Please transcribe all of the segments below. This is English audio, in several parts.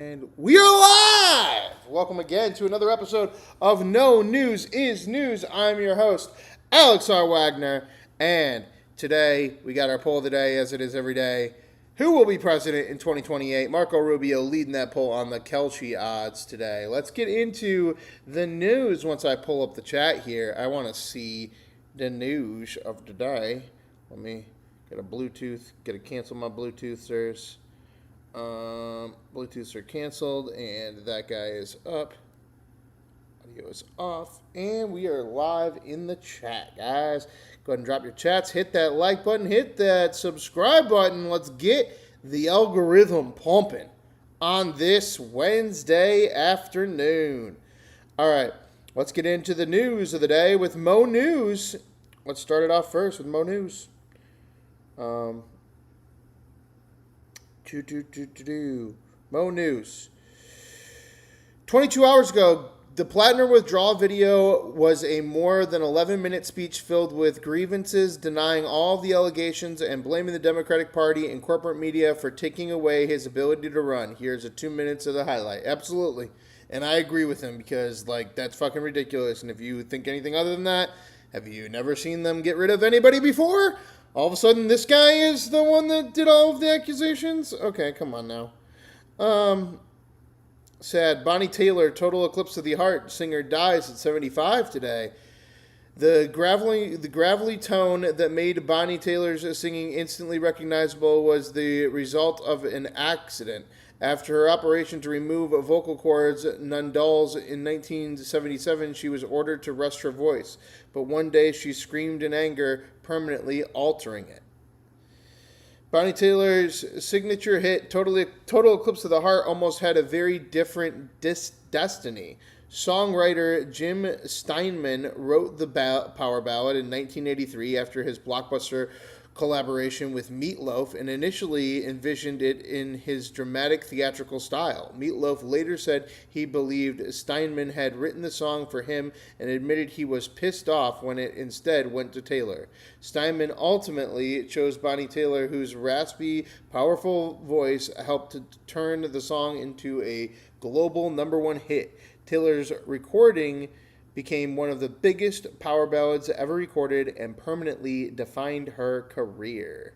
And we are live! Welcome again to another episode of No News is News. I'm your host, Alex R. Wagner, and today we got our poll of the day, as it is every day. Who will be president in 2028? Marco Rubio leading that poll on the Kelce odds today. Let's get into the news once I pull up the chat here. I want to see the news of the day. Let me get a Bluetooth, cancel my Bluetooth, sirs. Bluetooths are canceled, and that guy is up. Audio is off, and we are live in the chat, guys. Go ahead and drop your chats. Hit that like button. Hit that subscribe button. Let's get the algorithm pumping on this Wednesday afternoon. All right, let's get into the news of the day with Mo News. Let's start it off first with Mo News. Mo News. 22 hours ago, the Platner withdrawal video was a more than 11-minute speech filled with grievances, denying all the allegations and blaming the Democratic Party and corporate media for taking away his ability to run. Here's a 2 minutes of the highlight. Absolutely. And I agree with him because, that's fucking ridiculous. And if you think anything other than that, have you never seen them get rid of anybody before? All of a sudden, this guy is the one that did all of the accusations? Okay, come on now. Sad. Bonnie Taylor, total eclipse of the heart. Singer dies at 75 today. The gravelly tone that made Bonnie Taylor's singing instantly recognizable was the result of an accident. After her operation to remove vocal cords, nundulls, in 1977, she was ordered to rest her voice. But one day she screamed in anger, permanently altering it. Bonnie Taylor's signature hit, Total Eclipse of the Heart, almost had a very different destiny. Songwriter Jim Steinman wrote the power ballad in 1983 after his blockbuster collaboration with Meatloaf, and initially envisioned it in his dramatic theatrical style. Meatloaf later said he believed Steinman had written the song for him and admitted he was pissed off when it instead went to Taylor. Steinman ultimately chose Bonnie Taylor, whose raspy, powerful voice helped to turn the song into a global #1 hit. Taylor's recording became one of the biggest power ballads ever recorded and permanently defined her career.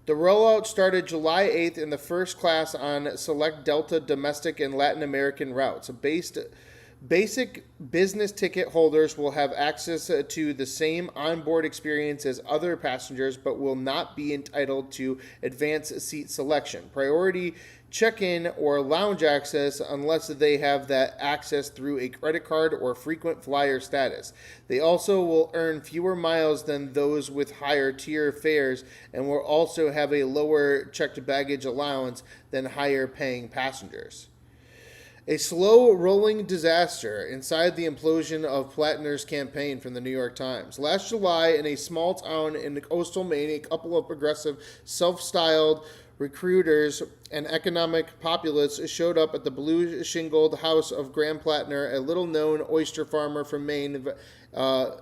The rollout started July 8th in the first class on select Delta domestic and Latin American routes. Basic business ticket holders will have access to the same onboard experience as other passengers, but will not be entitled to advanced seat selection, priority check-in, or lounge access unless they have that access through a credit card or frequent flyer status. They also will earn fewer miles than those with higher tier fares and will also have a lower checked baggage allowance than higher paying passengers. A slow-rolling disaster inside the implosion of Platner's campaign from the New York Times. Last July, in a small town in coastal Maine, a couple of progressive, self-styled recruiters and economic populists showed up at the blue-shingled house of Graham Platner, a little-known oyster farmer from Maine, a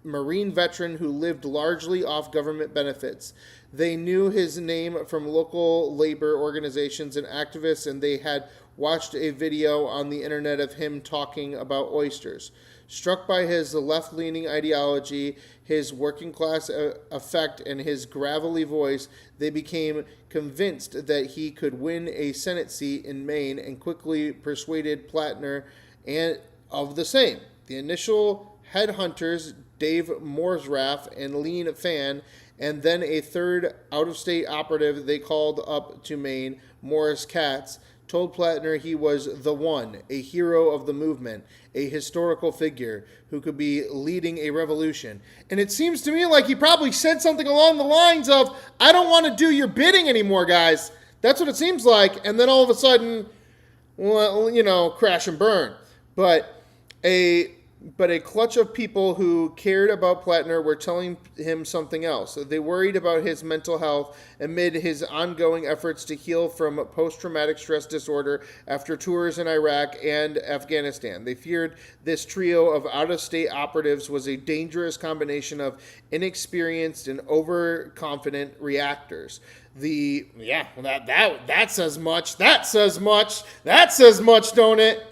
Marine veteran who lived largely off government benefits. They knew his name from local labor organizations and activists, and they had watched a video on the internet of him talking about oysters. Struck by his left-leaning ideology, his working-class effect, and his gravelly voice, they became convinced that he could win a Senate seat in Maine and quickly persuaded Platner of the same. The initial headhunters, Dave Morsraff and Lean Fan, and then a third out-of-state operative they called up to Maine, Morris Katz, told Platner he was the one, a hero of the movement, a historical figure who could be leading a revolution. And it seems to me like he probably said something along the lines of, I don't want to do your bidding anymore, guys. That's what it seems like. And then all of a sudden, well, crash and burn. But a clutch of people who cared about Platner were telling him something else. They worried about his mental health amid his ongoing efforts to heal from post-traumatic stress disorder after tours in Iraq and Afghanistan. They feared this trio of out-of-state operatives was a dangerous combination of inexperienced and overconfident reactors. That says much. That says much. That says much, don't it?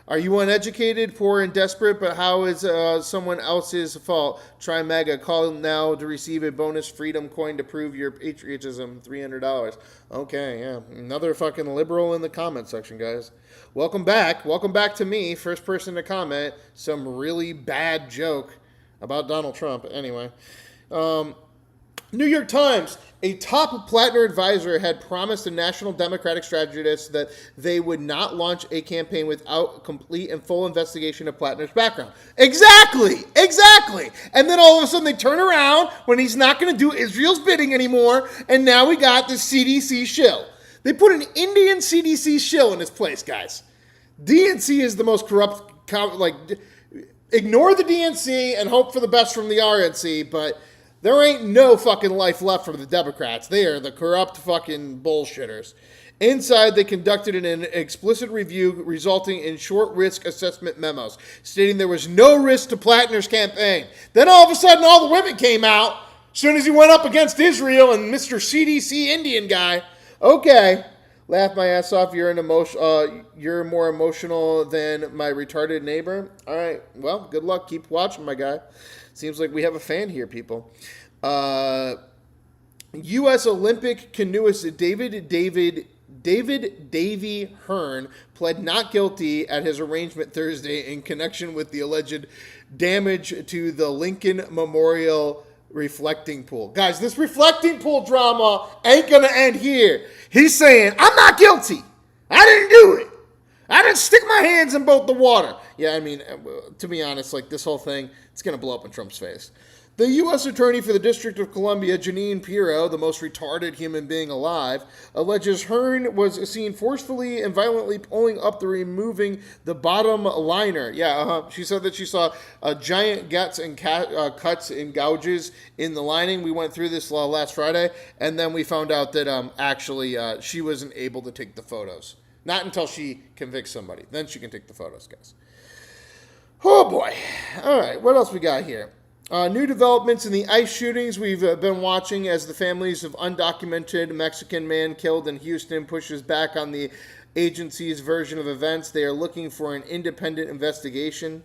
Are you uneducated, poor, and desperate? But how is someone else's fault? Try Mega. Call now to receive a bonus freedom coin to prove your patriotism. $300. Okay, yeah. Another fucking liberal in the comment section, guys. Welcome back. Welcome back to me. First person to comment. Some really bad joke about Donald Trump. Anyway. New York Times. A top Platner advisor had promised the National Democratic strategists that they would not launch a campaign without complete and full investigation of Platner's background. Exactly. And then all of a sudden they turn around when he's not going to do Israel's bidding anymore, and now we got the CDC shill. They put an Indian CDC shill in its place, guys. DNC is the most corrupt, ignore the DNC and hope for the best from the RNC, but there ain't no fucking life left for the Democrats. They are the corrupt fucking bullshitters. Inside, they conducted an explicit review resulting in short risk assessment memos, stating there was no risk to Platner's campaign. Then all of a sudden, all the women came out as soon as he went up against Israel and Mr. CDC Indian guy. Okay. Laugh my ass off. You're more emotional than my retarded neighbor. All right. Well, good luck. Keep watching, my guy. Seems like we have a fan here, people. U.S. Olympic canoeist David Davy Hearn pled not guilty at his arraignment Thursday in connection with the alleged damage to the Lincoln Memorial reflecting pool. Guys, this reflecting pool drama ain't going to end here. He's saying, I'm not guilty. I didn't do it. I didn't stick my hands in both the water. Yeah, I mean, to be honest, this whole thing, it's going to blow up in Trump's face. The U.S. Attorney for the District of Columbia, Jeanine Pirro, the most retarded human being alive, alleges Hearn was seen forcefully and violently pulling up removing the bottom liner. She said that she saw giant cuts and gouges in the lining. We went through this last Friday, and then we found out that she wasn't able to take the photos. Not until she convicts somebody. Then she can take the photos, guys. Oh, boy. All right, what else we got here? New developments in the ICE shootings we've been watching as the families of undocumented Mexican man killed in Houston pushes back on the agency's version of events. They are looking for an independent investigation.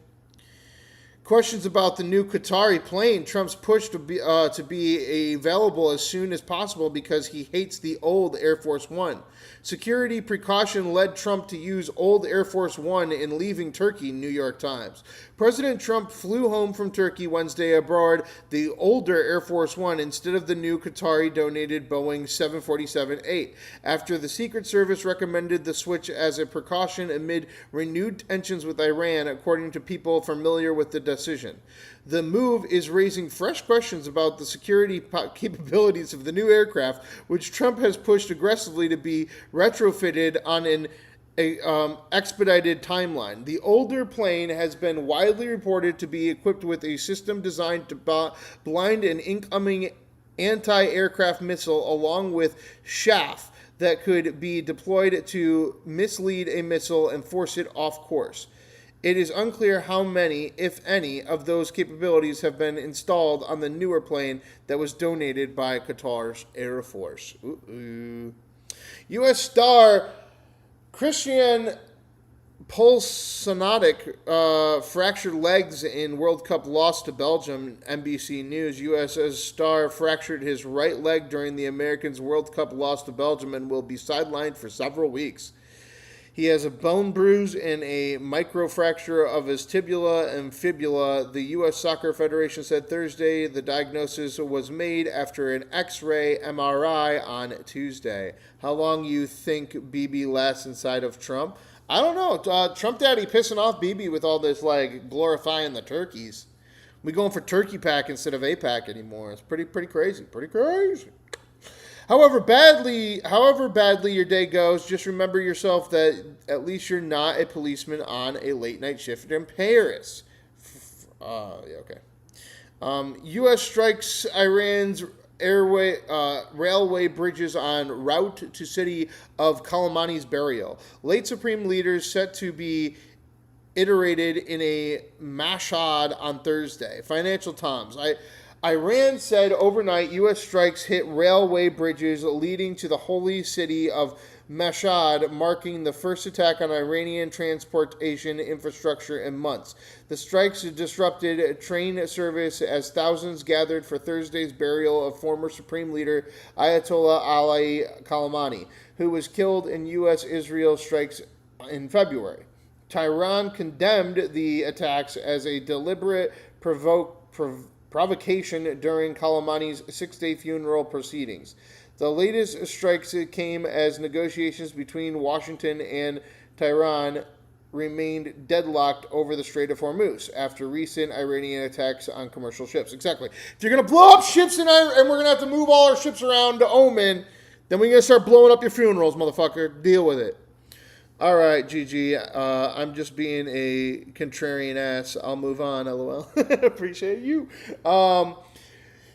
Questions about the new Qatari plane. Trump's push to be available as soon as possible because he hates the old Air Force One. Security precaution led Trump to use old Air Force One in leaving Turkey, New York Times. President Trump flew home from Turkey Wednesday aboard the older Air Force One instead of the new Qatari donated Boeing 747-8 after the Secret Service recommended the switch as a precaution amid renewed tensions with Iran, according to people familiar with the decision. The move is raising fresh questions about the security capabilities of the new aircraft, which Trump has pushed aggressively to be retrofitted on an expedited timeline. The older plane has been widely reported to be equipped with a system designed to blind an incoming anti-aircraft missile along with chaff that could be deployed to mislead a missile and force it off course. It is unclear how many, if any, of those capabilities have been installed on the newer plane that was donated by Qatar's Air Force. U.S. star Christian Pulsonic fractured legs in World Cup loss to Belgium, NBC News. U.S. star fractured his right leg during the Americans' World Cup loss to Belgium and will be sidelined for several weeks. He has a bone bruise and a microfracture of his tibia and fibula. The U.S. Soccer Federation said Thursday the diagnosis was made after an X-ray MRI on Tuesday. How long you think Bibi lasts inside of Trump? I don't know. Trump daddy pissing off Bibi with all this glorifying the turkeys. We going for turkey pack instead of APAC anymore. It's pretty crazy. Pretty crazy. However badly your day goes, just remember yourself that at least you're not a policeman on a late-night shift in Paris. Okay. U.S. strikes Iran's railway bridges en route to city of Soleimani's burial. Late Supreme leaders set to be iterated in a Mashhad on Thursday. Financial Times. Iran said overnight U.S. strikes hit railway bridges leading to the holy city of Mashhad, marking the first attack on Iranian transportation infrastructure in months. The strikes disrupted train service as thousands gathered for Thursday's burial of former Supreme Leader Ayatollah Ali Khamenei, who was killed in U.S.-Israel strikes in February. Tehran condemned the attacks as a deliberate provocation during Khamenei's six-day funeral proceedings. The latest strikes came as negotiations between Washington and Tehran remained deadlocked over the Strait of Hormuz after recent Iranian attacks on commercial ships. Exactly. If you're going to blow up ships in Iran and we're going to have to move all our ships around to Oman, then we're going to start blowing up your funerals, motherfucker. Deal with it. All right, Gigi. I'm just being a contrarian ass. I'll move on, LOL. Appreciate you.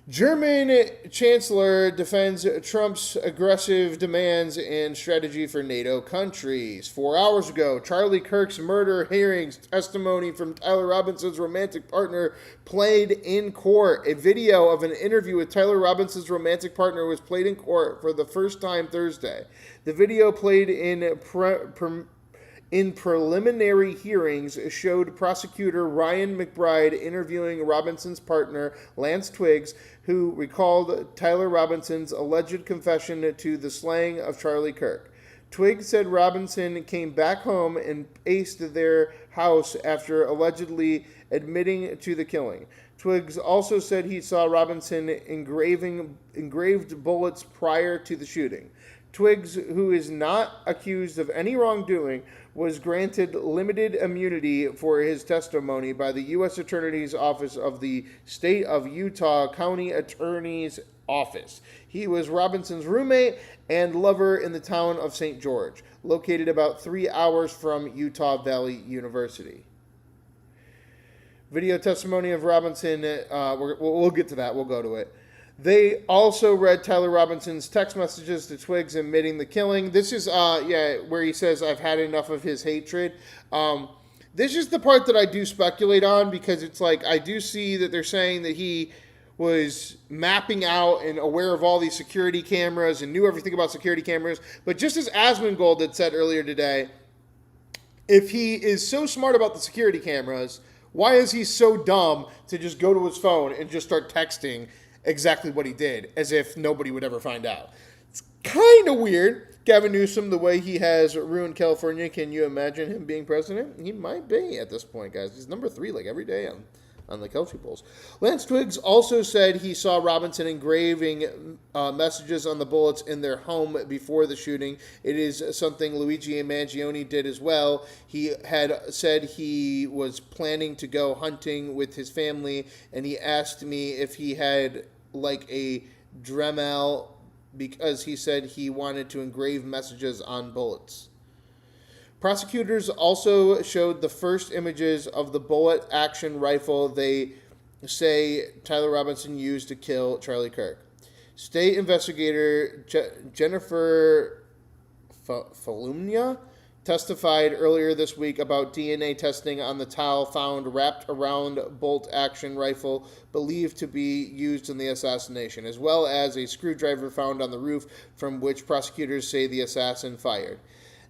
German Chancellor defends Trump's aggressive demands and strategy for NATO countries. 4 hours ago, Charlie Kirk's murder hearings testimony from Tyler Robinson's romantic partner played in court. A video of an interview with Tyler Robinson's romantic partner was played in court for the first time Thursday. The video played in preliminary hearings showed prosecutor Ryan McBride interviewing Robinson's partner, Lance Twiggs, who recalled Tyler Robinson's alleged confession to the slaying of Charlie Kirk. Twiggs said Robinson came back home and aced their house after allegedly admitting to the killing. Twiggs also said he saw Robinson engraved bullets prior to the shooting. Twiggs, who is not accused of any wrongdoing, was granted limited immunity for his testimony by the U.S. Attorney's Office of the State of Utah County Attorney's Office. He was Robinson's roommate and lover in the town of St. George, located about 3 hours from Utah Valley University. Video testimony of Robinson, we'll get to that, we'll go to it. They also read Tyler Robinson's text messages to Twiggs admitting the killing. This is, where he says, I've had enough of his hatred. This is the part that I do speculate on because it's like, I do see that they're saying that he was mapping out and aware of all these security cameras and knew everything about security cameras. But just as Asmongold had said earlier today, if he is so smart about the security cameras, why is he so dumb to just go to his phone and just start texting exactly what he did, as if nobody would ever find out? It's kind of weird. Gavin Newsom, the way he has ruined California, can you imagine him being president? He might be at this point, guys. He's number 3 like every day on the Kelsey polls. Lance Twiggs also said he saw Robinson engraving messages on the bullets in their home before the shooting. It is something Luigi Mangione did as well. He had said he was planning to go hunting with his family, and he asked me if he had like a Dremel because he said he wanted to engrave messages on bullets. Prosecutors also showed the first images of the bullet-action rifle they say Tyler Robinson used to kill Charlie Kirk. State investigator Jennifer Falumnia testified earlier this week about DNA testing on the towel found wrapped around bolt-action rifle believed to be used in the assassination, as well as a screwdriver found on the roof from which prosecutors say the assassin fired.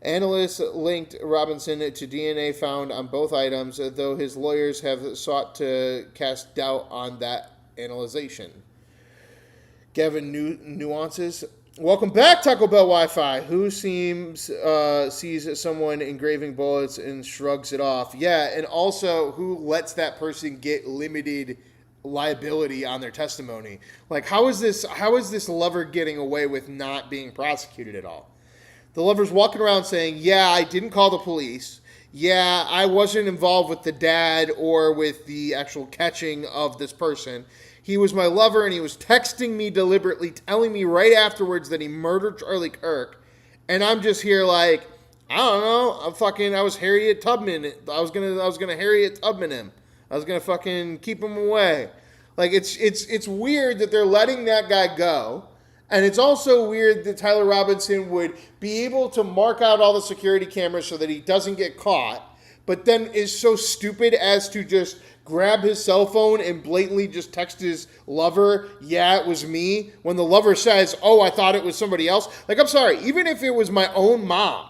Analysts linked Robinson to DNA found on both items, though his lawyers have sought to cast doubt on that analyzation. Gavin Nuances. Welcome back, Taco Bell Wi-Fi. Who sees someone engraving bullets and shrugs it off? Yeah, and also who lets that person get limited liability on their testimony? Like, how is this lover getting away with not being prosecuted at all? The lover's walking around saying, yeah, I didn't call the police. Yeah, I wasn't involved with the dad or with the actual catching of this person. He was my lover, and he was texting me deliberately, telling me right afterwards that he murdered Charlie Kirk. And I'm just here like, I don't know. I was Harriet Tubman. I was gonna Harriet Tubman him. I was gonna fucking keep him away. Like, it's weird that they're letting that guy go. And it's also weird that Tyler Robinson would be able to mark out all the security cameras so that he doesn't get caught, but then is so stupid as to just grab his cell phone and blatantly just text his lover, yeah, it was me, when the lover says, oh, I thought it was somebody else. Like, I'm sorry, even if it was my own mom,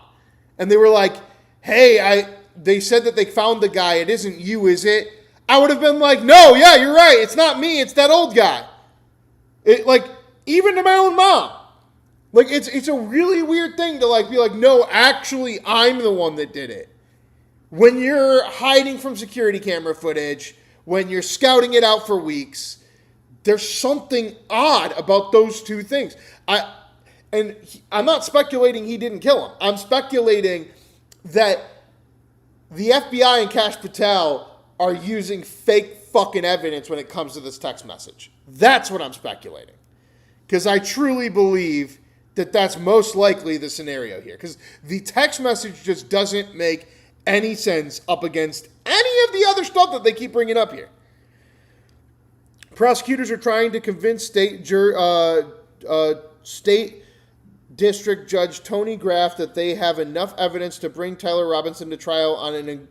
and they were like, hey, they said that they found the guy, it isn't you, is it? I would have been like, no, yeah, you're right, it's not me, it's that old guy. Even to my own mom. Like, it's a really weird thing to, like, be like, no, actually, I'm the one that did it. When you're hiding from security camera footage, when you're scouting it out for weeks, there's something odd about those two things. I'm not speculating he didn't kill him. I'm speculating that the FBI and Kash Patel are using fake fucking evidence when it comes to this text message. That's what I'm speculating. Because I truly believe that that's most likely the scenario here. Because the text message just doesn't make any sense up against any of the other stuff that they keep bringing up here. Prosecutors are trying to convince state district judge Tony Graff that they have enough evidence to bring Tyler Robinson to trial on an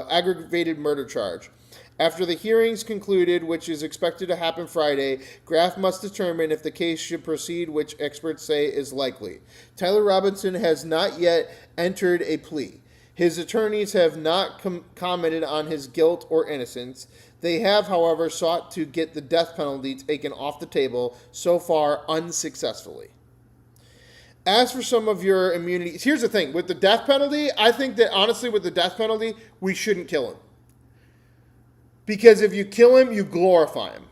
aggravated murder charge. After the hearings concluded, which is expected to happen Friday, Graff must determine if the case should proceed, which experts say is likely. Tyler Robinson has not yet entered a plea. His attorneys have not commented on his guilt or innocence. They have, however, sought to get the death penalty taken off the table, so far unsuccessfully. As for some of your immunities, here's the thing. With the death penalty, I think that, honestly, with the death penalty, we shouldn't kill him. Because if you kill him, you glorify him.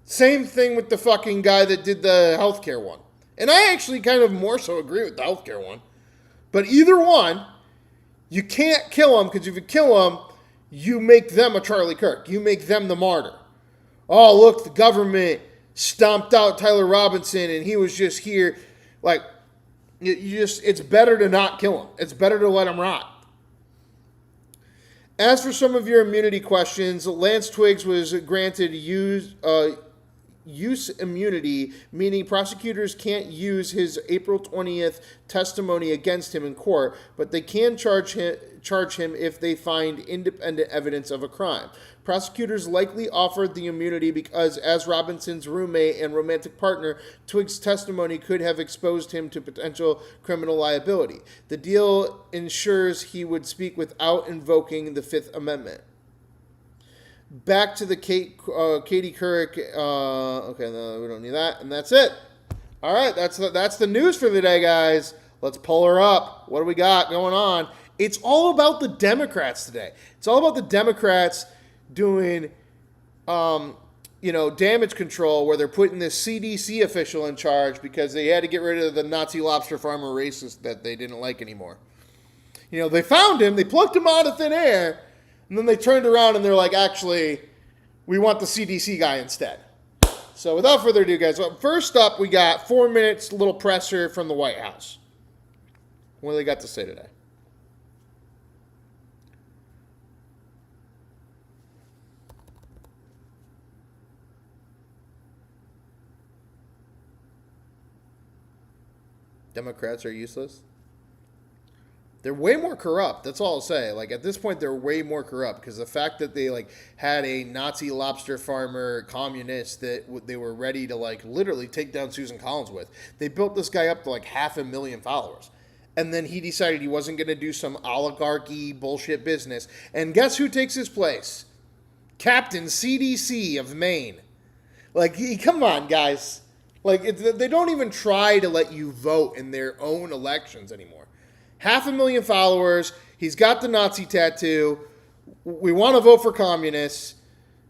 Same thing with the fucking guy that did the healthcare one. And I actually kind of more so agree with the healthcare one. But either one, you can't kill him, because if you kill him, you make them a Charlie Kirk. You make them the martyr. Oh, look, the government stomped out Tyler Robinson and he was just here. Like, it's better to not kill him. It's better to let him rot. As for some of your immunity questions, Lance Twiggs was granted use immunity, meaning prosecutors can't use his April 20th testimony against him in court, but they can charge him if they find independent evidence of a crime. Prosecutors likely offered the immunity because, as Robinson's roommate and romantic partner, Twiggs' testimony could have exposed him to potential criminal liability. The deal ensures he would speak without invoking the Fifth Amendment. Back to the Katie Couric. Okay, no, we don't need that, and that's it. All right, that's the news for the day, guys. Let's pull her up. What do we got going on? It's all about the Democrats today. It's all about the Democrats doing, damage control, where they're putting this CDC official in charge because they had to get rid of the Nazi lobster farmer racist that they didn't like anymore. They found him, they plucked him out of thin air, and then they turned around and they're like, actually, we want the CDC guy instead. So without further ado, guys, first up, we got 4 minutes, little presser from the White House. What do they got to say today? Democrats are useless. They're way more corrupt. That's all I'll say. Like, at this point, they're way more corrupt because the fact that they had a Nazi lobster farmer communist that they were ready to literally take down Susan Collins with. They built this guy up to 500,000 followers. And then he decided he wasn't going to do some oligarchy bullshit business. And guess who takes his place? Captain CDC of Maine. Come on, guys. They don't even try to let you vote in their own elections anymore. 500,000 followers. He's got the Nazi tattoo. We want to vote for communists.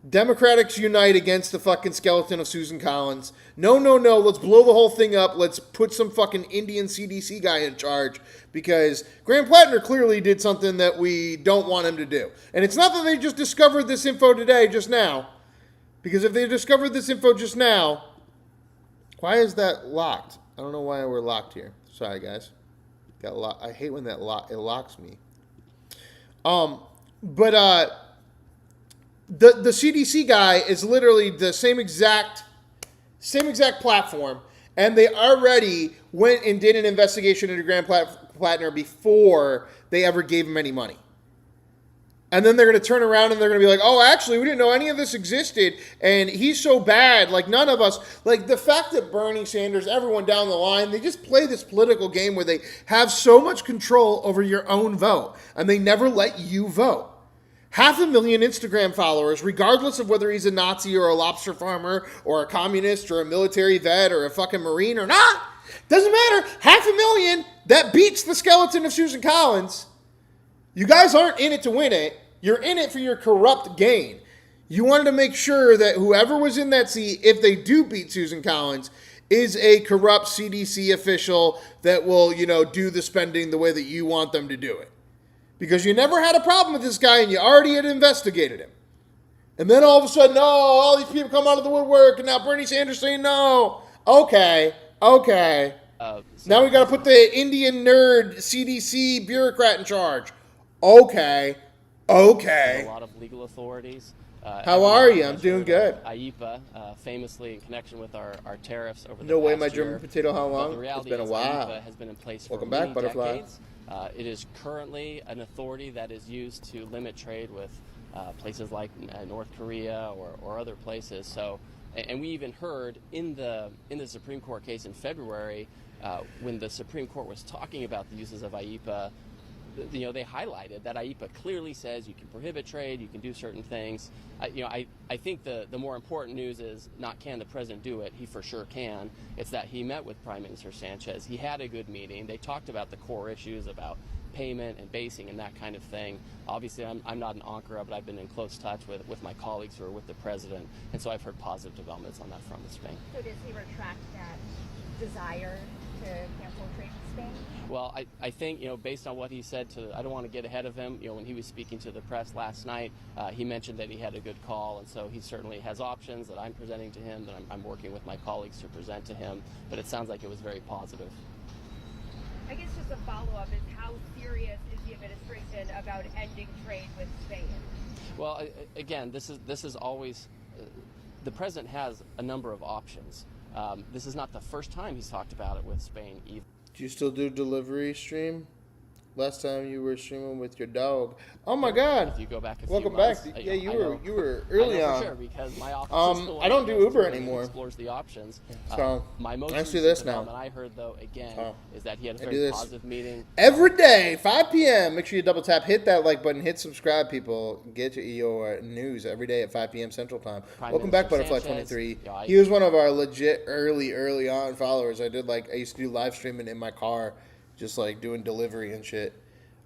Democrats unite against the fucking skeleton of Susan Collins. No. Let's blow the whole thing up. Let's put some fucking Indian CDC guy in charge because Graham Platner clearly did something that we don't want him to do. And it's not that they just discovered this info today, just now. Because if they discovered this info just now, why is that locked? I don't know why we're locked here. Sorry, guys. Got locked. I hate when it locks me. The CDC guy is literally the same exact platform, and they already went and did an investigation into Graham Platner before they ever gave him any money. And then they're going to turn around and they're going to be like, oh, actually, we didn't know any of this existed. And he's so bad. Like, none of us. Like, the fact that Bernie Sanders, everyone down the line, they just play this political game where they have so much control over your own vote. And they never let you vote. 500,000 Instagram followers, regardless of whether he's a Nazi or a lobster farmer or a communist or a military vet or a fucking Marine or not. Doesn't matter. 500,000, that beats the skeleton of Susan Collins. You guys aren't in it to win it. You're in it for your corrupt gain. You wanted to make sure that whoever was in that seat, if they do beat Susan Collins, is a corrupt CDC official that will, do the spending the way that you want them to do it. Because you never had a problem with this guy and you already had investigated him. And then all of a sudden, all these people come out of the woodwork and now Bernie Sanders saying no. Okay. Now we got to put the Indian nerd CDC bureaucrat in charge. Okay. A lot of legal authorities. How are you? I'm doing good. IEPA, famously in connection with our tariffs over the No way, past my year. German potato, how long? It's been a while. IEPA has been in place for Welcome back, many Butterfly. decades. It is currently an authority that is used to limit trade with places like North Korea or other places. So, and we even heard in the Supreme Court case in February, when the Supreme Court was talking about the uses of IEPA, they highlighted that IEPA clearly says you can prohibit trade, you can do certain things. I think the more important news is not can the president do it, he for sure can. It's that he met with Prime Minister Sanchez. He had a good meeting. They talked about the core issues about payment and basing and that kind of thing. Obviously, I'm not an Ankara, but I've been in close touch with my colleagues who are with the president, and so I've heard positive developments on that front with Spain. So does he retract that desire to cancel trade with Spain? Well, I think, based on what he said I don't want to get ahead of him, when he was speaking to the press last night, he mentioned that he had a good call, and so he certainly has options that I'm presenting to him, that I'm working with my colleagues to present to him, but it sounds like it was very positive. I guess just a follow-up is how serious is the administration about ending trade with Spain? Well, again, this is always, the president has a number of options. This is not the first time he's talked about it with Spain either. Do you still do delivery stream? Last time you were streaming with your dog. Oh my God! If you go back a few Welcome months, back. Yeah, you were early I know on. for sure, because my office is the one I don't that do goes Uber through and anymore. Explores the options. So my most I see recent this now. development I heard though again is that he had a I do very this positive meeting every day, 5 p.m. Make sure you double tap, hit that like button, hit subscribe, people. Get your news every day at 5 p.m. Central Time. Welcome back, Minister Butterfly Sanchez. 23. Yeah, He was one of our legit early on followers. I used to do live streaming in my car, just like doing delivery and shit.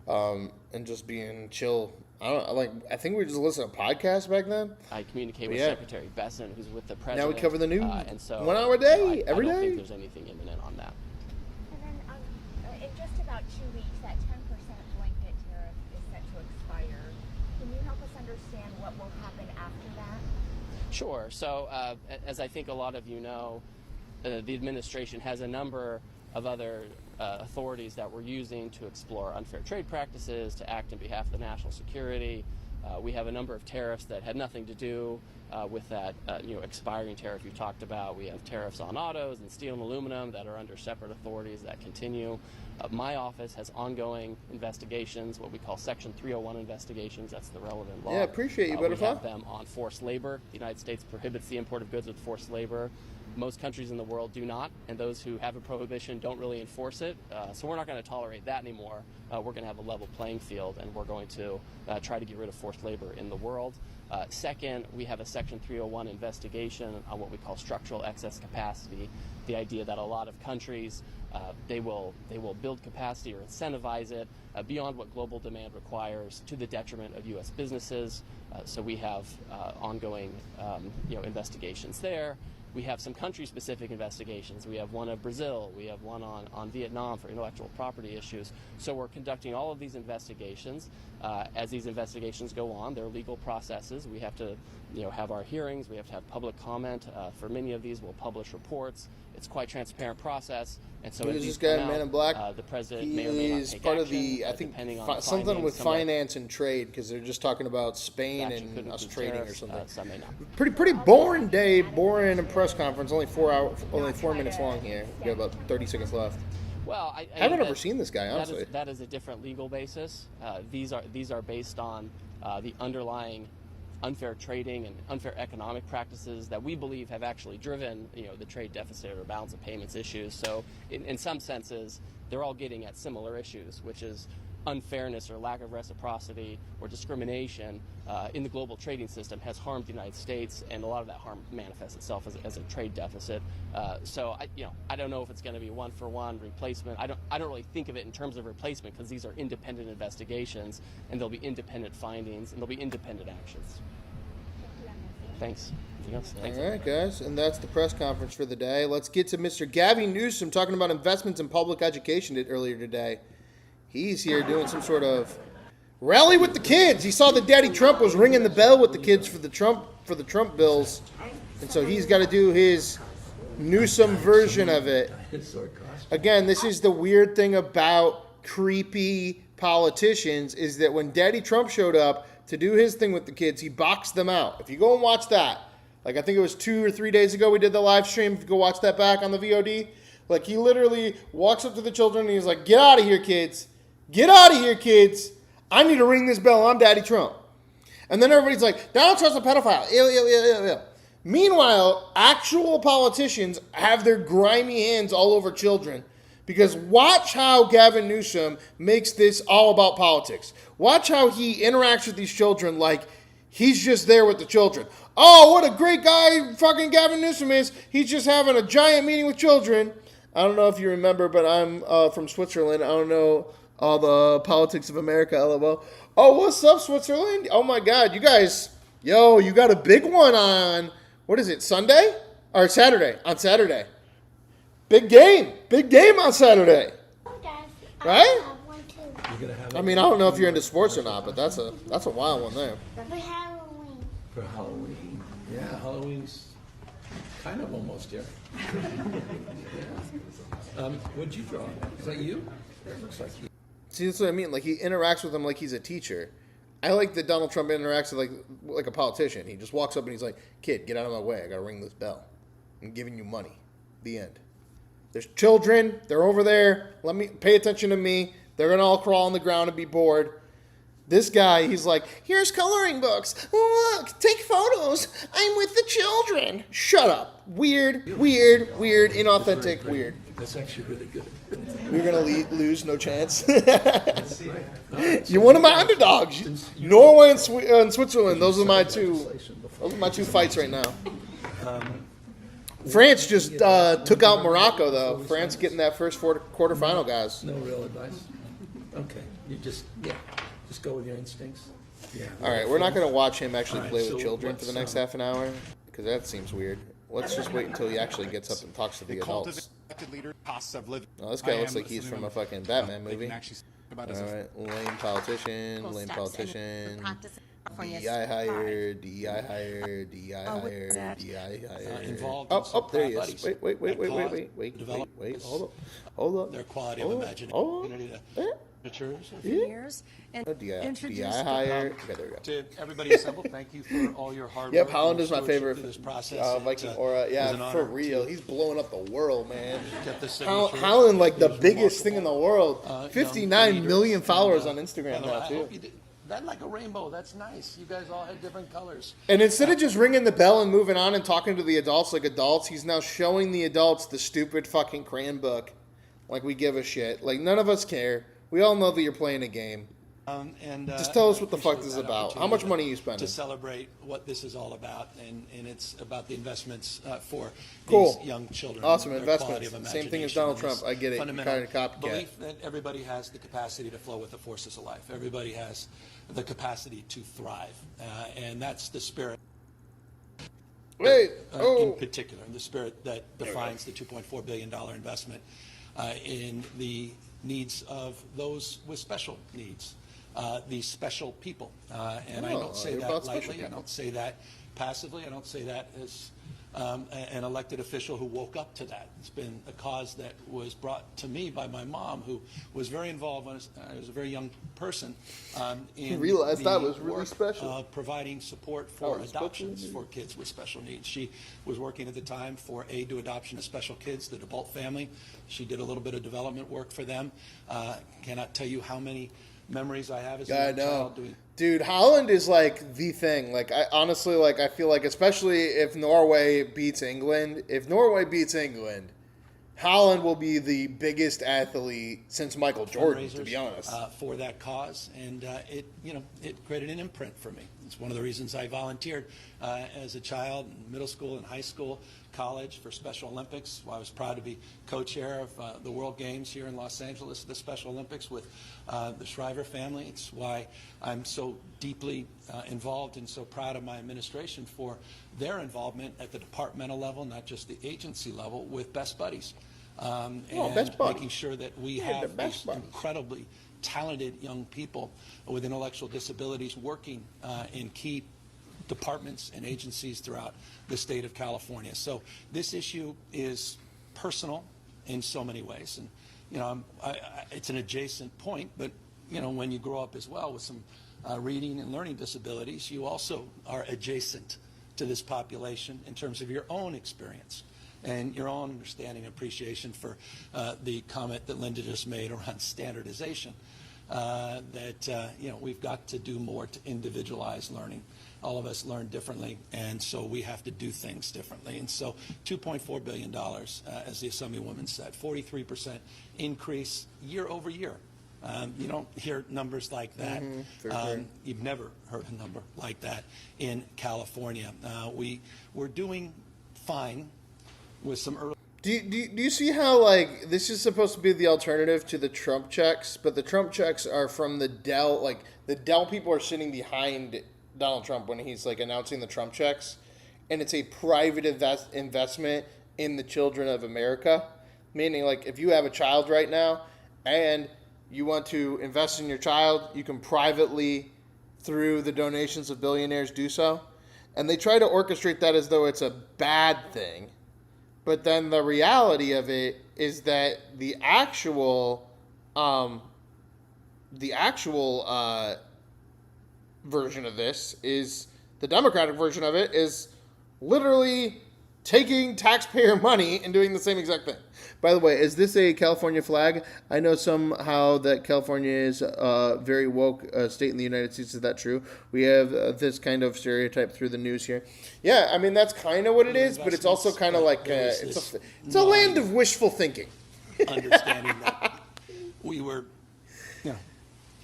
And just being chill. I think we just listened to podcasts back then. I communicate with Secretary Besson, who's with the president. Now we cover the news. And so 1 hour a day, every day. I don't think there's anything imminent on that. And then in just about 2 weeks, that 10% blanket tariff is set to expire. Can you help us understand what will happen after that? Sure. So as I think a lot of you know, the administration has a number of other authorities that we're using to explore unfair trade practices, to act on behalf of the national security. We have a number of tariffs that had nothing to do with that expiring tariff you talked about. We have tariffs on autos and steel and aluminum that are under separate authorities that continue. My office has ongoing investigations, what we call Section 301 investigations. That's the relevant law. Yeah, appreciate you, Butterfly. We have them on forced labor. The United States prohibits the import of goods with forced labor. Most countries in the world do not, and those who have a prohibition don't really enforce it. So we're not going to tolerate that anymore. We're going to have a level playing field, and we're going to try to get rid of forced labor in the world. Second, we have a Section 301 investigation on what we call structural excess capacity, the idea that a lot of countries, they will build capacity or incentivize it beyond what global demand requires to the detriment of U.S. businesses. So we have ongoing investigations there. We have some country-specific investigations. We have one of Brazil. We have one on Vietnam for intellectual property issues. So we're conducting all of these investigations. As these investigations go on, there are legal processes. We have to have our hearings. We have to have public comment. For many of these, we'll publish reports. It's quite a transparent process. And so Who's this guy in Man in Black? The president He may or may not is take part action, of the, I think, depending on something with findings. finance and trade, because they're just talking about Spain Statute could and us include trading or tariffs, something. some may not. Pretty boring day, boring press conference. Only 4 minutes long here. We got about 30 seconds left. Well, I haven't ever seen this guy, honestly. That is a different legal basis. These are based on the underlying unfair trading and unfair economic practices that we believe have actually driven, the trade deficit or balance of payments issues. So in some senses, they're all getting at similar issues, which is unfairness or lack of reciprocity or discrimination in the global trading system has harmed the United States, and a lot of that harm manifests itself as a trade deficit. So I don't know if it's going to be one-for-one replacement. I don't really think of it in terms of replacement, because these are independent investigations, and there'll be independent findings, and there'll be independent actions. Thanks. Thanks. All right, guys, and that's the press conference for the day. Let's get to Mr. Gavin Newsom talking about investments in public education earlier today. He's here doing some sort of rally with the kids. He saw that Daddy Trump was ringing the bell with the kids for the Trump bills, and so he's got to do his Newsom version of it. Again, this is the weird thing about creepy politicians, is that when Daddy Trump showed up to do his thing with the kids, he boxed them out. If you go and watch that, like I think it was 2 or 3 days ago we did the live stream, if you go watch that back on the VOD, like he literally walks up to the children and he's like, "Get out of here, kids. Get out of here, kids. I need to ring this bell. I'm Daddy Trump." And then everybody's like, "Donald Trump's a pedophile." Ew, ew, ew, ew, ew. Meanwhile, actual politicians have their grimy hands all over children, because watch how Gavin Newsom makes this all about politics. Watch how he interacts with these children like he's just there with the children. Oh, what a great guy fucking Gavin Newsom is. He's just having a giant meeting with children. I don't know if you remember, but I'm from Switzerland. I don't know all the politics of America, LOL. Oh, what's up, Switzerland? Oh, my God. You guys, you got a big one on, what is it, Sunday? Or Saturday? On Saturday. Big game on Saturday. Right? I mean, I don't know if you're into sports or not, but that's a wild one there. For Halloween. Yeah, Halloween's kind of almost here. Yeah. What'd you draw? Is that you? It looks like you. See, that's what I mean. Like, he interacts with them like he's a teacher. I like that Donald Trump interacts with like a politician. He just walks up and he's like, "Kid, get out of my way. I got to ring this bell. I'm giving you money." The end. There's children. They're over there. Let me pay attention to me. They're going to all crawl on the ground and be bored. This guy, he's like, "Here's coloring books. Look, take photos. I'm with the children." Shut up. Weird, inauthentic, weird. That's actually really good. We're going to lose, no chance. You're one of my underdogs. Norway and Switzerland, those are my two fights right now. France just took out Morocco, though. France getting that first quarterfinal, guys. No real advice? Okay. You just go with your instincts. Yeah. All right, we're not going to watch him actually play with children for the next half an hour, because that seems weird. Let's just wait until he actually gets up and talks to the adults. Oh, this guy looks like he's from a fucking Batman movie. All right, lame politician. DEI hire. Oh, there he is. Wait. Hold up. Their quality of imagination. Years and DEI hire. Okay, there we go. To everybody assembled, thank you for all your hard work. Yep, Holland is my favorite this process. Viking aura. Yeah, for real. He's blowing up the world, man. Holland, like the biggest thing in the world. 59 million followers on Instagram now, too. That like a rainbow. That's nice. You guys all had different colors. And instead of just ringing the bell and moving on and talking to the adults like adults, he's now showing the adults the stupid fucking crayon book. Like we give a shit. Like none of us care. We all know that you're playing a game. Just tell us what the fuck this is about. How much money are you spending? To celebrate what this is all about, and it's about the investments for cool. these young children. Awesome investments. Same thing as Donald Trump. I get it. Kind of copycat. Belief that everybody has the capacity to flow with the forces of life. Everybody has the capacity to thrive, and that's the spirit. In particular, the spirit that defines the $2.4 billion investment in the needs of those with special needs. These special people. And I don't say that lightly. I don't say that passively. I don't say that as an elected official who woke up to that. It's been a cause that was brought to me by my mom, who was very involved when I was a very young person in realized the that was really work special. of providing support for adoptions for kids with special needs. She was working at the time for Aid to Adoption of Special Kids, the DeBolt family. She did a little bit of development work for them. Cannot tell you how many memories I have as a I young know. child doing. Dude, Holland is like the thing. Like, I honestly, like, I feel like, especially if Norway beats England, Holland will be the biggest athlete since Michael Jordan, to be honest. For that cause, and it created an imprint for me. It's one of the reasons I volunteered as a child in middle school and high school, college for Special Olympics. I was proud to be co-chair of the World Games here in Los Angeles, the Special Olympics with the Shriver family. It's why I'm so deeply involved and so proud of my administration for their involvement at the departmental level, not just the agency level, with Best Buddies. And Best Buddies. making sure that we have these incredibly talented young people with intellectual disabilities working in key departments and agencies throughout the state of California. So this issue is personal in so many ways. And, it's an adjacent point, but, when you grow up as well with some reading and learning disabilities, you also are adjacent to this population in terms of your own experience and your own understanding and appreciation for the comment that Linda just made around standardization, that we've got to do more to individualize learning. All of us learn differently, and so we have to do things differently. And so $2.4 billion, as the Assemblywoman said, 43% increase year over year. You don't hear numbers like that. Sure. You've never heard a number like that in California. We're doing fine with some early. Do you see how, like, this is supposed to be the alternative to the Trump checks, but the Trump checks are from the Dell, like, the Dell people are sitting behind Donald Trump when he's, like, announcing the Trump checks, and it's a private investment in the children of America, meaning, like, if you have a child right now and you want to invest in your child, you can privately, through the donations of billionaires, do so, and they try to orchestrate that as though it's a bad thing. But then the reality of it is that the actual version of this is, the Democratic version of it is literally taking taxpayer money and doing the same exact thing. By the way, is this a California flag? I know somehow that California is a very woke state in the United States. Is that true? We have this kind of stereotype through the news here. Yeah, I mean, that's kind of what it is, but it's also kind of like it's a land of wishful thinking. Understanding that we were,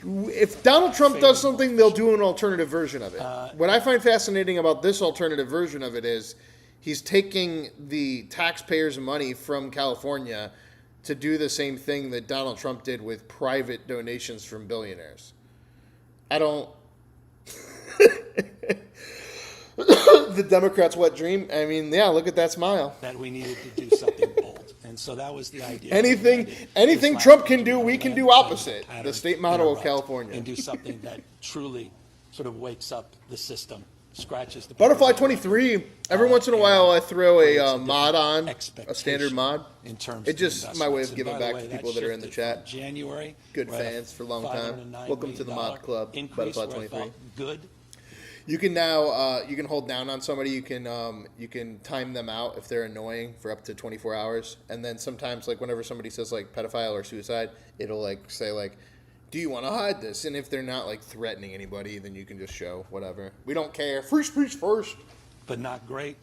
if Donald Trump does something, they'll do an alternative version of it. What I find fascinating about this alternative version of it is he's taking the taxpayers' money from California to do the same thing that Donald Trump did with private donations from billionaires. I don't... The Democrats' wet dream? I mean, yeah, look at that smile. that we needed to do something bold. And so that was the idea. Anything Trump can do, we can do opposite. The state motto of California. And do something that truly sort of wakes up the system, scratches the... Butterfly 23, every once in a while I throw a mod on, a expectation standard mod. in terms It's just of my way investments. of giving And by back the to way, people that that are in the shifted chat. from January, Good we're at a fans for a long time. $509 Welcome to the mod club, increase, Butterfly where I 23. felt good. You can now you can hold down on somebody. You can time them out if they're annoying for up to 24 hours. And then sometimes, like, whenever somebody says like pedophile or suicide, it'll like say like, do you want to hide this? And if they're not like threatening anybody, then you can just show whatever. We don't care. Free speech first. But not great.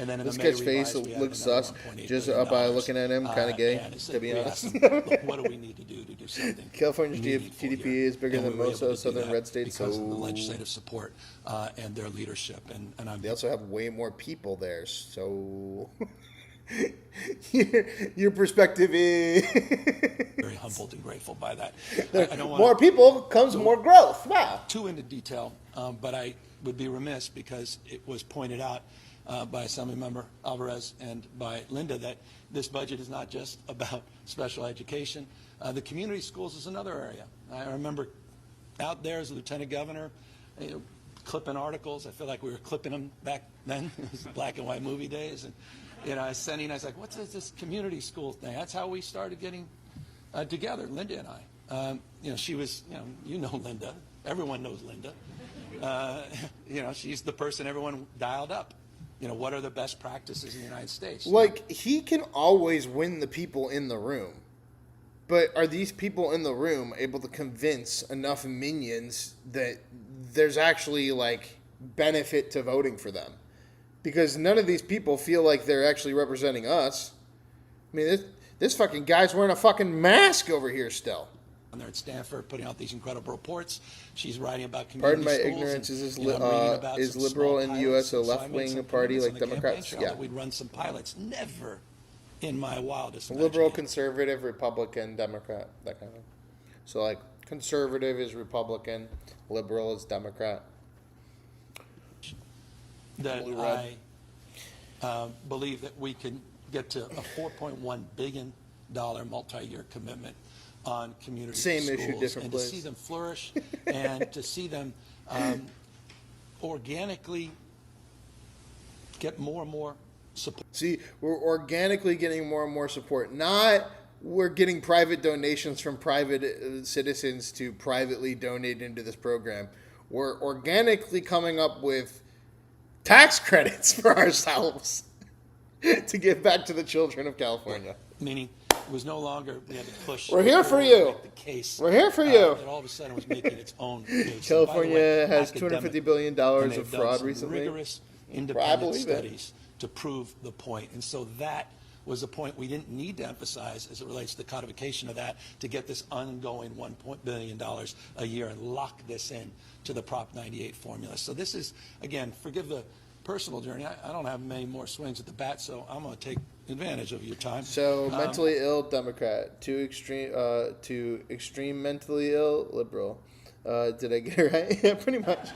And then in This the May kid's face revise, we had looks another sus. $1.8 Just billion. by looking at him, kind of gay, And to be we honest. asked them, look, what do we need to do something? California's meaningful GDP here? is bigger And than we were most able of to do southern that red states, because of the so- legislative support and their leadership. And I'm They also have way more people there, so your perspective is very humbled and grateful by that. I don't want more people comes more growth. Wow. too into detail, but I would be remiss because it was pointed out by Assemblymember Alvarez and by Linda that this budget is not just about special education. The community schools is another area. I remember out there as a lieutenant governor, clipping articles. I feel like we were clipping them back then. It was black and white movie days. And I was sending, I was like, what's this community school thing? That's how we started getting together, Linda and I. She was, you know Linda. Everyone knows Linda. She's the person everyone dialed up. What are the best practices in the United States? Like, he can always win the people in the room. But are these people in the room able to convince enough minions that there's actually, like, benefit to voting for them? Because none of these people feel like they're actually representing us. I mean, this fucking guy's wearing a fucking mask over here still. There at Stanford, putting out these incredible reports. She's writing about Pardon community my schools. ignorance. And, Is you know, I'm reading about is some liberal small in the pilots. U.S. a So I made left-wing some party commitments like on the campaign Democrats? trail Yeah. that we'd run some pilots. Never in my wildest Liberal, imagination. conservative, Republican, Democrat, that kind of thing. So, like, conservative is Republican, liberal is Democrat. That Blue red. I believe that we can get to a $4.1 billion multi-year commitment on community Same schools. issue, different and place. to see them flourish and to see them organically get more and more support. See, we're organically getting more and more support. Not we're getting private donations from private citizens to privately donate into this program. We're organically coming up with tax credits for ourselves to give back to the children of California. Meaning it was no longer we had to push. We're here for you. The case. We're here for you. That all of a sudden was making its own case. California And by the way, has $250 billion and of they've done fraud some recently. rigorous I independent believe it. studies to prove the point. And so that was the point we didn't need to emphasize as it relates to the codification of that to get this ongoing $1 billion a year and lock this in to the Prop 98 formula. So this is, again, forgive the personal journey. I don't have many more swings at the bat, so I'm going to take advantage of your time. So mentally ill, Democrat. Too extreme mentally ill, liberal. Did I get it right? Yeah, pretty much.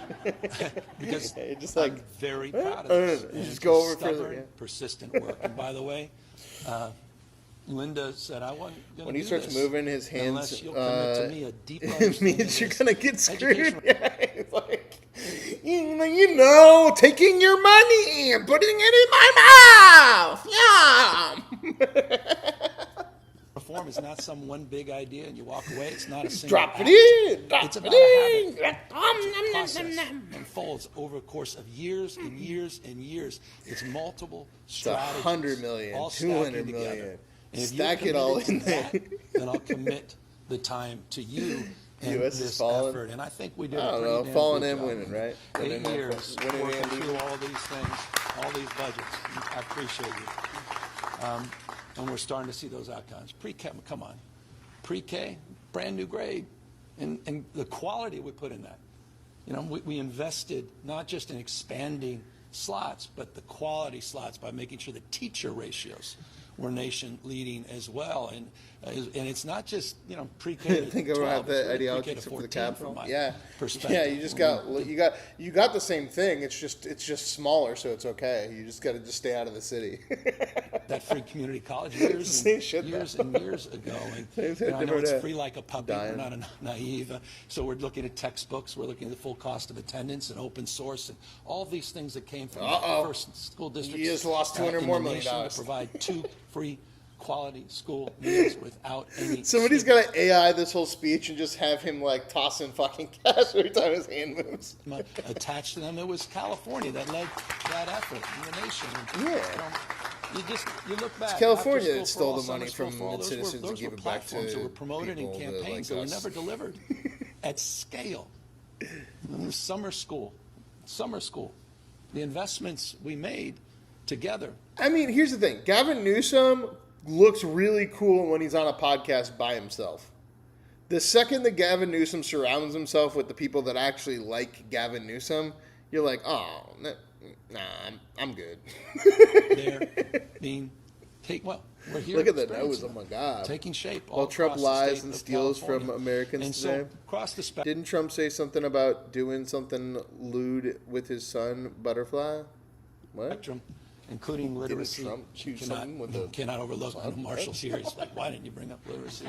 Because You're just like, I'm very proud of this. You And just it's go a over further, stubborn, yeah. persistent work. And by the way, Linda said I wasn't going to do when he starts this moving his hands, unless you'll commit to me a deeper it understanding means of you're this gonna get screwed. educational- Yeah, it's like, you know, taking your money and putting it in my mouth. Yeah. Reform is not some one big idea and you walk away. It's not a single Drop act. it in. Drop It's it about a in. habit. It's a process. Unfolds over a course of years and years and years. It's multiple strategies. 100 million, all 200 stacking together. million. And if Stack you're it all committed in to there. that, then I'll commit the time to you and US is this falling. effort. And I think we did I a don't pretty know, damn falling good and job. winning, right? 8 Winning and years winning working and through losing. all these things, all these budgets. I appreciate you. And we're starting to see those outcomes. Pre-K, come on. Pre-K, brand new grade. And the quality we put in that. You know, we invested not just in expanding slots, but the quality slots by making sure the teacher ratios were nation leading as well. And it's not just, you know, pre-K to I think I 12, have it's the really ideology pre-K to except for the 14 Capitol. from my Yeah, perspective. yeah. You just got the same thing. It's just smaller, so it's okay. You just got to just stay out of the city. That free community college Same years shit, and years though. and years ago. And Same shit, you know, I know different it's day. free like a puppy. Dying. We're not naive. So we're looking at textbooks. We're looking at the full cost of attendance and open source and all these things that came from the first school districts. You just lost $200 in more the million nation dollars. to provide 2 free quality school meals without any. Somebody's got to AI this whole speech and just have him like tossing fucking cash every time his hand moves. Attached to them. It was California that led that effort in the nation. And, Yeah. you look back. California after that school stole for all, the money summer school from for all, its those were- citizens and those gave were it back to platforms that were promoted in people that campaigns like that were us. never delivered at scale. And the summer school, the investments we made together. I mean, here's the thing. Gavin Newsom looks really cool when he's on a podcast by himself. The second that Gavin Newsom surrounds himself with the people that actually like Gavin Newsom, you're like, oh, nah, I'm good. They're being we're here. Look at the experiencing nose. Oh, them, my God. taking shape. While Trump across the lies state and of steals from California. Americans and today. So across the spectrum. Didn't Trump say something about doing something lewd with his son, Butterfly? What? Spectrum, including literacy. Trump You choose something with a cannot overlook on Marshall's series. Like, why didn't you bring up literacy?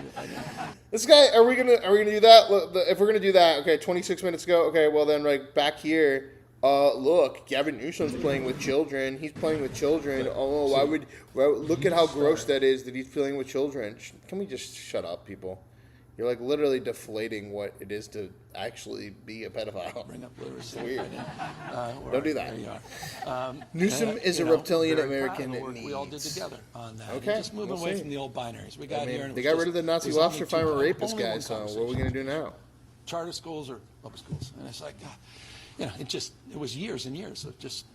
This guy, are we gonna do that? Look, if we're gonna do that, okay, 26 minutes ago. Okay, well then, like back here, look, Gavin Newsom's playing with children. He's playing with children. Oh, look at how gross that is that he's playing with children. Can we just shut up, people? You're like literally deflating what it is to actually be a pedophile. Bring up literacy. It's weird. Where Don't do that. There you are. Newsom is a you know, reptilian very proud American of the it work we all did needs. together on that. Okay, Just moving we'll away see. from the old binaries. We got I mean, here and it they was got just- rid of the Nazi it was only lobster two- farmer rapist only guy, one so what are we conversation. going to do now? Charter schools or public schools? And it's like, God, you know, it was years and years of just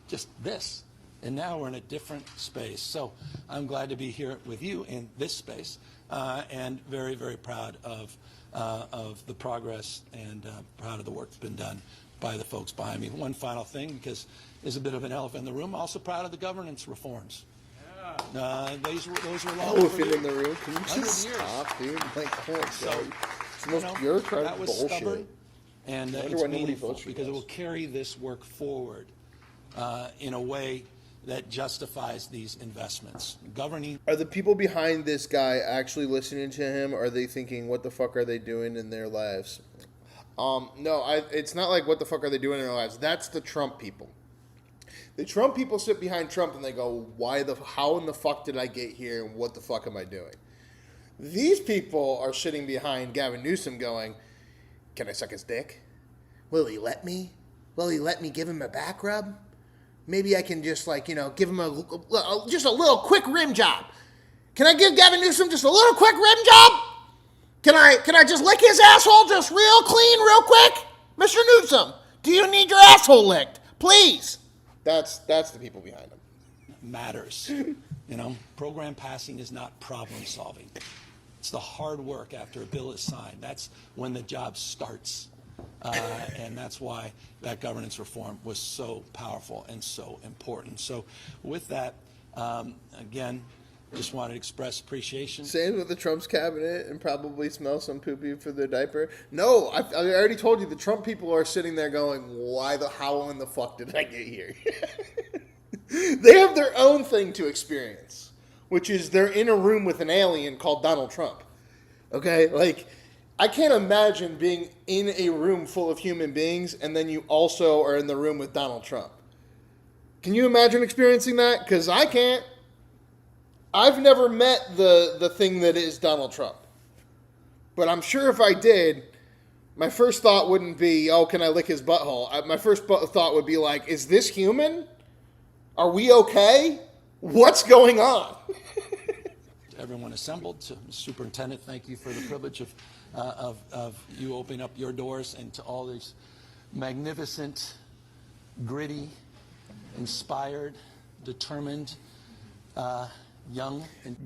this. And now we're in a different space. So I'm glad to be here with you in this space, and very, very proud of the progress and proud of the work that's been done by the folks behind me. One final thing, because there's a bit of an elephant in the room. Also proud of the governance reforms. Those were long Elephant overdue. in the room. Can you 100 just years. stop, dude? Like, oh my So, God. It's the you most know, bureaucratic that was bullshit. stubborn, and I wonder it's why nobody meaningful votes for because it this. will carry this work forward in a way that justifies these investments. Governing Are the people behind this guy actually listening to him? Or are they thinking, what the fuck are they doing in their lives? No, it's not like what the fuck are they doing in their lives. That's the Trump people. The Trump people sit behind Trump and they go, how in the fuck did I get here and what the fuck am I doing? These people are sitting behind Gavin Newsom going, can I suck his dick? Will he let me? Will he let me give him a back rub? Maybe I can just give him just a little quick rim job. Can I give Gavin Newsom just a little quick rim job? Can I just lick his asshole just real clean, real quick? Mr. Newsom, do you need your asshole licked? Please. That's the people behind him. matters. You know, program passing is not problem solving. It's the hard work after a bill is signed. That's when the job starts. And that's why that governance reform was so powerful and so important. So with that, again, just wanted to express appreciation. Same with the Trump's cabinet and probably smell some poopy for their diaper. No, I already told you the Trump people are sitting there going, how in the fuck did I get here? They have their own thing to experience, which is they're in a room with an alien called Donald Trump. Okay? Like, I can't imagine being in a room full of human beings and then you also are in the room with Donald Trump. Can you imagine experiencing that? Because I can't. I've never met the thing that is Donald Trump. But I'm sure if I did, my first thought wouldn't be, oh, can I lick his butthole? My first thought would be like, is this human? Are we okay? What's going on? Everyone assembled. So, Superintendent, thank you for the privilege of you opening up your doors, and to all these magnificent, gritty, inspired, determined, young and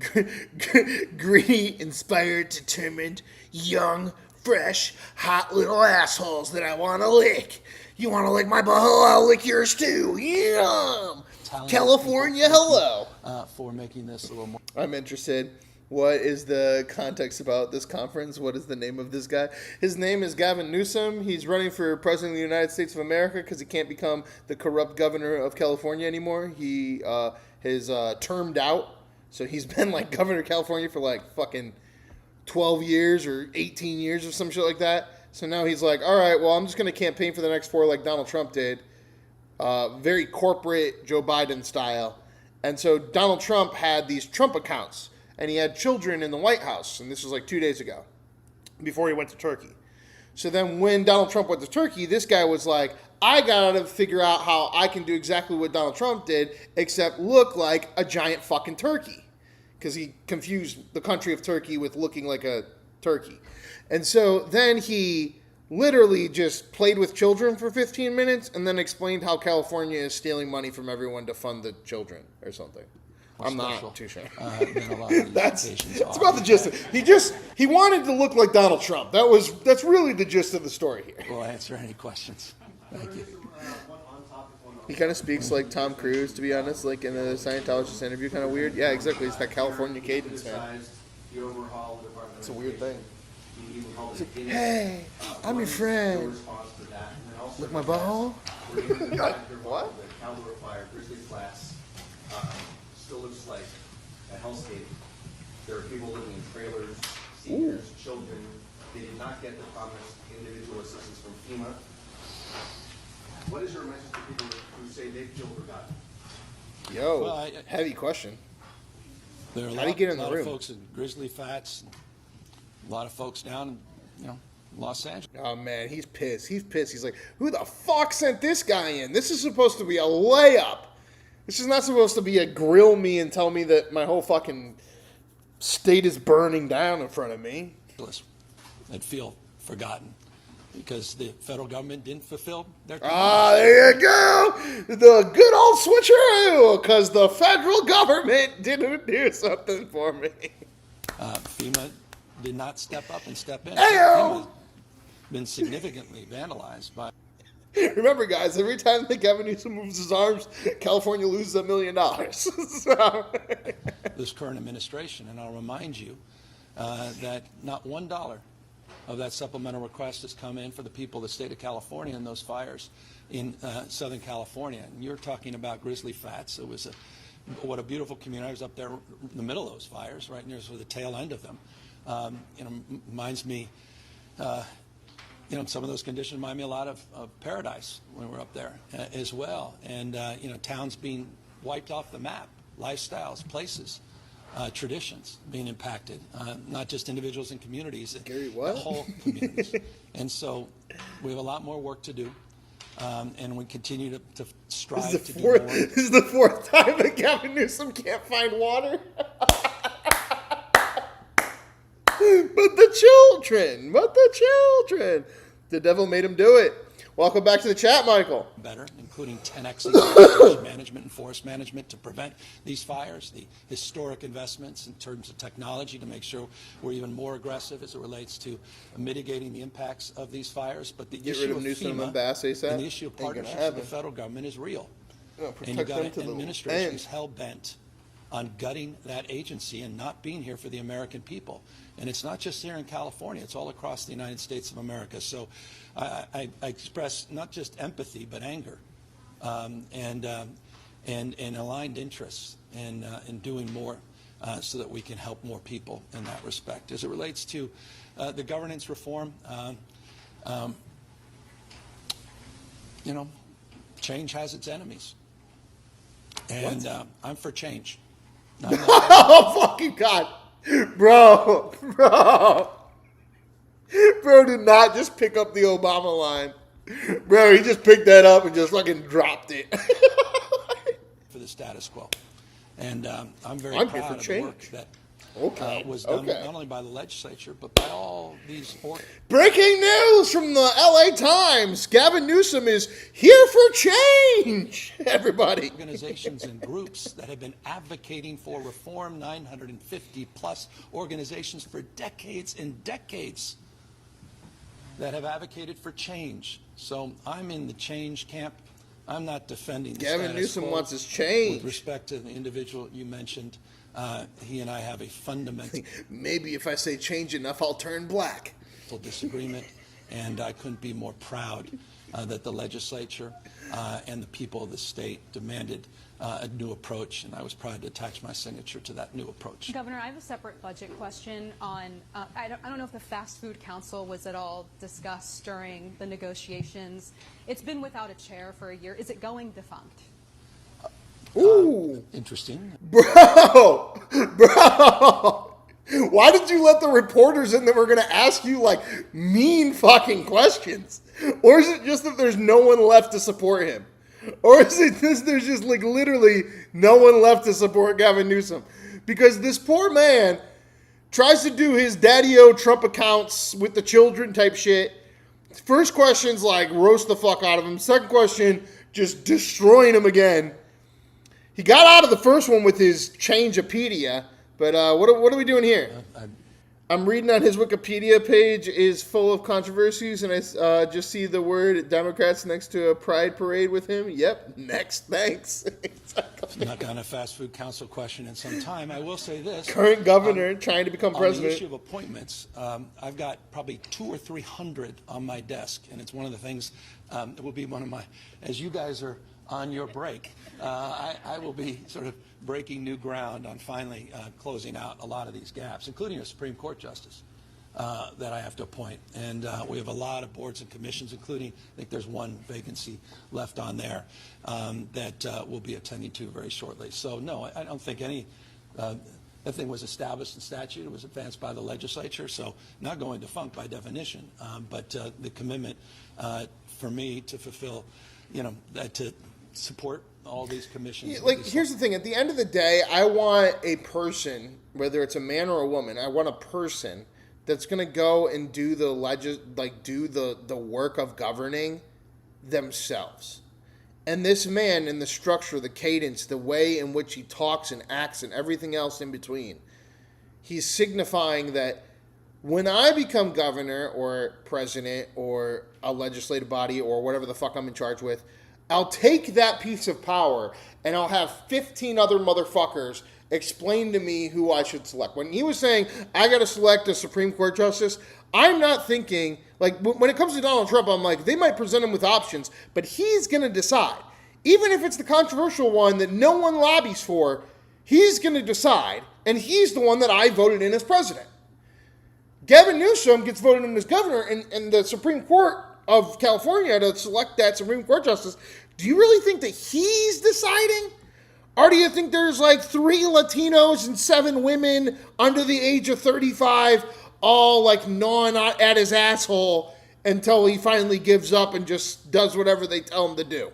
Greedy, inspired, determined, young, fresh, hot little assholes that I want to lick. You want to lick my butthole? I'll lick yours too. Yum! California, hello. For making this a little more. I'm interested. What is the context about this conference? What is the name of this guy? His name is Gavin Newsom. He's running for president of the United States of America because he can't become the corrupt governor of California anymore. He is termed out. So he's been like governor of California for like fucking 12 years or 18 years or some shit like that. So now he's like, all right, well, I'm just going to campaign for the next 4 like Donald Trump did. Very corporate Joe Biden style. And so Donald Trump had these Trump accounts. And he had children in the White House. And this was like 2 days ago, before he went to Turkey. So then when Donald Trump went to Turkey, this guy was like, I got to figure out how I can do exactly what Donald Trump did, except look like a giant fucking turkey. Because he confused the country of Turkey with looking like a turkey. And so then he literally just played with children for 15 minutes and then explained how California is stealing money from everyone to fund the children or something. I'm not too sure. That's about the gist of it. He wanted to look like Donald Trump. That's really the gist of the story here. We'll answer any questions. Thank you. He kind of speaks like Tom Cruise, to be honest, like in the Scientologist interview, kind of weird. Yeah, exactly. It's that California cadence, man. It's a weird thing. It's like, hey, I'm your friend. Look my butthole? What? Still looks like a hellscape. There are people living in trailers, seniors, children. They did not get the promised individual assistance from FEMA. What is your message to people who say they've killed or gotten? Yo, heavy question. There are How do you get in the lot room? of folks in grizzly fats, a lot of folks down, Los Angeles. Oh man, he's pissed. He's pissed. He's like, who the fuck sent this guy in? This is supposed to be a layup. This is not supposed to be a grill me and tell me that my whole fucking state is burning down in front of me. That feel forgotten because the federal government didn't fulfill their there you go. The good old switcheroo, because the federal government didn't do something for me. FEMA did not step up and step in. Ayo! FEMA's been significantly vandalized by. Remember, guys, every time that Gavin Newsom moves his arms, California loses $1 million. So. This current administration, and I'll remind you that not $1 of that supplemental request has come in for the people of the state of California in those fires in Southern California. And you're talking about Grizzly Flats. It was what a beautiful community. I was up there in the middle of those fires, right near the tail end of them. Reminds me. Some of those conditions remind me a lot of paradise when we're up there as well. And, towns being wiped off the map, lifestyles, places, traditions being impacted, not just individuals and communities, but whole communities. And so we have a lot more work to do. And we continue to strive to do more. This is the fourth time that Gavin Newsom can't find water. But the children. The devil made him do it. Welcome back to the chat, Michael. Better, including 10x management and forest management to prevent these fires, the historic investments in terms of technology to make sure we're even more aggressive as it relates to mitigating the impacts of these fires. But the issue of FEMA and the issue of partnerships with the federal government is real. And you've got an administration who's hell-bent on gutting that agency and not being here for the American people. And it's not just here in California, it's all across the United States of America. So I express not just empathy, but anger and aligned interests in doing more so that we can help more people in that respect. As it relates to the governance reform, change has its enemies. And I'm for change. Oh, fucking God. Bro, did not just pick up the Obama line. Bro, he just picked that up and just fucking dropped it. For the status quo. And I'm very proud of the work that was done not only by the legislature, but by all these... Breaking news from the LA Times. Gavin Newsom is here for change, everybody. Organizations and groups that have been advocating for reform, 950-plus organizations for decades and decades that have advocated for change. So I'm in the change camp. I'm not defending the Gavin Newsom wants his change. With respect to the individual you mentioned, he and I have a fundamental... Maybe if I say change enough, I'll turn black. ...disagreement, and I couldn't be more proud that the legislature and the people of the state demanded a new approach, and I was proud to attach my signature to that new approach. Governor, I have a separate budget question on, I don't know if the Fast Food Council was at all discussed during the negotiations. It's been without a chair for a year. Is it going defunct? Ooh. Interesting. Bro! Why did you let the reporters in that were going to ask you, like, mean fucking questions? Or is it just that there's no one left to support him? Or is it just there's just, like, literally no one left to support Gavin Newsom? Because this poor man tries to do his daddy-o Trump accounts with the children type shit. First question's like, roast the fuck out of him. Second question, just destroying him again. He got out of the first one with his Changeopedia, but what are we doing here? I'm reading on his Wikipedia page is full of controversies, and I just see the word Democrats next to a pride parade with him. Yep, next, thanks. Exactly. Not done a fast food council question in some time. I will say this. Current governor trying to become president. On the issue of appointments, I've got probably 200 or 300 on my desk, and it's one of the things that will be one of my, as you guys are on your break, I will be sort of breaking new ground on finally closing out a lot of these gaps, including a Supreme Court justice that I have to appoint. And we have a lot of boards and commissions, including, I think there's one vacancy left on there that we'll be attending to very shortly. So, no, I don't think any That thing was established in statute. It was advanced by the legislature, so not going defunct by definition. But the commitment for me to fulfill, to support all these commissions. Like, here's the thing. At the end of the day, I want a person, whether it's a man or a woman, I want a person that's going to go and do the the work of governing themselves. And this man, in the structure, the cadence, the way in which he talks and acts and everything else in between, he's signifying that when I become governor or president or a legislative body or whatever the fuck I'm in charge with, I'll take that piece of power and I'll have 15 other motherfuckers explain to me who I should select. When he was saying, I got to select a Supreme Court justice, I'm not thinking, like, when it comes to Donald Trump, I'm like, they might present him with options, but he's going to decide. Even if it's the controversial one that no one lobbies for, he's going to decide, and he's the one that I voted in as president. Gavin Newsom gets voted in as governor, and the Supreme Court of California to select that Supreme Court justice. Do you really think that he's deciding? Or do you think there's like 3 Latinos and 7 women under the age of 35 all like gnawing at his asshole until he finally gives up and just does whatever they tell him to do?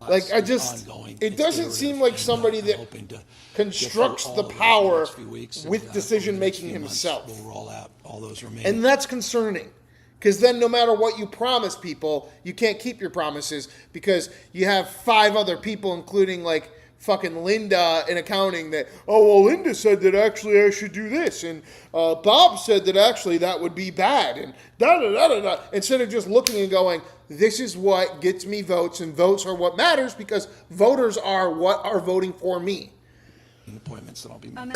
Like, it doesn't seem like somebody that constructs the power with decision-making himself. We'll roll out all those remaining. And that's concerning. Because then no matter what you promise people, you can't keep your promises because you have 5 other people, including like fucking Linda in accounting that, oh, well, Linda said that actually I should do this. And Bob said that actually that would be bad. And da-da-da-da-da. Instead of just looking and going, this is what gets me votes, and votes are what matters because voters are what are voting for me. Appointments that I'll be I'm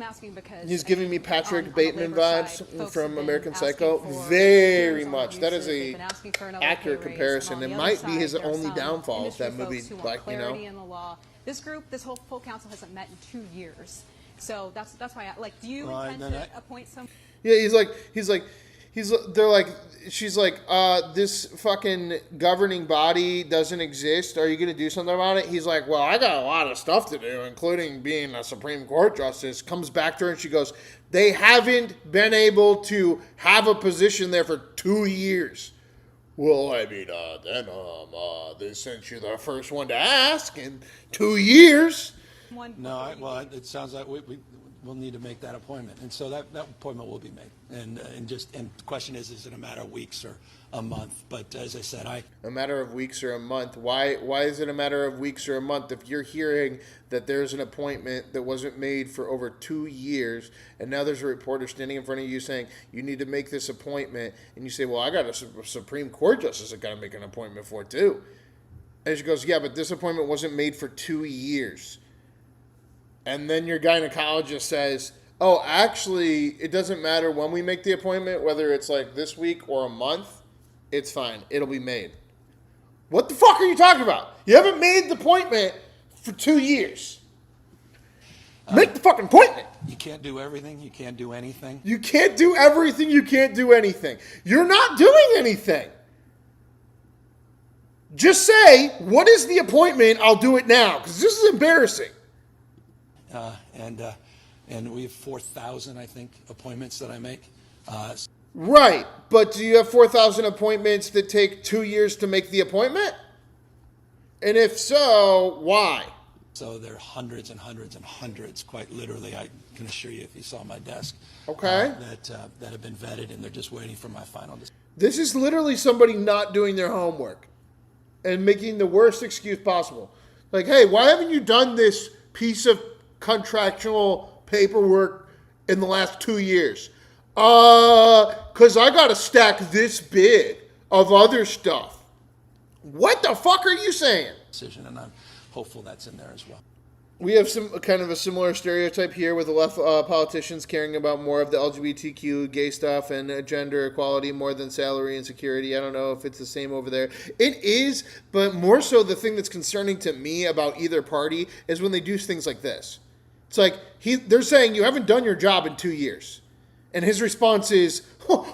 asking because he's giving me Patrick on the Bateman labor vibes side, folks from have been American asking Psycho. for Very years on much. That is abuses. a They've been asking for another accurate pay raise. comparison. And on It the might other be his side, there are only some downfall of that industry movie. folks who want Like, clarity in the law. This whole full council hasn't met in 2 years. So that's why do you intend to appoint some? Yeah, she's like, this fucking governing body doesn't exist. Are you going to do something about it? He's like, well, I got a lot of stuff to do, including being a Supreme Court justice. Comes back to her and she goes, they haven't been able to have a position there for 2 years. Well, I mean, they sent you the first one to ask in 2 years. It sounds like we'll need to make that appointment, and so that appointment will be made. And the question is it a matter of weeks or a month? But as I said, a matter of weeks or a month. Why is it a matter of weeks or a month if you're hearing that there's an appointment that wasn't made for over 2 years, and now there's a reporter standing in front of you saying you need to make this appointment, and you say, well, I got a Supreme Court justice I got to make an appointment for too. And she goes, yeah, but this appointment wasn't made for 2 years. And then your gynecologist says, oh, actually, it doesn't matter when we make the appointment, whether it's like this week or a month, it's fine. It'll be made. What the fuck are you talking about? You haven't made the appointment for 2 years. Make the fucking appointment. You can't do everything. You can't do anything. You can't do everything. You can't do anything. You're not doing anything. Just say, what is the appointment? I'll do it now. Because this is embarrassing. And we have 4,000, I think, appointments that I make. Right, but do you have 4,000 appointments that take 2 years to make the appointment? And if so, why? So there are hundreds and hundreds and hundreds, quite literally, I can assure you if you saw my desk, okay, that have been vetted, and they're just waiting for my final decision. This is literally somebody not doing their homework and making the worst excuse possible. Like, hey, why haven't you done this piece of contractual paperwork in the last 2 years? Because I got to stack this big of other stuff. What the fuck are you saying? Decision, and I'm hopeful that's in there as well. We have some kind of a similar stereotype here with the left politicians caring about more of the LGBTQ gay stuff and gender equality more than salary and security. I don't know if it's the same over there. It is, but more so the thing that's concerning to me about either party is when they do things like this. It's like they're saying you haven't done your job in 2 years. And his response is,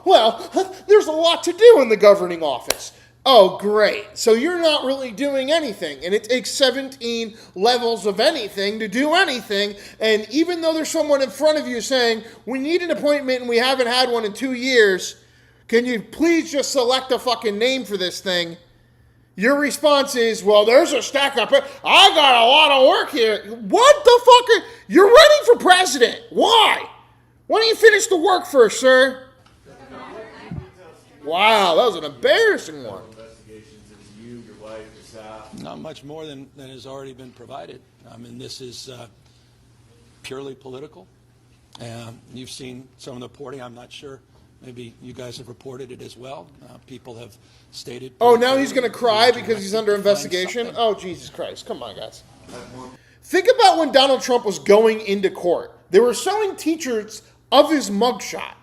well, there's a lot to do in the governing office. Oh, great. So you're not really doing anything. And it takes 17 levels of anything to do anything. And even though there's someone in front of you saying, we need an appointment and we haven't had one in 2 years, can you please just select a fucking name for this thing? Your response is, well, there's a stack up. I got a lot of work here. What the fuck? You're running for president. Why? Why don't you finish the work first, sir? Wow, that was an embarrassing one. Investigations into you, your wife, your staff. Not much more than has already been provided. I mean, this is purely political. You've seen some of the reporting. I'm not sure. Maybe you guys have reported it as well. People have stated. Oh, now he's going to cry because he's under investigation? Oh, Jesus Christ. Come on, guys. Think about when Donald Trump was going into court. They were showing teachers of his mugshot.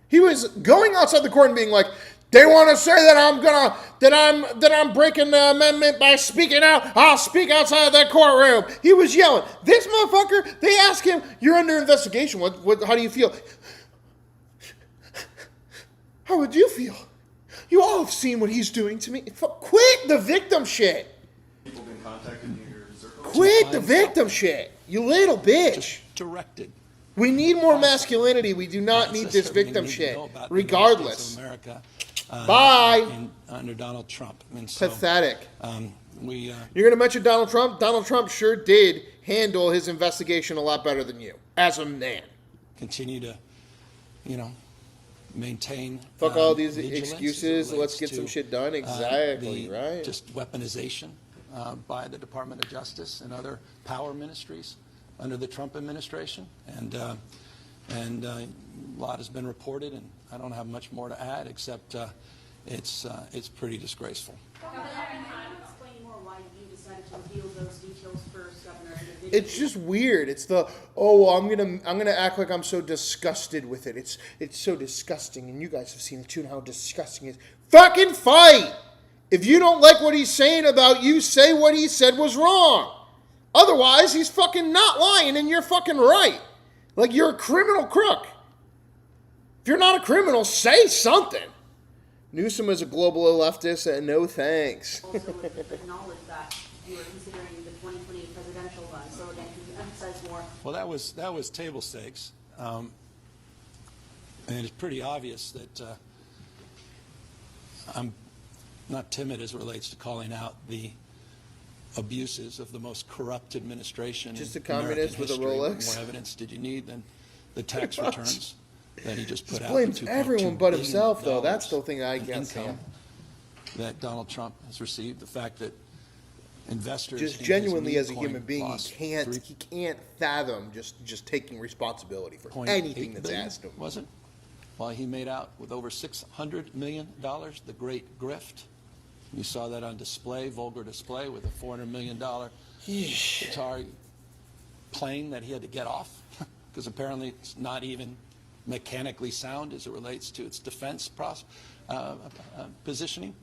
He was going outside the court and being like, they want to say that I'm breaking the amendment by speaking out. I'll speak outside of that courtroom. He was yelling. This motherfucker, they asked him, you're under investigation. How do you feel? How would you feel? You all have seen what he's doing to me. Quit the victim shit. People been contacting you in your circle? Quit the victim shit. You little bitch. Just directed. We need more masculinity. We do not need this victim shit. Regardless. America, Bye. Under Donald Trump. And so, Pathetic. You're going to mention Donald Trump? Donald Trump sure did handle his investigation a lot better than you, as a man. continue to, maintain. Fuck all these vigilance excuses. as it Let's relates get some to, shit done. Exactly, right. Just weaponization by the Department of Justice and other power ministries under the Trump administration, and a lot has been reported, and I don't have much more to add except it's pretty disgraceful. Governor, can you explain more why you decided to reveal those details first, Governor? It's just weird. It's I'm gonna act like I'm so disgusted with it. It's so disgusting, and you guys have seen it too, and how disgusting it is. Fucking fight! If you don't like what he's saying about you, say what he said was wrong. Otherwise, he's fucking not lying, and you're fucking right. Like, you're a criminal crook. If you're not a criminal, say something. Newsom is a global leftist, and no thanks. Also acknowledge that you were considering the 2020 presidential run. So again, can you emphasize more? Well, that was table stakes, and it's pretty obvious that I'm not timid as it relates to calling out the abuses of the most corrupt administration. Just a in American communist with a history. Rolex? What more evidence did you need than the tax returns that he just put Just out? blames the $2.2 everyone but billion himself, though. That's the thing I in can't stand. income that Donald Trump has received. The fact that investors Just in his genuinely, meme as a coin human being, lost he can't fathom just taking responsibility for $3.8 anything that's billion, asked of him. was it? While he made out with over $600 million, the great grift. You saw that on display, vulgar display, with a $400 million Qatari plane that he had to get off because apparently it's not even mechanically sound as it relates to its defense positioning,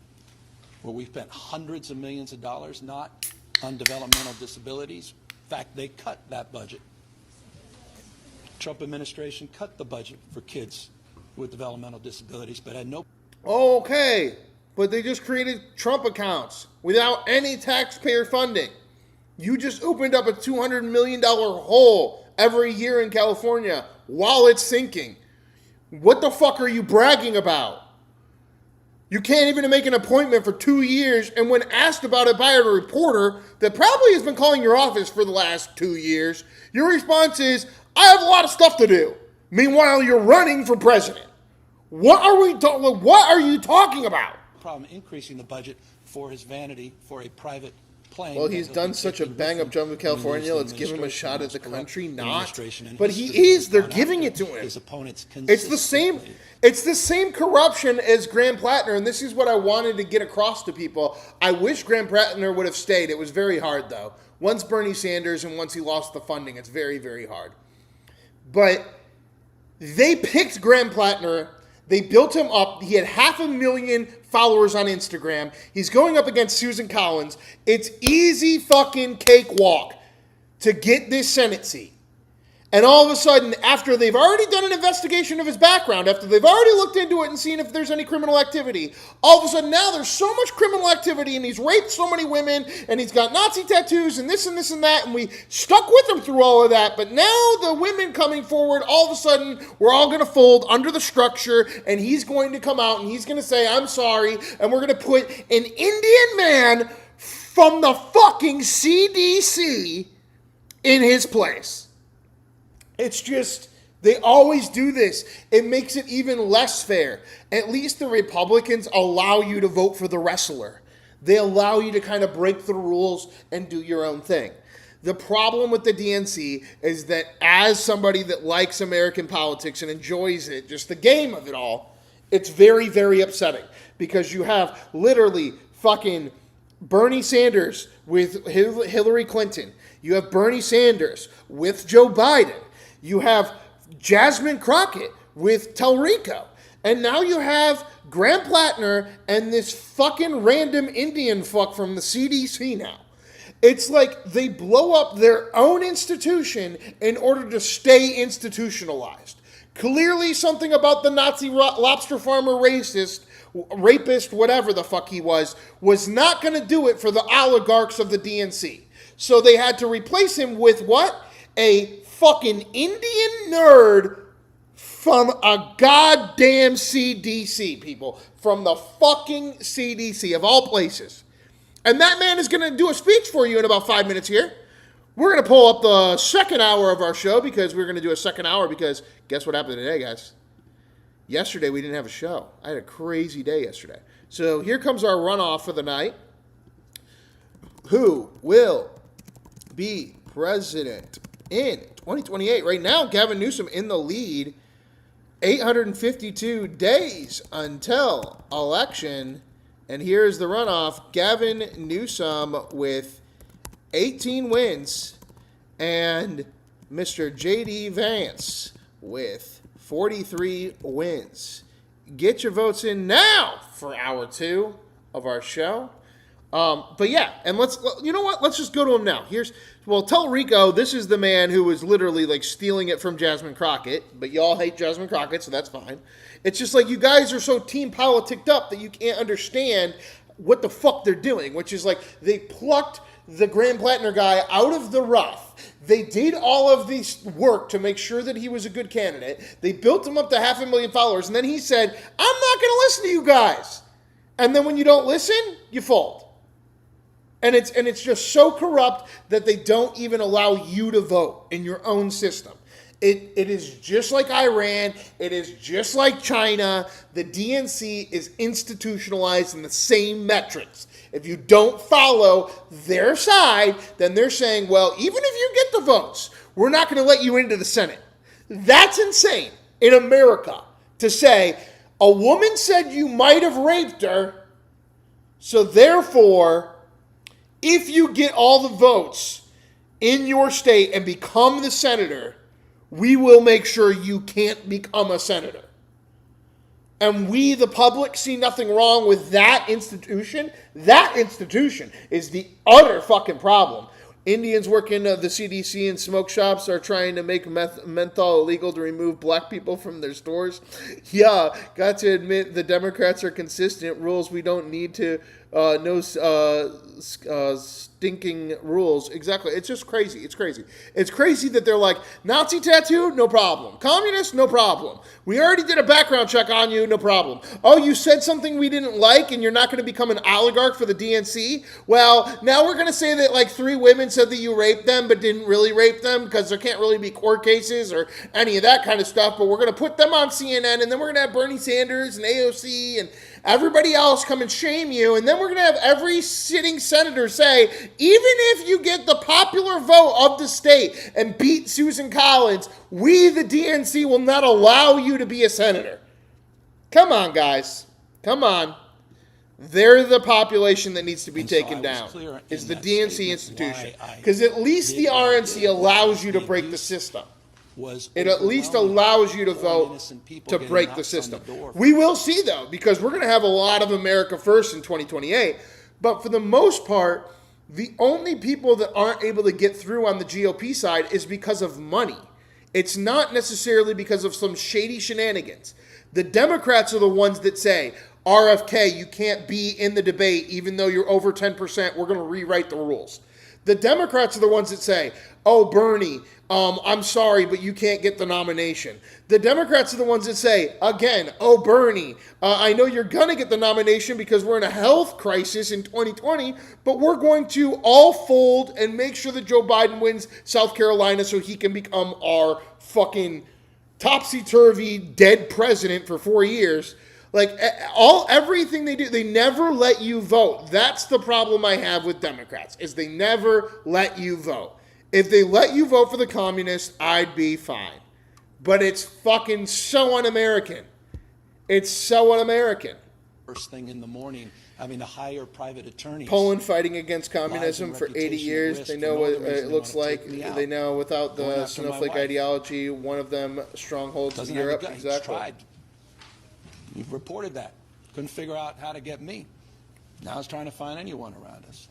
where we spent hundreds of millions of dollars not on developmental disabilities. In fact, they cut that budget. Trump administration cut the budget for kids with developmental disabilities, but had no. Okay, but they just created Trump accounts without any taxpayer funding. You just opened up a $200 million hole every year in California while it's sinking. What the fuck are you bragging about? You can't even make an appointment for 2 years, and when asked about it by a reporter that probably has been calling your office for the last 2 years, your response is, I have a lot of stuff to do. Meanwhile, you're running for president. What are you talking about? Problem increasing the budget for his vanity for a private plane. Well, he's that done he'll be such a taking bang-up with job him with California. when he Let's leaves give him a administration. shot at the Most corrupt country. Not. administration in But he history is. has They're gone giving after it to him. His opponents It's the same. consistently. It's the same corruption as Graham Platner, and this is what I wanted to get across to people. I wish Graham Platner would have stayed. It was very hard, though. Once Bernie Sanders and once he lost the funding, it's very, very hard. But they picked Graham Platner. They built him up. He had 500,000 followers on Instagram. He's going up against Susan Collins. It's easy fucking cakewalk to get this Senate seat. And all of a sudden, after they've already done an investigation of his background, after they've already looked into it and seen if there's any criminal activity, all of a sudden now there's so much criminal activity and he's raped so many women and he's got Nazi tattoos and this and this and that, and we stuck with him through all of that. But now the women coming forward, all of a sudden we're all going to fold under the structure, and he's going to come out and he's going to say, I'm sorry, and we're going to put an Indian man from the fucking CDC in his place. It's just, they always do this. It makes it even less fair. At least the Republicans allow you to vote for the wrestler. They allow you to kind of break the rules and do your own thing. The problem with the DNC is that as somebody that likes American politics and enjoys it, just the game of it all, it's very, very upsetting. Because you have literally fucking Bernie Sanders with Hillary Clinton. You have Bernie Sanders with Joe Biden. You have Jasmine Crockett with Talarico. And now you have Graham Platner and this fucking random Indian fuck from the CDC now. It's like they blow up their own institution in order to stay institutionalized. Clearly something about the Nazi lobster farmer rapist, whatever the fuck he was not going to do it for the oligarchs of the DNC. So they had to replace him with what? A fucking Indian nerd from a goddamn CDC, people. From the fucking CDC, of all places. And that man is going to do a speech for you in about 5 minutes here. We're going to pull up the second hour of our show because we're going to do a second hour because guess what happened today, guys? Yesterday, we didn't have a show. I had a crazy day yesterday. So here comes our runoff for the night. Who will be president in 2028? Right now, Gavin Newsom in the lead. 852 days until election. And here's the runoff. Gavin Newsom with 18 wins. And Mr. J.D. Vance with 43 wins. Get your votes in now for hour 2 of our show. But yeah, and you know what? Let's just go to him now. Talarico, this is the man who was literally like stealing it from Jasmine Crockett, but y'all hate Jasmine Crockett, so that's fine. It's just like you guys are so team politicked up that you can't understand what the fuck they're doing, which is like they plucked the Graham Platner guy out of the rough. They did all of this work to make sure that he was a good candidate. They built him up to 500,000 followers, and then he said, I'm not going to listen to you guys. And then when you don't listen, you fold. And it's just so corrupt that they don't even allow you to vote in your own system. It is just like Iran. It is just like China. The DNC is institutionalized in the same metrics. If you don't follow their side, then they're saying, well, even if you get the votes, we're not going to let you into the Senate. That's insane in America to say a woman said you might have raped her, so therefore, if you get all the votes in your state and become the senator, we will make sure you can't become a senator. And we, the public, see nothing wrong with that institution. That institution is the utter fucking problem. Indians working the CDC and smoke shops are trying to make menthol illegal to remove black people from their stores. Yeah, got to admit the Democrats are consistent. Rules we don't need to stinking rules. Exactly. It's just crazy. It's crazy. It's crazy that they're like, Nazi tattoo? No problem. Communist? No problem. We already did a background check on you. No problem. Oh, you said something we didn't like and you're not going to become an oligarch for the DNC? Well, now we're going to say that like 3 women said that you raped them but didn't really rape them because there can't really be court cases or any of that kind of stuff, but we're going to put them on CNN, and then we're going to have Bernie Sanders and AOC and everybody else come and shame you, and then we're going to have every sitting senator say, even if you get the popular vote of the state and beat Susan Collins, we, the DNC, will not allow you to be a senator. Come on, guys. Come on. They're the population that needs to be taken down. It's the DNC institution. Because at least the RNC allows you to break the system. It at least allows you to vote to break the system. We will see, though, because we're going to have a lot of America First in 2028. But for the most part, the only people that aren't able to get through on the GOP side is because of money. It's not necessarily because of some shady shenanigans. The Democrats are the ones that say, RFK, you can't be in the debate even though you're over 10%. We're going to rewrite the rules. The Democrats are the ones that say, oh, Bernie, I'm sorry, but you can't get the nomination. The Democrats are the ones that say, again, oh, Bernie, I know you're going to get the nomination because we're in a health crisis in 2020, but we're going to all fold and make sure that Joe Biden wins South Carolina so he can become our fucking topsy-turvy dead president for 4 years. Like, everything they do, they never let you vote. That's the problem I have with Democrats, is they never let you vote. If they let you vote for the communists, I'd be fine. But it's fucking so un-American. It's so un-American. First thing in the morning, having to hire private attorneys. Poland fighting against communism for 80 years. They know what it looks like. They know without the snowflake ideology, one of them strongholds in Europe. Exactly. Tried. You've reported that. Couldn't figure out how to get me. Now it's trying to find anyone around us.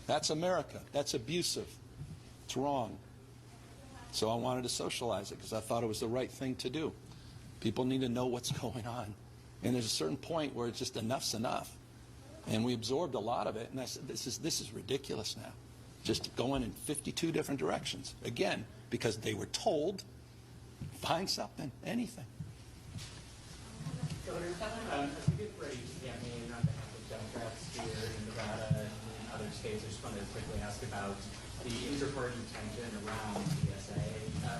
That's America. That's abusive. It's wrong. So I wanted to socialize it because I thought it was the right thing to do. People need to know what's going on. And there's a certain point where it's just enough's enough. And we absorbed a lot of it. And I said, this is ridiculous now. Just going in 52 different directions. Again, because they were told, find something, anything. Governor, as we get ready to campaign on behalf of Democrats here in Nevada and in other states, I just wanted to quickly ask about the inter-party tension around TSA.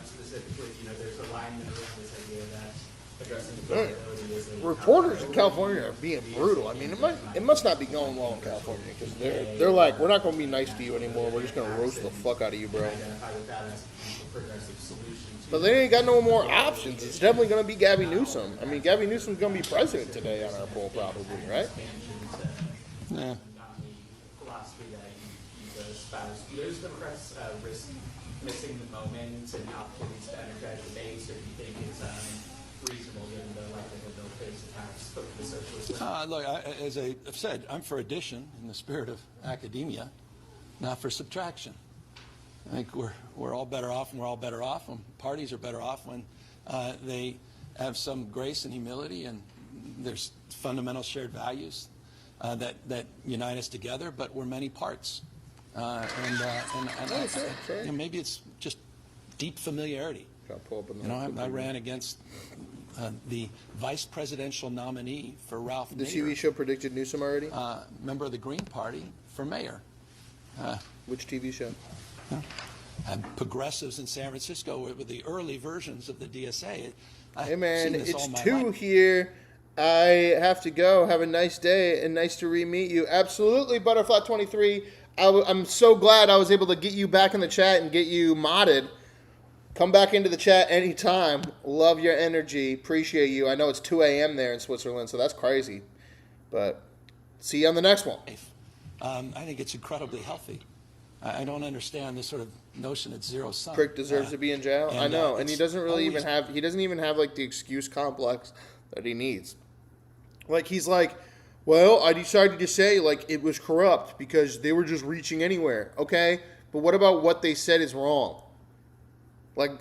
Specifically, there's alignment around this idea that addressing affordability is a... Reporters in California are being brutal. I mean, it must not be going well in California because they're like, we're not going to be nice to you anymore. We're just going to roast the fuck out of you, bro. Identify with that as a potential progressive solution. But they ain't got no more options. It's definitely going to be Gavin Newsom. I mean, Gavin Newsom's going to be president today on our poll, probably, right? Yeah. Philosophy that you espouse. Do those Democrats risk missing the moment and opportunities to energize the base, or do you think it's reasonable given the likelihood they'll face attacks from the socialist? Look, as I've said, I'm for addition in the spirit of academia, not for subtraction. I think we're all better off, and we're all better off when parties are better off when they have some grace and humility, and there's fundamental shared values that unite us together. But we're many parts, maybe it's just deep familiarity. I ran against the vice presidential nominee for Ralph The Nader, TV show predicted Newsom already? member of the Green Party, for mayor. Which TV show? And progressives in San Francisco with the early versions of the DSA. Hey man, it's 2 here. I have to go. Have a nice day and nice to re-meet you. Absolutely, Butterfly23. I'm so glad I was able to get you back in the chat and get you modded. Come back into the chat anytime. Love your energy. Appreciate you. I know it's 2 a.m. there in Switzerland, so that's crazy. But see you on the next one. I think it's incredibly healthy. I don't understand this sort of notion it's zero sum. Prick deserves to be in jail. I know, and he doesn't really even have. He doesn't even have like the excuse complex that he needs. Like he's like, well, I decided to say like it was corrupt because they were just reaching anywhere. Okay, but what about what they said is wrong? Like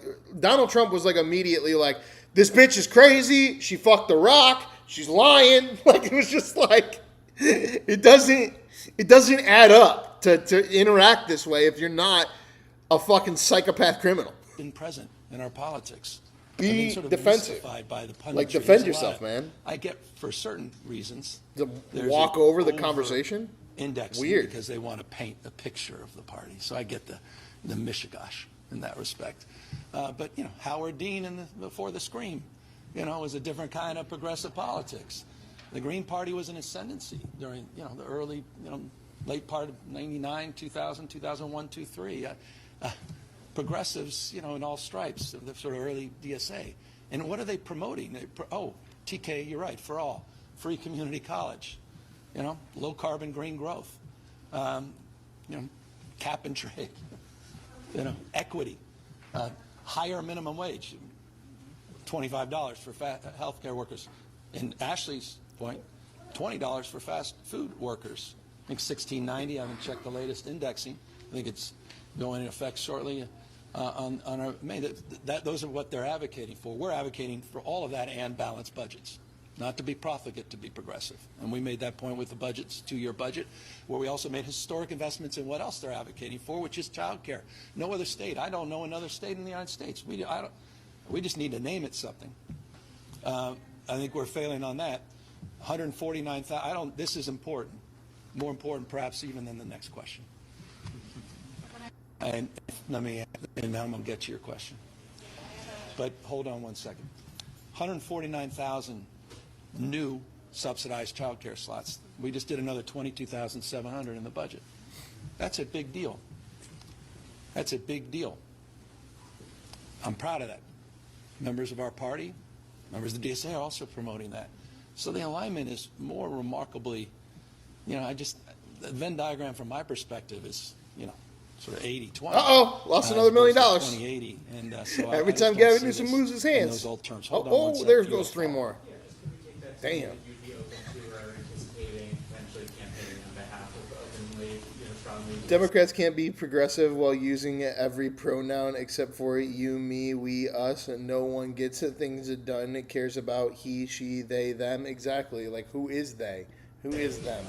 Donald Trump was like immediately like, this bitch is crazy. She fucked The Rock. She's lying. Like it was just like, it doesn't add up to interact this way if you're not a fucking psychopath criminal. Been present in our politics. Be sort of defensive. By the Like defend yourself, man. I get for certain reasons. To walk over the conversation? Indexing Weird. Because they want to paint a picture of the party. So I get the mishigash in that respect. But Howard Dean before the Scream, was a different kind of progressive politics. The Green Party was in ascendancy during the early late part of 99, 2000, 2001, 2, 3. Progressives, in all stripes, the sort of early DSA. And what are they promoting? TK, you're right, for all. Free community college, low carbon green growth, cap and trade, equity, higher minimum wage, $25 for healthcare workers. In Ashley's point, $20 for fast food workers. I think $16.90. I haven't checked the latest indexing. I think it's going into effect shortly. on our Maine. Those are what they're advocating for. We're advocating for all of that and balanced budgets. Not to be profligate, to be progressive. And we made that point with the budgets, 2-year budget, where we also made historic investments in what else they're advocating for, which is child care. No other state. I don't know another state in the United States. We just need to name it something. I think we're failing on that. 149,000. This is important. More important, perhaps, even than the next question. And now I'm going to get to your question. But hold on one second. 149,000 new subsidized child care slots. We just did another 22,700 in the budget. That's a big deal. That's a big deal. I'm proud of that. Members of our party, members of the DSA are also promoting that. So the alignment is more remarkably, the Venn diagram from my perspective is, sort of 80-20. Uh-oh, lost another $1 million. 20-80. And so every time Gavin Newsom moves his hands. In those old terms. Hold on Oh, one there second. goes 3 more. Yeah, just could we take that Damn. to you'd be open to or anticipating potentially campaigning on behalf of openly, strongly. Democrats can't be progressive while using every pronoun except for you, me, we, us, and no one gets things done. It cares about he, she, they, them. Exactly. Like, who is they? Who is them?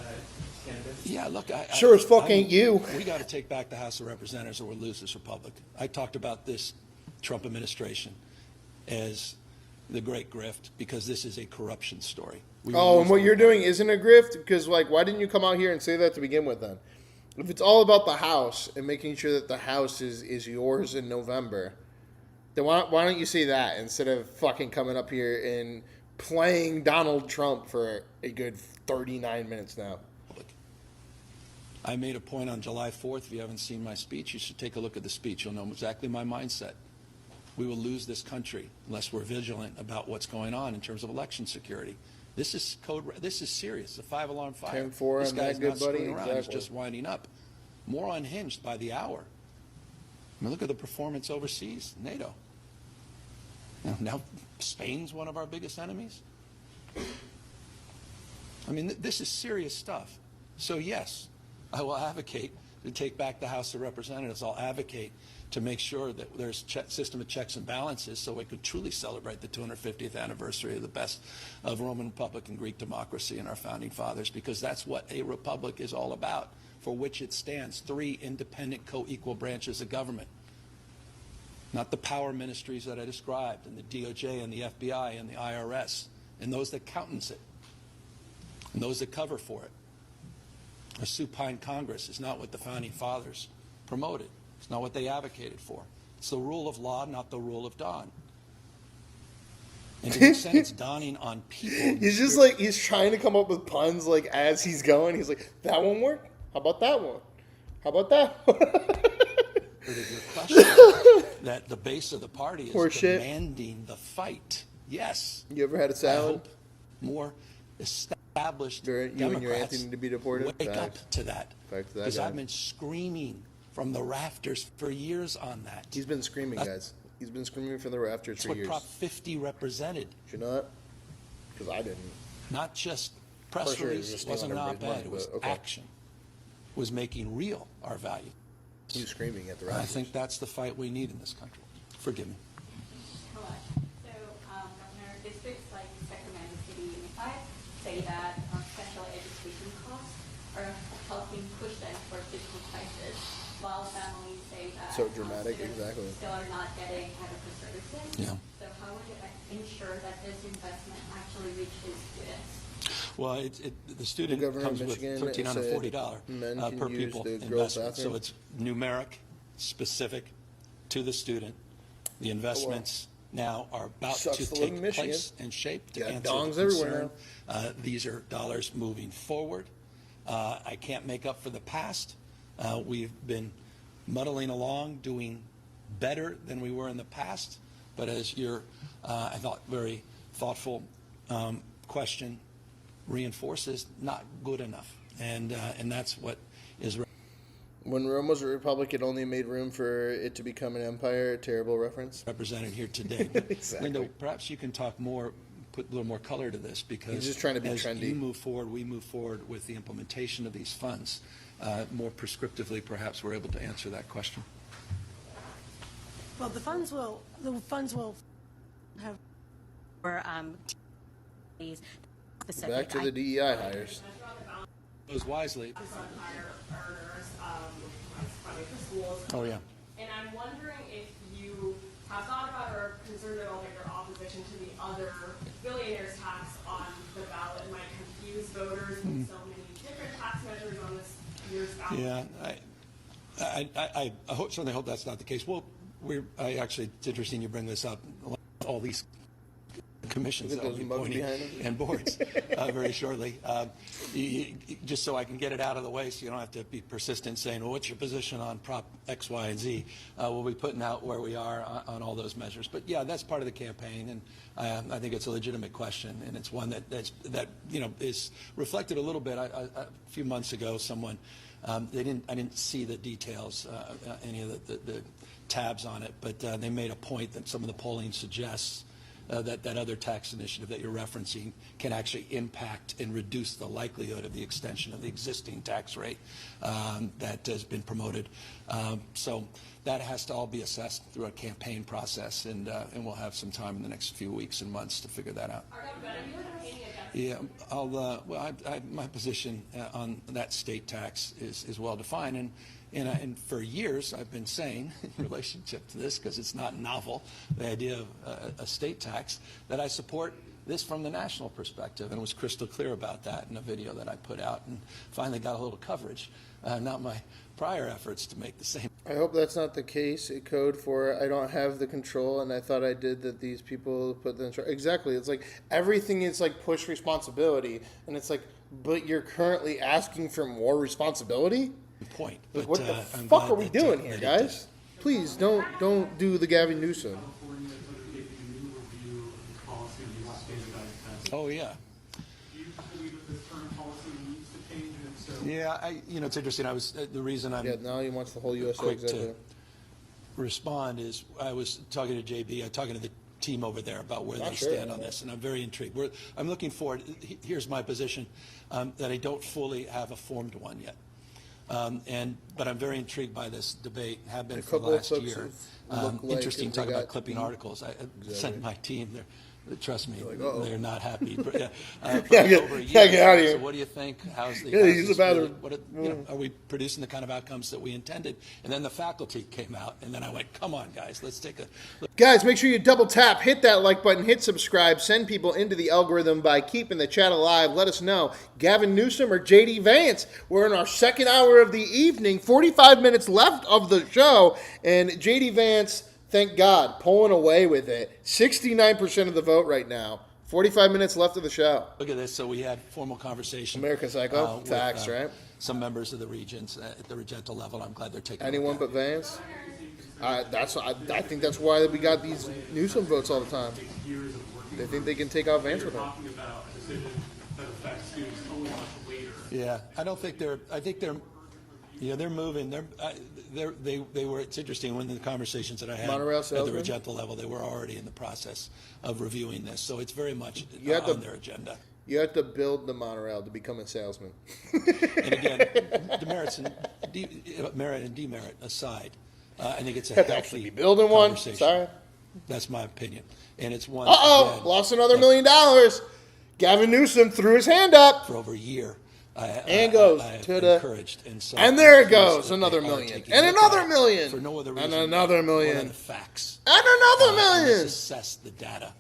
Yeah, look, Sure as fuck ain't you. We got to take back the House of Representatives or we'll lose this republic. I talked about this Trump administration as the great grift because this is a corruption story. And what you're doing isn't a grift? Because, why didn't you come out here and say that to begin with then? If it's all about the House and making sure that the House is yours in November, then why don't you say that instead of fucking coming up here and playing Donald Trump for a good 39 minutes now? I made a point on July 4th. If you haven't seen my speech, you should take a look at the speech. You'll know exactly my mindset. We will lose this country unless we're vigilant about what's going on in terms of election security. This is This is serious. It's a 5-alarm fire. 10-4 This on guy's that, good not buddy. screwing around. Exactly. He's just winding up. More unhinged by the hour. Look at the performance overseas, NATO. Now Spain's one of our biggest enemies. This is serious stuff. So yes, I will advocate to take back the House of Representatives. I'll advocate to make sure that there's a system of checks and balances so we could truly celebrate the 250th anniversary of the best of Roman Republic and Greek democracy and our founding fathers, because that's what a republic is all about, for which it stands. 3 independent, co-equal branches of government. Not the power ministries that I described, and the DOJ and the FBI and the IRS, and those that countenance it, and those that cover for it. A supine Congress is not what the founding fathers promoted. It's not what they advocated for. It's the rule of law, not the rule of dawn. And to the extent it's dawning on people. He's just he's trying to come up with puns as he's going. He's like, that one worked? How about that one? How about that one? Your question that the base of the party is demanding the fight. Yes. You ever had a I salad? hope more established You and your Democrats Anthony to be deported? wake Fact. up to that. Fact to that Because guy. I've been screaming from the rafters for years on that. He's been screaming, guys. He's been screaming from the rafters That's for what years. Prop 50 represented. Did you know that? Because I didn't. Not just press Pressure is release. just It wasn't an stealing everybody's op-ed. It was money, but okay. action. It was making real our value. He was screaming at the And I rafters. think that's the fight we need in this country. Forgive me. Hello. So, Governor, districts like Sacramento City Unified say that special education costs are helping push them for fiscal crisis, while families say that So dramatic, students exactly. still are not getting adequate services. Yeah. So how would you ensure that this investment actually reaches students? Well, the student The governor of comes with Michigan $1,340 men per can use pupil the girls' investment. So bathroom. it's numeric, specific to the student. The investments now are about Sucks to to live in take Michigan. place and shape to Got answer dongs the everywhere concern. These are dollars moving forward. I can't make up for the past. We've been muddling along, doing better than we were in the past. But as your, I thought, very thoughtful question reinforces, not good enough. And that's what is. When Rome was a republic, it only made room for it to become an empire. Terrible reference. Represented here today. Exactly. Linda, perhaps you can talk more, put a little more color to this, because He's just trying to be as trendy. you move forward, we move forward with the implementation of these funds. More prescriptively, perhaps we're able to answer that question. Well, the funds will have for specific. Back to the DEI hires. Goes wisely. Oh, yeah. And I'm wondering if you have thought about or are concerned at all that your opposition to the other billionaires tax on the ballot might confuse voters with so many different tax measures on this year's ballot. Yeah, I certainly hope that's not the case. Well, it's interesting you bring this up. All these commissions that will be appointed and boards very shortly. Just so I can get it out of the way so you don't have to be persistent saying, well, what's your position on Prop X, Y, and Z? We'll be putting out where we are on all those measures. But yeah, that's part of the campaign, and I think it's a legitimate question, and it's one that is reflected a little bit. A few months ago, someone, I didn't see the details, any of the tabs on it, but they made a point that some of the polling suggests that other tax initiative that you're referencing can actually impact and reduce the likelihood of the extension of the existing tax rate that has been promoted. So that has to all be assessed through a campaign process, and we'll have some time in the next few weeks and months to figure that out. Yeah, my position on that state tax is well defined, and for years I've been saying in relationship to this, because it's not novel, the idea of a state tax, that I support this from the national perspective, and was crystal clear about that in a video that I put out, and finally got a little coverage. Not my prior efforts to make the same. I hope that's not the case. A code for I don't have the control, and I thought I did, that these people put the exactly. It's like everything is like push responsibility, and it's like, but you're currently asking for more responsibility. Point. Like, But, what the I'm fuck glad are we that, doing that here, it guys? Please don't do the Gavin Newsom. Oh yeah. Do you believe that this current policy needs to change, and if so? Yeah, it's interesting. I was the reason I'm Now he wants the whole USA quick to executive. respond is I was talking to JB, I'm talking to the team over there about where they stand on this, and I'm very intrigued. I'm looking forward. Here's my position, that I don't fully have a formed one yet. But I'm very intrigued by this debate, have been for the last year. Interesting talking about clipping articles. I sent my team there. Trust me, they're not happy. Over a year. Get out of here. So what do you think? How's the? Use the bathroom. Are we producing the kind of outcomes that we intended? And then the faculty came out, and then I went, "Come on, guys, let's take a." Guys, make sure you double tap, hit that like button, hit subscribe, send people into the algorithm by keeping the chat alive. Let us know, Gavin Newsom or JD Vance. We're in our second hour of the evening, 45 minutes left of the show, and JD Vance, thank God, pulling away with it. 69% of the vote right now. 45 minutes left of the show. Look at this. So we had formal conversation. American Psycho, facts, right? Some members of the regions at the Regenta level. I'm glad they're taking anyone but Vance. I think that's why we got these Newsom votes all the time. They think they can take out Vance with them. Yeah, I don't think they're. I think they're. Yeah, they're moving. They were. It's interesting when the conversations that I had at the Regenta level, they were already in the process of reviewing this. So it's very much on their agenda. You have to build the monorail to become a salesman. And again, merit and demerit aside, I think it's a healthy actually be building one. Sorry, that's my opinion, and it's one. Lost another $1 million. Gavin Newsom threw his hand up for over a year. And goes to the encouraged, and there it goes, another million, and another million, for no other reason, and another million, than the facts, and another million. Let's assess the data,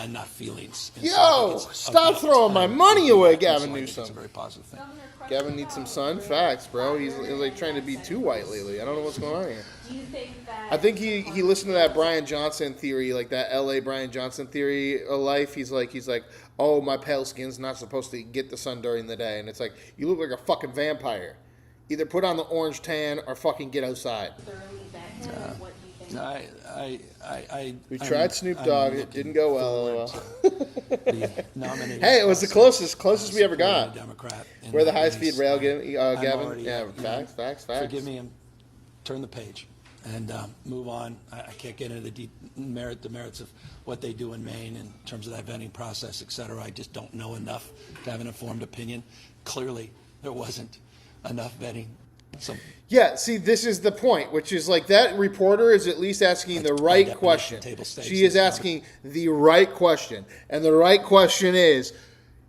not feelings. And Yo, stop throwing my money away, Gavin Newsom. It's a very positive thing. Gavin needs some sun. Facts, bro. He's like trying to be too white lately. I don't know what's going on here. Do you think that? I think he listened to that Brian Johnson theory, like that LA Brian Johnson theory of life. He's like, oh, my pale skin's not supposed to get the sun during the day, and it's like, you look like a fucking vampire. Either put on the orange tan or fucking get outside. We tried Snoop Dogg. It didn't go well. Hey, it was the closest we ever got. We're the high-speed rail, Gavin. Yeah, facts. Forgive me and turn the page and move on. I can't get into the merits of what they do in Maine in terms of that vetting process, et cetera. I just don't know enough to have an informed opinion. Clearly, there wasn't enough vetting Yeah, see, this is the point, which is like that reporter is at least asking the right question. She is asking the right question. And the right question is,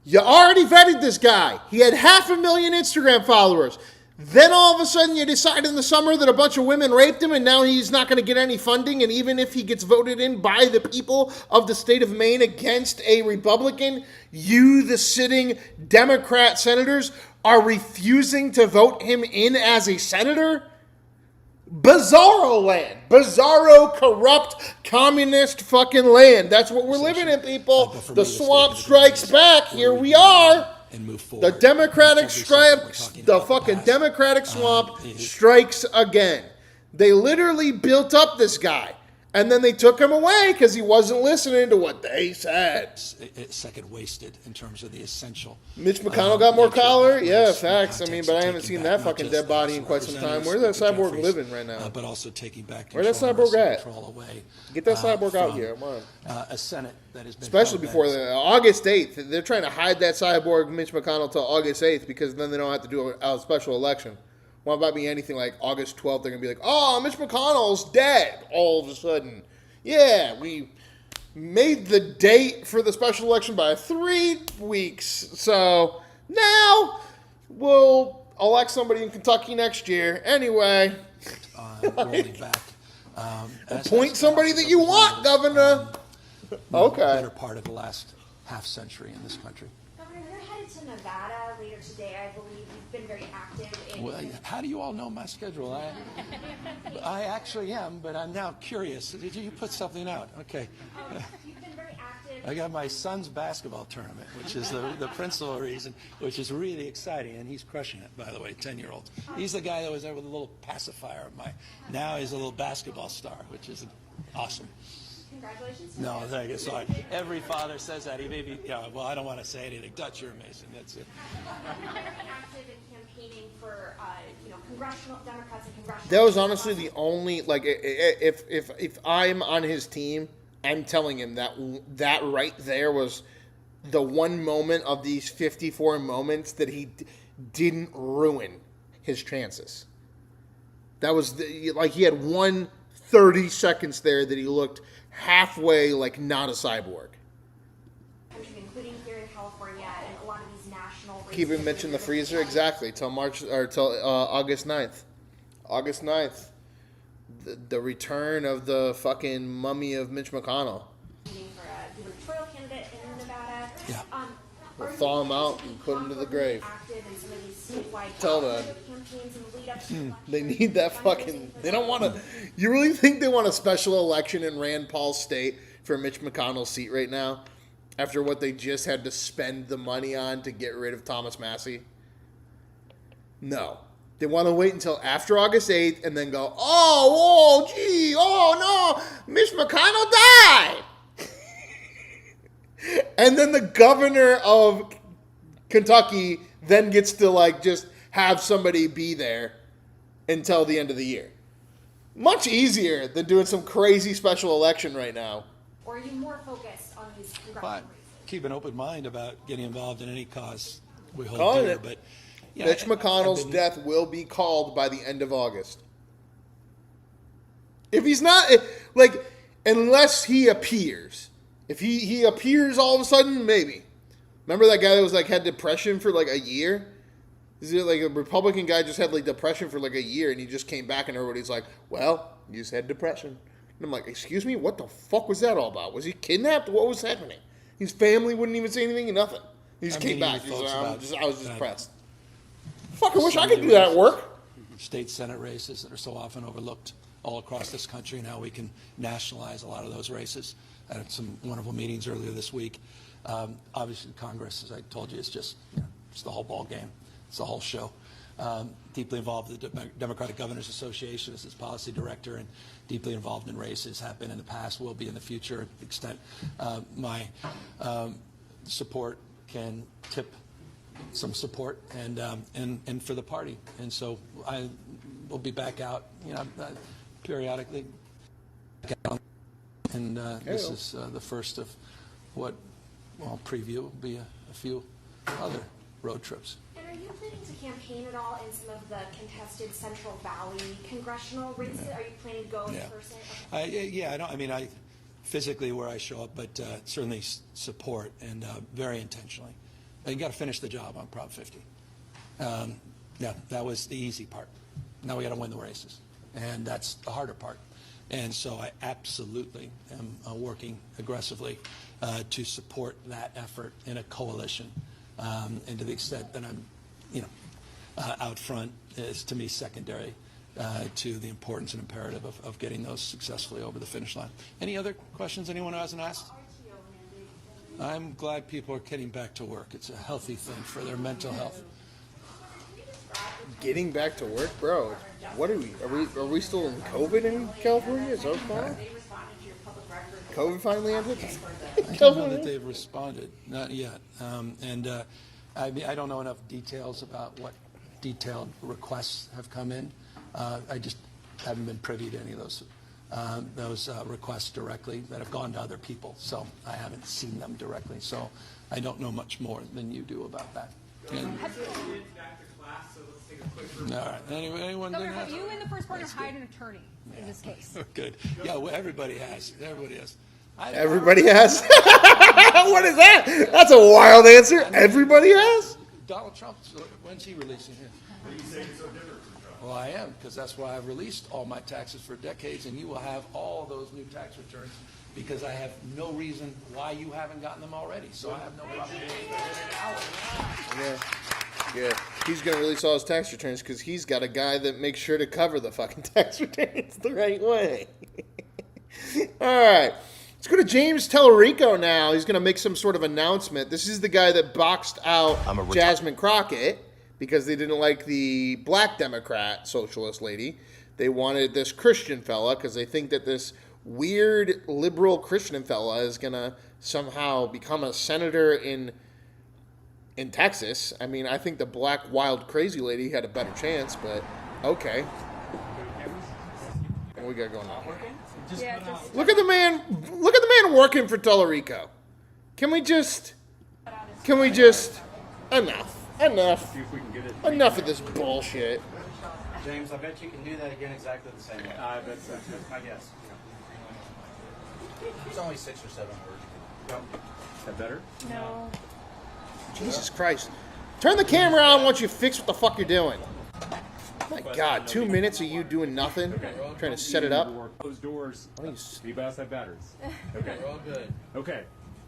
you already vetted this guy. He had 500,000 Instagram followers. Then all of a sudden you decide in the summer that a bunch of women raped him and now he's not going to get any funding. And even if he gets voted in by the people of the state of Maine against a Republican, you, the sitting Democrat senators, are refusing to vote him in as a senator? Bizarro land. Bizarro, corrupt, communist fucking land. That's what we're living in, people. The swamp strikes back. Here we are. And move forward. The Democratic fucking Democratic swamp strikes again. They literally built up this guy. And then they took him away because he wasn't listening to what they said. It's second wasted in terms of the essential. Mitch McConnell got more collar? Yeah, facts. I mean, but I haven't seen that fucking dead body in quite some time. Where's that cyborg living right now? But also taking back where's that cyborg at? Away, get that cyborg out here. Come on. A Senate that has been especially before August 8th. They're trying to hide that cyborg Mitch McConnell till August 8th because then they don't have to do a special election. Well, it might be anything like August 12th. They're going to be like, oh, Mitch McConnell's dead all of a sudden. Yeah, we made the date for the special election by 3 weeks. So now we'll elect somebody in Kentucky next year. Anyway. Rolling back. Appoint somebody that you want, Governor. Okay. Better part of the last half century in this country. Governor, you're headed to Nevada later today. I believe you've been very active in... Well, how do you all know my schedule? I actually am, but I'm now curious. Did you put something out? Okay. You've been very active. I got my son's basketball tournament, which is the principal reason, which is really exciting, and he's crushing it, by the way, 10-year-old. He's the guy that was there with a little pacifier of mine. Now he's a little basketball star, which is awesome. Congratulations. No, thank you. Sorry. Every father says that. He may be, yeah, well, I don't want to say anything. Dutch, you're amazing. That's it. You've been active in campaigning for, congressional Democrats and congressional... That was honestly the only, like, if I'm on his team, I'm telling him that right there was the one moment of these 54 moments that he didn't ruin his chances. That was, he had 30 seconds there that he looked halfway like not a cyborg. Including here in California and a lot of these national races. Keep him Mitch in the freezer, exactly, till August 9th. August 9th. The return of the fucking mummy of Mitch McConnell. For a gubernatorial candidate in Nevada. Yeah. We'll thaw him out and put him to the grave. Tell them. They need that fucking... They don't want to... You really think they want a special election in Rand Paul's state for Mitch McConnell's seat right now? After what they just had to spend the money on to get rid of Thomas Massey? No. They want to wait until after August 8th and then go, no, Mitch McConnell died! And then the governor of Kentucky then gets to just have somebody be there until the end of the year. Much easier than doing some crazy special election right now. Or are you more focused on these congressional races? Keep an open mind about getting involved in any cause we hold dear. But Mitch McConnell's death will be called by the end of August. If he's not, unless he appears. If he appears all of a sudden, maybe. Remember that guy that was had depression for a year? Is it a Republican guy just had depression for a year and he just came back and everybody's like, well, you just had depression. And I'm like, excuse me, what the fuck was that all about? Was he kidnapped? What was happening? His family wouldn't even say anything, nothing. He just came back. He's like, I was just depressed. Fucking wish I could do that at work. State Senate races that are so often overlooked all across this country and how we can nationalize a lot of those races. I had some wonderful meetings earlier this week. Obviously, Congress, as I told you, is just it's the whole ball game. It's the whole show. Deeply involved with the Democratic Governors Association as its policy director and deeply involved in races, have been in the past, will be in the future. To the extent my support can tip some support and for the party. And so I will be back out, periodically. And this is the first of what, preview will be a few other road trips. And are you planning to campaign at all in some of the contested Central Valley congressional races? Are you planning to go in person? Okay. I physically where I show up, but certainly support and very intentionally. You got to finish the job on Prop 50. That was the easy part. Now we got to win the races, and that's the harder part. And so I absolutely am working aggressively to support that effort in a coalition. And to the extent that I'm, out front is to me secondary to the importance and imperative of getting those successfully over the finish line. Any other questions anyone hasn't asked? I'm glad people are getting back to work. It's a healthy thing for their mental health. Getting back to work, bro. What are we still in COVID in California? Is that what's going on? COVID finally ended? I don't know that they've responded. Not yet. I don't know enough details about what detailed requests have come in. I just haven't been privy to any of those requests directly that have gone to other people. So I haven't seen them directly. So I don't know much more than you do about that. And, all right. Anyone? Governor, have you in the first part hired an attorney in this case? Good. Yeah, well, everybody has. Everybody has. Everybody has? What is that? That's a wild answer. Everybody has? Donald Trump, when's he releasing his? You say it's so different from Trump. Well, I am, because that's why I've released all my taxes for decades, and you will have all those new tax returns, because I have no reason why you haven't gotten them already. So I have no problem doing it. Yeah. He's going to release all his tax returns because he's got a guy that makes sure to cover the fucking tax returns the right way. All right. Let's go to James Talarico now. He's going to make some sort of announcement. This is the guy that boxed out Jasmine Crockett because they didn't like the black Democrat socialist lady. They wanted this Christian fella because they think that this weird liberal Christian fella is going to somehow become a senator in Texas. I mean, I think the black wild crazy lady had a better chance, but okay. What we got going on? Look at the man working for Talarico. Can we just enough. Enough of this bullshit. James, I bet you can do that again exactly the same way. That's my guess. It's only 6 or 7 words. Is that better? No. Jesus Christ. Turn the camera on once you fix what the fuck you're doing. My God, 2 minutes of you doing nothing, trying to set it up. Closed doors. Anybody else have batteries? Okay. We're all good. Okay.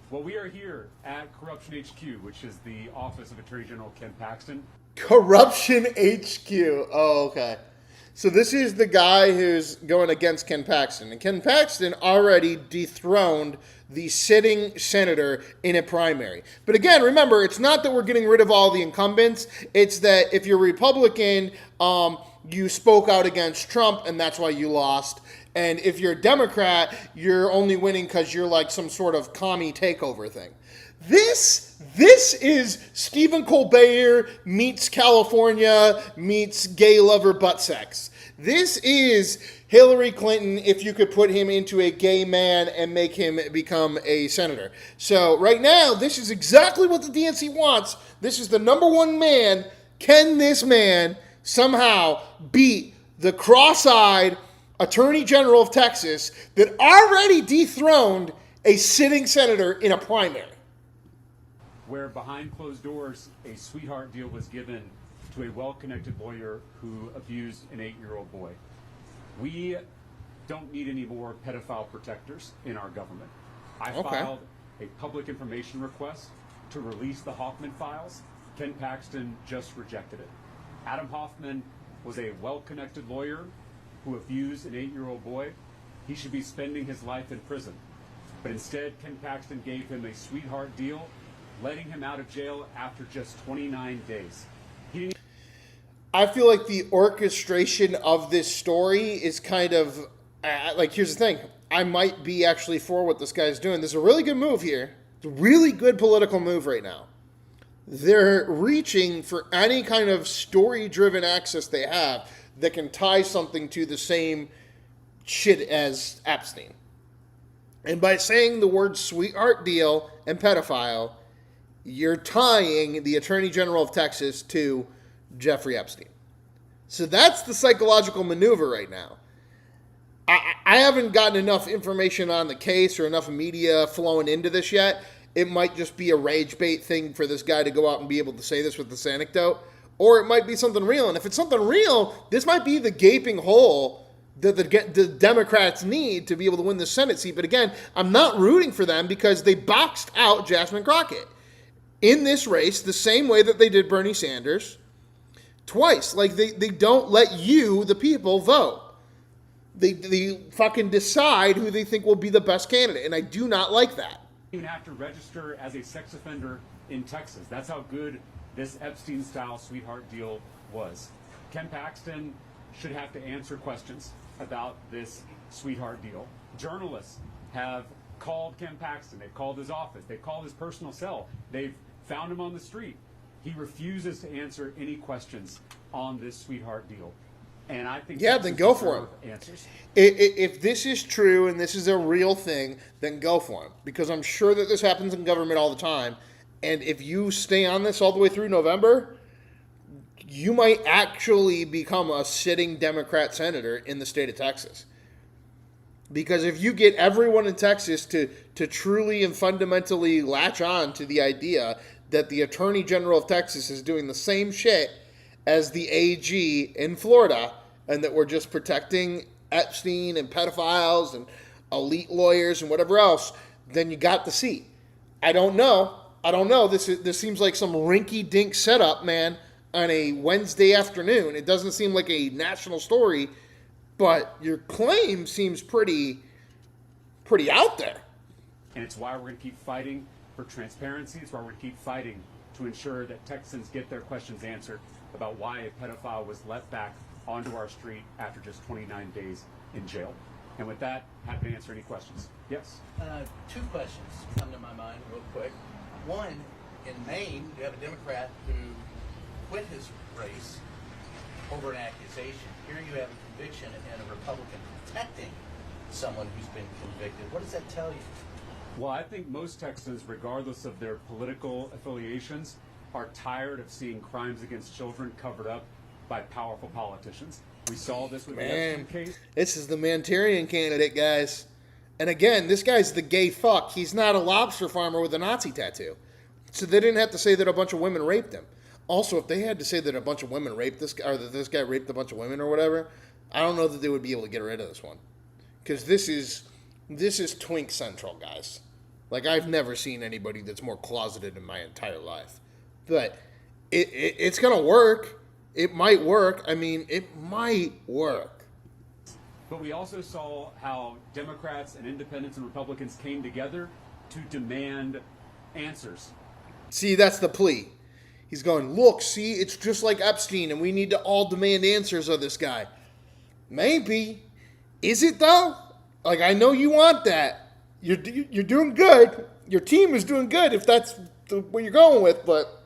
Well, we are here at Corruption HQ, which is the office of Attorney General Ken Paxton. Corruption HQ. Oh, okay. So this is the guy who's going against Ken Paxton. And Ken Paxton already dethroned the sitting senator in a primary. But again, remember, it's not that we're getting rid of all the incumbents. It's that if you're Republican, you spoke out against Trump, and that's why you lost. And if you're a Democrat, you're only winning because you're like some sort of commie takeover thing. This is Stephen Colbert meets California meets gay lover butt sex. This is Hillary Clinton if you could put him into a gay man and make him become a senator. So right now, this is exactly what the DNC wants. This is the number one man. Can this man somehow beat the cross-eyed Attorney General of Texas that already dethroned a sitting senator in a primary? Where behind closed doors, a sweetheart deal was given to a well-connected lawyer who abused an 8-year-old boy. We don't need any more pedophile protectors in our government. I filed a public information request to release the Hoffman files. Ken Paxton just rejected it. Adam Hoffman was a well-connected lawyer who abused an 8-year-old boy. He should be spending his life in prison. But instead, Ken Paxton gave him a sweetheart deal, letting him out of jail after just 29 days. I feel like the orchestration of this story is kind of here's the thing. I might be actually for what this guy's doing. There's a really good move here. It's a really good political move right now. They're reaching for any kind of story-driven access they have that can tie something to the same shit as Epstein. And by saying the word sweetheart deal and pedophile, you're tying the Attorney General of Texas to Jeffrey Epstein. So that's the psychological maneuver right now. I haven't gotten enough information on the case or enough media flowing into this yet. It might just be a rage bait thing for this guy to go out and be able to say this with this anecdote. Or it might be something real. And if it's something real, this might be the gaping hole that the Democrats need to be able to win the Senate seat. But again, I'm not rooting for them because they boxed out Jasmine Crockett in this race the same way that they did Bernie Sanders twice. Like, they don't let you, the people, vote. They fucking decide who they think will be the best candidate. And I do not like that. You even have to register as a sex offender in Texas. That's how good this Epstein-style sweetheart deal was. Ken Paxton should have to answer questions about this sweetheart deal. Journalists have called Ken Paxton. They've called his office. They've called his personal cell. They've found him on the street. He refuses to answer any questions on this sweetheart deal. And I think then go for him. Answers. If this is true and this is a real thing, then go for him. Because I'm sure that this happens in government all the time. And if you stay on this all the way through November, you might actually become a sitting Democrat senator in the state of Texas. Because if you get everyone in Texas to truly and fundamentally latch on to the idea that the Attorney General of Texas is doing the same shit as the AG in Florida, and that we're just protecting Epstein and pedophiles and elite lawyers and whatever else, then you got the seat. I don't know. This seems like some rinky-dink setup, man, on a Wednesday afternoon. It doesn't seem like a national story, but your claim seems pretty out there. And it's why we're going to keep fighting for transparency. It's why we're going to keep fighting to ensure that Texans get their questions answered about why a pedophile was let back onto our street after just 29 days in jail. And with that, happy to answer any questions. Yes? Two questions come to my mind real quick. One, in Maine, you have a Democrat who quit his race over an accusation. Here you have a conviction and a Republican protecting someone who's been convicted. What does that tell you? Well, I think most Texans, regardless of their political affiliations, are tired of seeing crimes against children covered up by powerful politicians. We saw this with the Epstein case. This is the Manchurian candidate, guys. And again, this guy's the gay fuck. He's not a lobster farmer with a Nazi tattoo. So they didn't have to say that a bunch of women raped him. Also, if they had to say that a bunch of women raped this guy, or that this guy raped a bunch of women or whatever, I don't know that they would be able to get rid of this one. Because this is twink central, guys. Like, I've never seen anybody that's more closeted in my entire life. But it's going to work. It might work. I mean, it might work. But we also saw how Democrats and independents and Republicans came together to demand answers. See, that's the plea. He's going, look, see, it's just like Epstein, and we need to all demand answers of this guy. Maybe. Is it, though? Like, I know you want that. You're doing good. Your team is doing good if that's what you're going with, but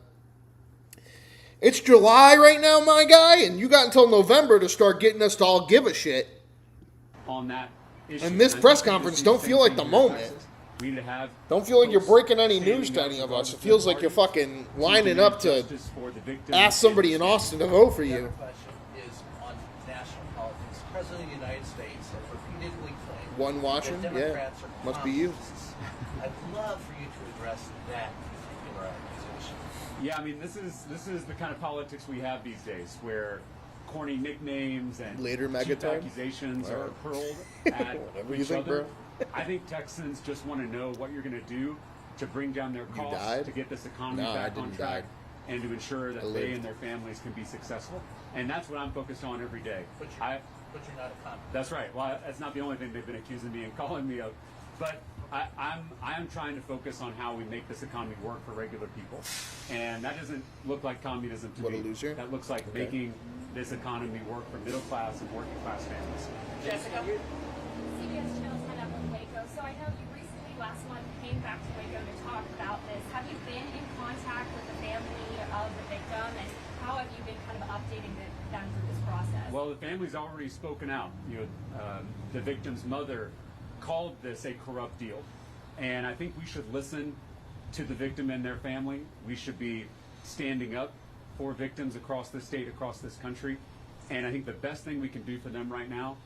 it's July right now, my guy, and you got until November to start getting us to all give a shit. On that issue. And this press conference don't feel like the moment. We need to have don't feel like you're breaking any news to any of us. It feels like you're fucking lining up to ask somebody in Austin to vote for you. The other question is on national politics. The President of the United States has repeatedly claimed one watching? that Democrats Yeah, are must be you. communists. I'd love for you to address that particular accusation. Yeah, I mean, this is the kind of politics we have these days, where corny nicknames and later cheap accusations are hurled at each other. I think Texans just want to know what you're going to do to bring down their costs, to get this economy back on track, and to ensure that they and their families can be successful. And that's what I'm focused on every day. But you're not a communist. That's right. Well, that's not the only thing they've been accusing me and calling me of. But I am trying to focus on how we make this economy work for regular people. And that doesn't look like communism to me. What a loser. That looks like making this economy work for middle class and working class families. Jessica? CBS Channel's head up with Waco. So I know you recently, last month, came back to Waco to talk about this. Have you been in contact with the family of the victim, and how have you been kind of updating them through this process? Well, the family's already spoken out. The victim's mother called this a corrupt deal, and I think we should listen to the victim and their family. We should be standing up for victims across the state, across this country. And I think the best thing we can do for them right now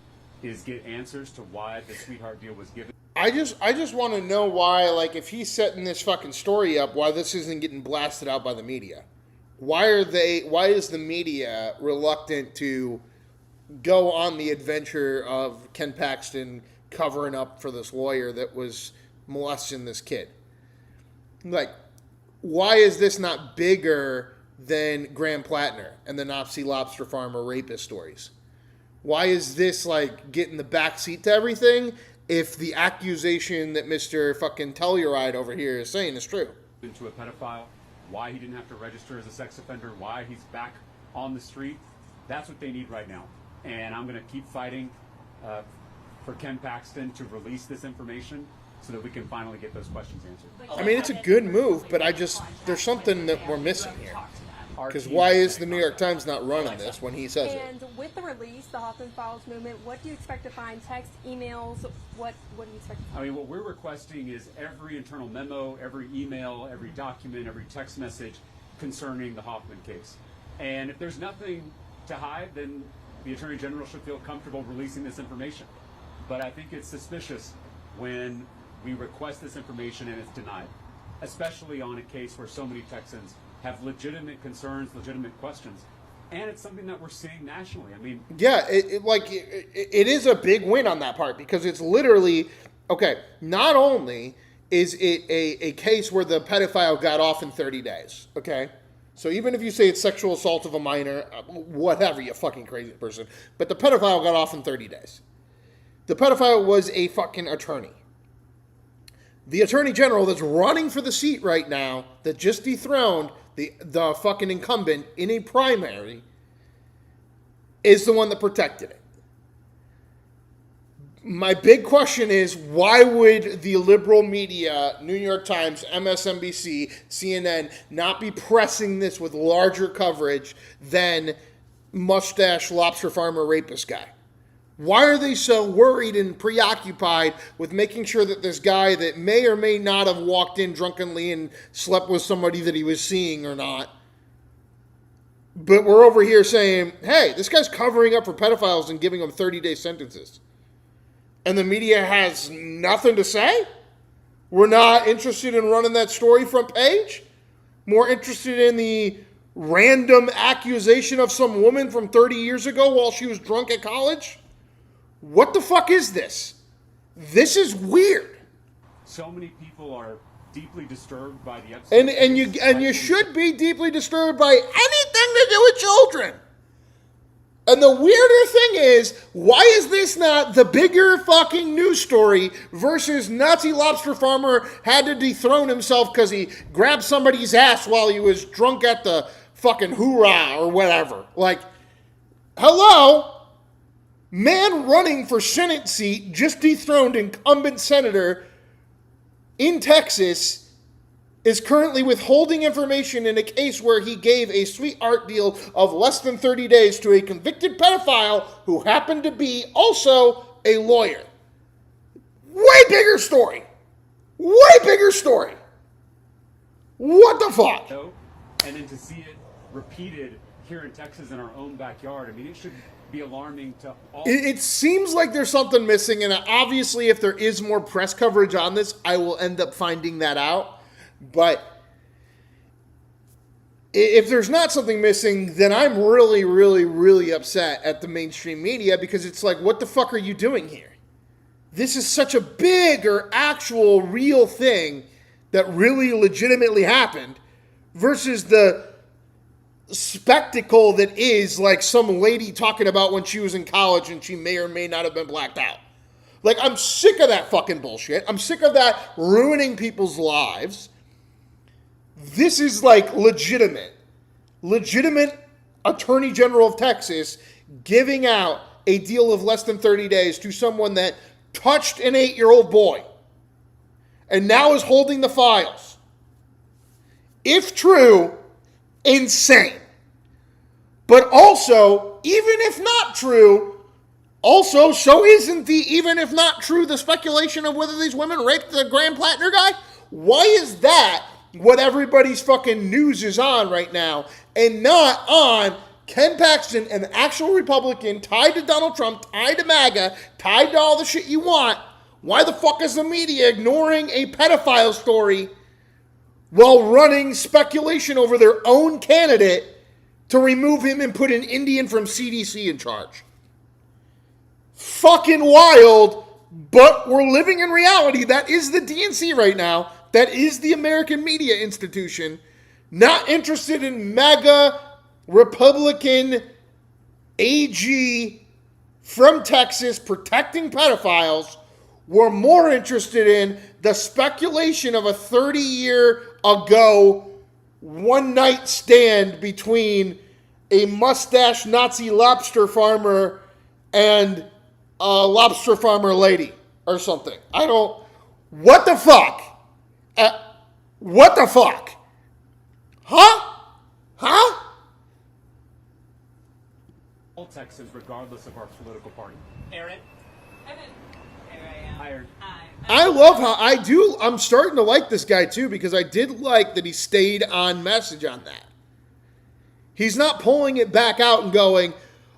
is get answers to why the sweetheart deal was given. I just want to know why, like, if he's setting this fucking story up, why this isn't getting blasted out by the media. Why is the media reluctant to go on the adventure of Ken Paxton covering up for this lawyer that was molesting this kid? Like, why is this not bigger than Graham Platner and the Nazi lobster farmer rapist stories? Why is this, like, getting the backseat to everything if the accusation that Mr. fucking Telluride over here is saying is true? Into a pedophile, why he didn't have to register as a sex offender, why he's back on the street. That's what they need right now. And I'm going to keep fighting for Ken Paxton to release this information so that we can finally get those questions answered. I mean, it's a good move, but there's something that we're missing here. Because why is the New York Times not running this when he says it? And with the release, the Hoffman Files movement, what do you expect to find? Text, emails, what do you expect to find? I mean, what we're requesting is every internal memo, every email, every document, every text message concerning the Hoffman case. And if there's nothing to hide, then the Attorney General should feel comfortable releasing this information. But I think it's suspicious when we request this information and it's denied, especially on a case where so many Texans have legitimate concerns, legitimate questions. And it's something that we're seeing nationally. I mean, yeah, it is a big win on that part, because it's literally, okay, not only is it a case where the pedophile got off in 30 days, okay? So even if you say it's sexual assault of a minor, whatever, you fucking crazy person, but the pedophile got off in 30 days. The pedophile was a fucking attorney. The Attorney General that's running for the seat right now, that just dethroned the fucking incumbent in a primary, is the one that protected it. My big question is, why would the liberal media, New York Times, MSNBC, CNN, not be pressing this with larger coverage than mustache lobster farmer rapist guy? Why are they so worried and preoccupied with making sure that this guy that may or may not have walked in drunkenly and slept with somebody that he was seeing or not, but we're over here saying, hey, this guy's covering up for pedophiles and giving them 30-day sentences? And the media has nothing to say? We're not interested in running that story front page? More interested in the random accusation of some woman from 30 years ago while she was drunk at college? What the fuck is this? This is weird. so many people are deeply disturbed by the episode. And you should be deeply disturbed by anything to do with children. And the weirder thing is, why is this not the bigger fucking news story versus Nazi lobster farmer had to dethrone himself because he grabbed somebody's ass while he was drunk at the fucking hoorah or whatever? Like, hello? Man running for Senate seat just dethroned incumbent senator in Texas is currently withholding information in a case where he gave a sweetheart deal of less than 30 days to a convicted pedophile who happened to be also a lawyer. Way bigger story. Way bigger story. What the fuck? And then to see it repeated here in Texas in our own backyard, I mean, it should be alarming to all. It seems like there's something missing, and obviously if there is more press coverage on this, I will end up finding that out. But if there's not something missing, then I'm really, really, really upset at the mainstream media, because it's like, what the fuck are you doing here? This is such a big or actual real thing that really legitimately happened versus the spectacle that is like some lady talking about when she was in college and she may or may not have been blacked out. Like, I'm sick of that fucking bullshit. I'm sick of that ruining people's lives. This is like legitimate Attorney General of Texas giving out a deal of less than 30 days to someone that touched an 8-year-old boy and now is holding the files. If true, insane. But also, even if not true, also, so isn't the even if not true the speculation of whether these women raped the Graham Platner guy? Why is that what everybody's fucking news is on right now and not on Ken Paxton, an actual Republican tied to Donald Trump, tied to MAGA, tied to all the shit you want. Why the fuck is the media ignoring a pedophile story while running speculation over their own candidate to remove him and put an Indian from CDC in charge? Fucking wild, but we're living in reality. That is the DNC right now. That is the American media institution. Not interested in MAGA Republican AG from Texas protecting pedophiles. We're more interested in the speculation of a 30-year ago one-night stand between a mustache Nazi lobster farmer and a lobster farmer lady or something. What the fuck? What the fuck? Huh? All Texans, regardless of our political party. Aaron? Hired. I love how I'm starting to like this guy too, because I did like that he stayed on message on that. He's not pulling it back out and going,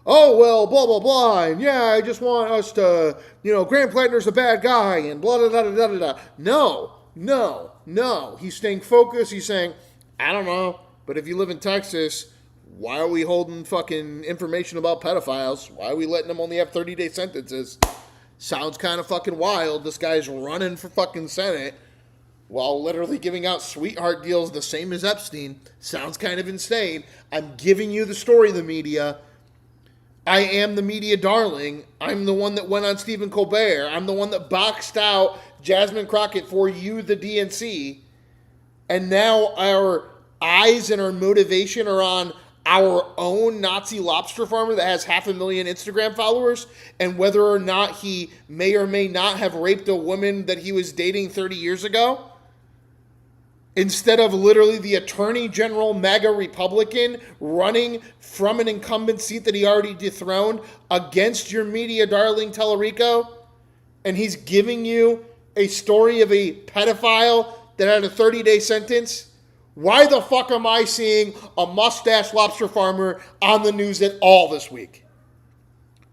oh, well, blah, blah, blah, and yeah, I just want us to, Graham Platner's a bad guy, and blah, blah, blah, blah, blah, blah. No. He's staying focused. He's saying, I don't know, but if you live in Texas, why are we holding fucking information about pedophiles? Why are we letting them only have 30-day sentences? Sounds kind of fucking wild. This guy's running for fucking Senate while literally giving out sweetheart deals the same as Epstein. Sounds kind of insane. I'm giving you the story of the media. I am the media darling. I'm the one that went on Stephen Colbert. I'm the one that boxed out Jasmine Crockett for you, the DNC. And now our eyes and our motivation are on our own Nazi lobster farmer that has 500,000 Instagram followers, and whether or not he may or may not have raped a woman that he was dating 30 years ago, instead of literally the Attorney General MAGA Republican running from an incumbent seat that he already dethroned against your media darling Talarico, and he's giving you a story of a pedophile that had a 30-day sentence. Why the fuck am I seeing a mustache lobster farmer on the news at all this week?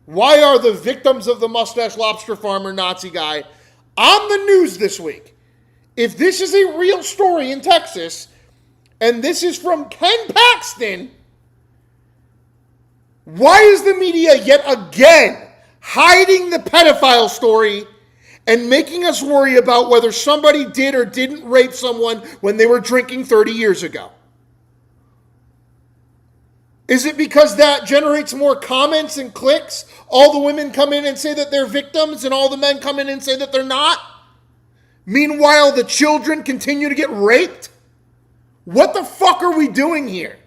Why are the victims of the mustache lobster farmer Nazi guy on the news this week? If this is a real story in Texas, and this is from Ken Paxton, why is the media yet again hiding the pedophile story and making us worry about whether somebody did or didn't rape someone when they were drinking 30 years ago? Is it because that generates more comments and clicks? All the women come in and say that they're victims, and all the men come in and say that they're not? Meanwhile, the children continue to get raped? What the fuck are we doing here?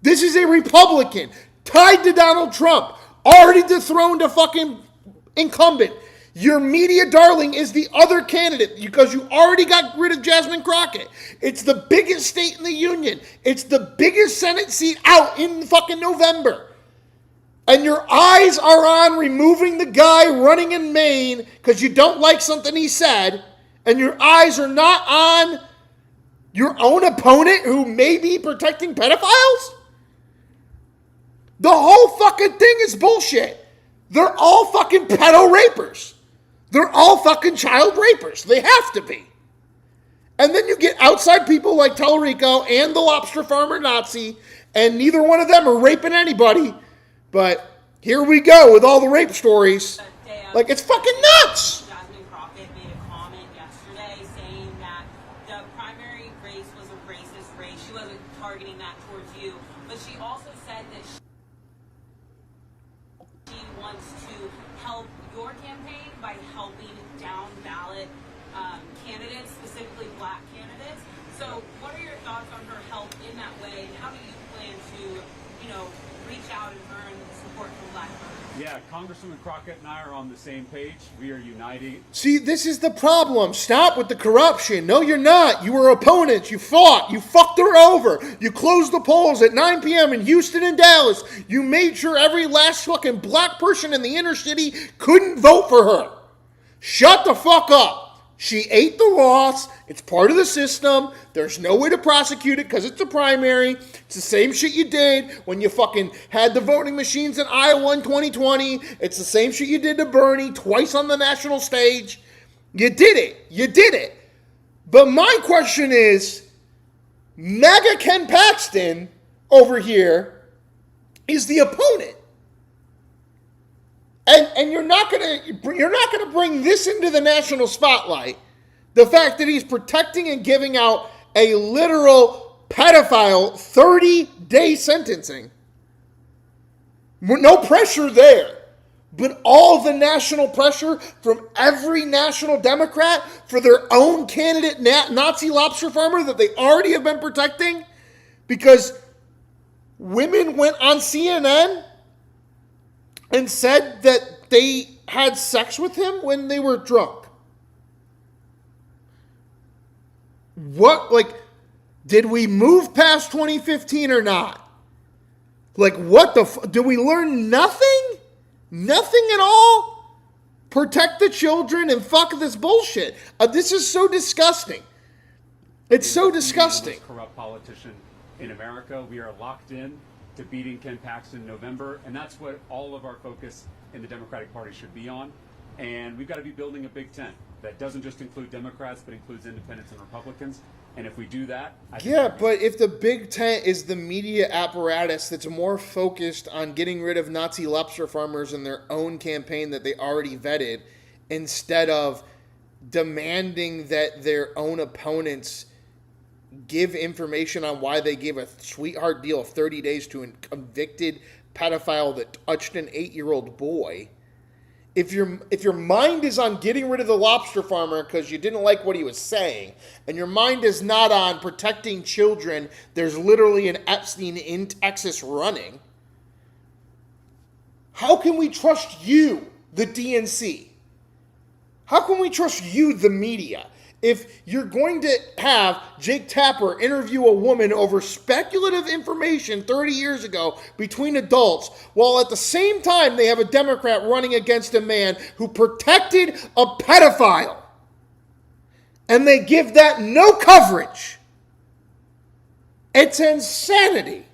This is a Republican tied to Donald Trump, already dethroned a fucking incumbent. Your media darling is the other candidate because you already got rid of Jasmine Crockett. It's the biggest state in the union. It's the biggest Senate seat out in fucking November. And your eyes are on removing the guy running in Maine because you don't like something he said. And your eyes are not on your own opponent who may be protecting pedophiles? The whole fucking thing is bullshit. They're all fucking pedo rapers. They're all fucking child rapers. They have to be. And then you get outside people like Talarico and the lobster farmer Nazi, and neither one of them are raping anybody. But here we go with all the rape stories. Like, it's fucking nuts. Jasmine Crockett made a comment yesterday saying that the primary race was a racist race. She wasn't targeting that towards you. But she also said that she wants to help your campaign by helping down ballot candidates, specifically black candidates. So what are your thoughts on her help in that way, and how do you plan to, reach out and earn support from black voters? Yeah, Congresswoman Crockett and I are on the same page. We are uniting. See, this is the problem. Stop with the corruption. No, you're not. You were opponents. You fought. You fucked her over. You closed the polls at 9 p.m. in Houston and Dallas. You made sure every last fucking black person in the inner city couldn't vote for her. Shut the fuck up. She ate the loss. It's part of the system. There's no way to prosecute it because it's a primary. It's the same shit you did when you fucking had the voting machines in Iowa in 2020. It's the same shit you did to Bernie twice on the national stage. You did it. You did it. But my question is, MAGA Ken Paxton over here is the opponent. And you're not gonna bring this into the national spotlight. The fact that he's protecting and giving out a literal pedophile 30-day sentencing. No pressure there. But all the national pressure from every national Democrat for their own candidate Nazi lobster farmer that they already have been protecting because women went on CNN and said that they had sex with him when they were drunk. What, like, did we move past 2015 or not? Like, what the did we learn nothing? Nothing at all? Protect the children and fuck this bullshit. This is so disgusting. It's so disgusting. Corrupt politician in America. We are locked in to beating Ken Paxton in November, and that's what all of our focus in the Democratic Party should be on. And we've got to be building a Big Tent that doesn't just include Democrats, but includes independents and Republicans. And if we do that, but if the Big Tent is the media apparatus that's more focused on getting rid of Nazi lobster farmers in their own campaign that they already vetted, instead of demanding that their own opponents give information on why they gave a sweetheart deal of 30 days to a convicted pedophile that touched an 8-year-old boy. If your mind is on getting rid of the lobster farmer because you didn't like what he was saying, and your mind is not on protecting children, there's literally an Epstein in Texas running. How can we trust you, the DNC? How can we trust you, the media? If you're going to have Jake Tapper interview a woman over speculative information 30 years ago between adults, while at the same time they have a Democrat running against a man who protected a pedophile, and they give that no coverage, it's insanity.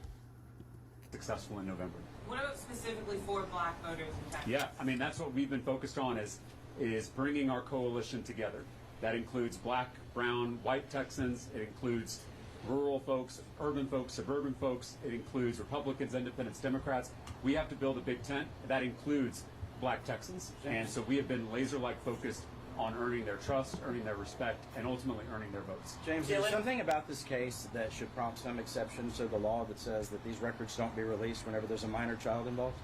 Successful in November. What about specifically for black voters in Texas? Yeah, I mean, that's what we've been focused on is bringing our coalition together. That includes black, brown, white Texans. It includes rural folks, urban folks, suburban folks. It includes Republicans, Independents, Democrats. We have to build a big tent. That includes black Texans. And so we have been laser-like focused on earning their trust, earning their respect, and ultimately earning their votes. James, there's something about this case that should prompt some exceptions to the law that says that these records don't be released whenever there's a minor child involved?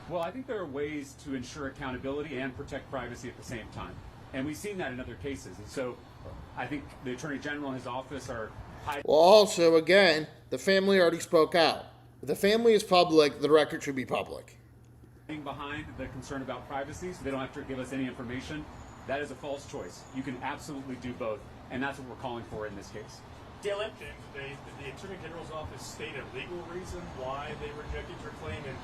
Well, I think there are ways to ensure accountability and protect privacy at the same time. And we've seen that in other cases. And so I think the Attorney General and his office are high. Well, also, again, the family already spoke out. If the family is public, the record should be public. Behind the concern about privacy, so they don't have to give us any information, that is a false choice. You can absolutely do both, and that's what we're calling for in this case. Dylan? James, did the Attorney General's office state a legal reason why they rejected your claim? And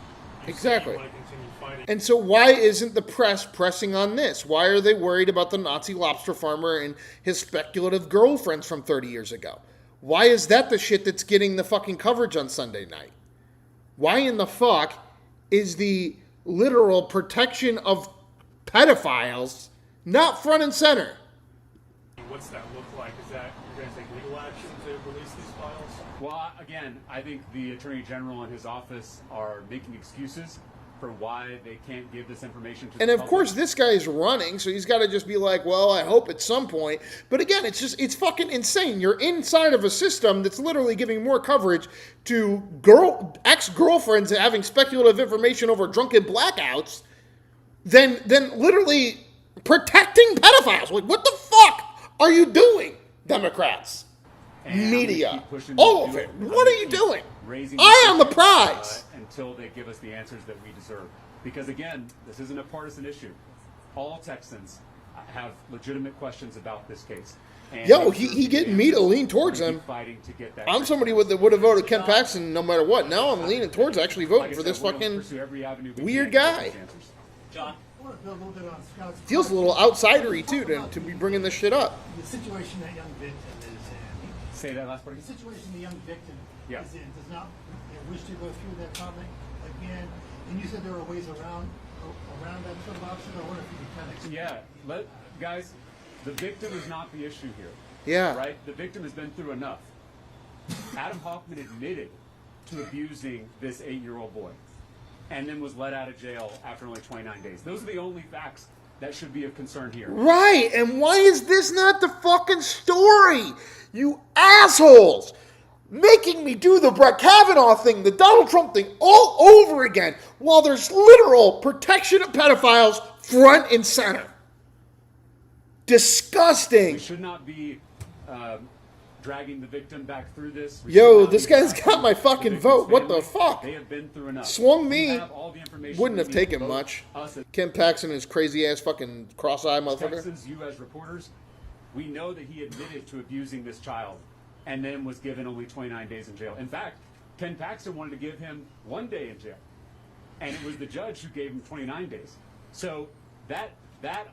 exactly. You want to continue fighting? And so why isn't the press pressing on this? Why are they worried about the Nazi lobster farmer and his speculative girlfriends from 30 years ago? Why is that the shit that's getting the fucking coverage on Sunday night? Why in the fuck is the literal protection of pedophiles not front and center? What's that look like? Is that you're going to take legal action to release these files? Well, again, I think the Attorney General and his office are making excuses for why they can't give this information to the public. And of course, this guy is running, so he's got to just be like, well, I hope at some point. But again, it's fucking insane. You're inside of a system that's literally giving more coverage to ex-girlfriends having speculative information over drunken blackouts than literally protecting pedophiles. Like, what the fuck are you doing, Democrats? And media, all of it. What are you doing? I am the prize. Until they give us the answers that we deserve. Because again, this isn't a partisan issue. All Texans have legitimate questions about this case. And yo, he getting me to lean towards him. Fighting to get that. I'm somebody would have voted Ken Paxton no matter what. Now I'm leaning towards actually voting for this fucking weird guy. John? want to build a little bit on Scott's. Feels a little outsidery too to be bringing this shit up. The situation that young victim is in. Say that last part. The situation the young victim Yeah. is in does not wish to go through that topic again. And you said there are ways around that sort of option. I wonder if you could kind of explain. Yeah, guys, the victim is not the issue here. Yeah. Right? The victim has been through enough. Adam Hoffman admitted to abusing this 8-year-old boy and then was let out of jail after only 29 days. Those are the only facts that should be of concern here. Right, and why is this not the fucking story? You assholes! Making me do the Brett Kavanaugh thing, the Donald Trump thing, all over again, while there's literal protection of pedophiles front and center. Disgusting. We should not be dragging the victim back through this. Yo, this guy's got my fucking vote. What the fuck? They have been through enough. Swung me. We have all the information Wouldn't we have need taken to vote much. us as Ken Paxton and his crazy ass fucking cross-eyed motherfucker. Texans, you as reporters, we know that he admitted to abusing this child and then was given only 29 days in jail. In fact, Ken Paxton wanted to give him 1 day in jail. And it was the judge who gave him 29 days. So that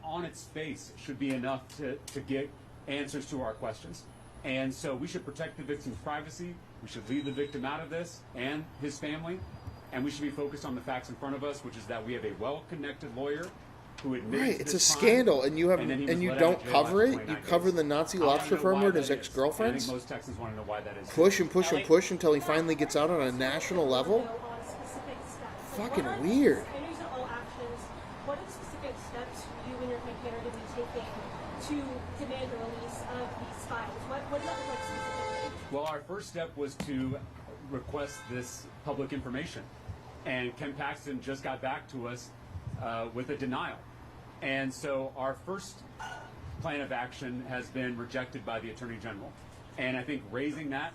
on its face should be enough to get answers to our questions. And so we should protect the victim's privacy. We should leave the victim out of this and his family. And we should be focused on the facts in front of us, which is that we have a well-connected lawyer who admits Right, it's a this crime, scandal, and you have then he was and you let out of don't jail cover after it. You 29 cover days. the Nazi I wanna lobster know farmer why and his that is. ex-girlfriends. I think most Texans want to know why that is. Push and push and push until he finally gets out on a national level. Fucking weird. I know you said all actions. What are the specific steps you and your campaign are going to be taking to demand the release of these files? What does that look like specifically? Well, our first step was to request this public information. And Ken Paxton just got back to us with a denial. And so our first plan of action has been rejected by the Attorney General. And I think raising that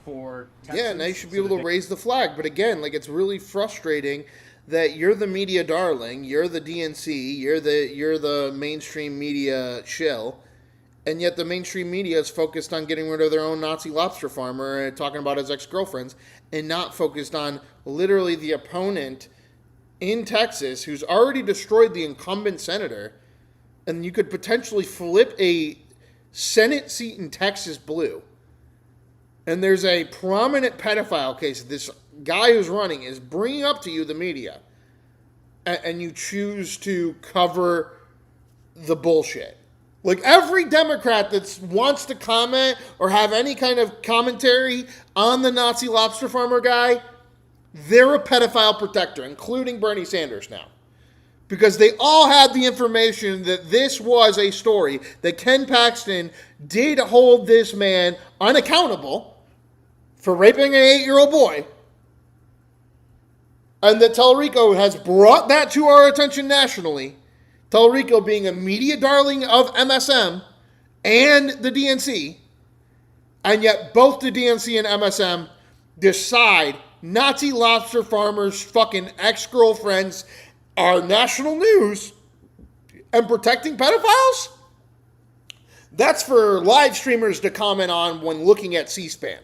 for Texans... Yeah, now you should be able to raise the flag. But again, like, it's really frustrating that you're the media darling, you're the DNC, you're the mainstream media shill, and yet the mainstream media is focused on getting rid of their own Nazi lobster farmer and talking about his ex-girlfriends, and not focused on literally the opponent in Texas who's already destroyed the incumbent senator, and you could potentially flip a Senate seat in Texas blue. And there's a prominent pedophile case this guy who's running is bringing up to you, the media, and you choose to cover the bullshit. Like, every Democrat that wants to comment or have any kind of commentary on the Nazi lobster farmer guy, they're a pedophile protector, including Bernie Sanders now. Because they all had the information that this was a story, that Ken Paxton did hold this man unaccountable for raping an 8-year-old boy, and that Talarico has brought that to our attention nationally. Talarico being a media darling of MSM and the DNC, and yet both the DNC and MSM decide Nazi lobster farmers' fucking ex-girlfriends are national news and protecting pedophiles? That's for live streamers to comment on when looking at C-SPAN.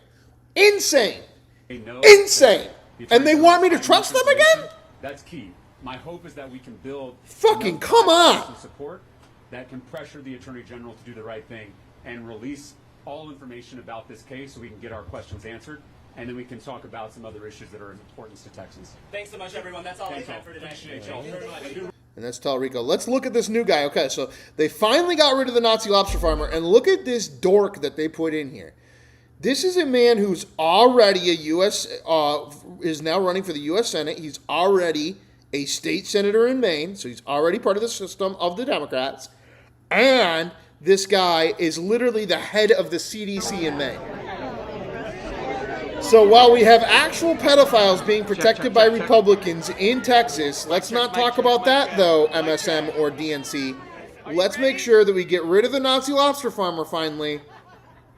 Insane. Insane. And they want me to trust them again? That's key. My hope is that we can build fucking come on support that can pressure the Attorney General to do the right thing and release all information about this case so we can get our questions answered, and then we can talk about some other issues that are of importance to Texans. Thanks so much, everyone. That's all I have for today. Appreciate y'all very much. And that's Talarico. Let's look at this new guy. Okay, so they finally got rid of the Nazi lobster farmer, and look at this dork that they put in here. This is a man who's already a U.S., is now running for the U.S. Senate. He's already a state senator in Maine, so he's already part of the system of the Democrats. And this guy is literally the head of the CDC in Maine. So while we have actual pedophiles being protected by Republicans in Texas, let's not talk about that, though, MSM or DNC. Let's make sure that we get rid of the Nazi lobster farmer finally,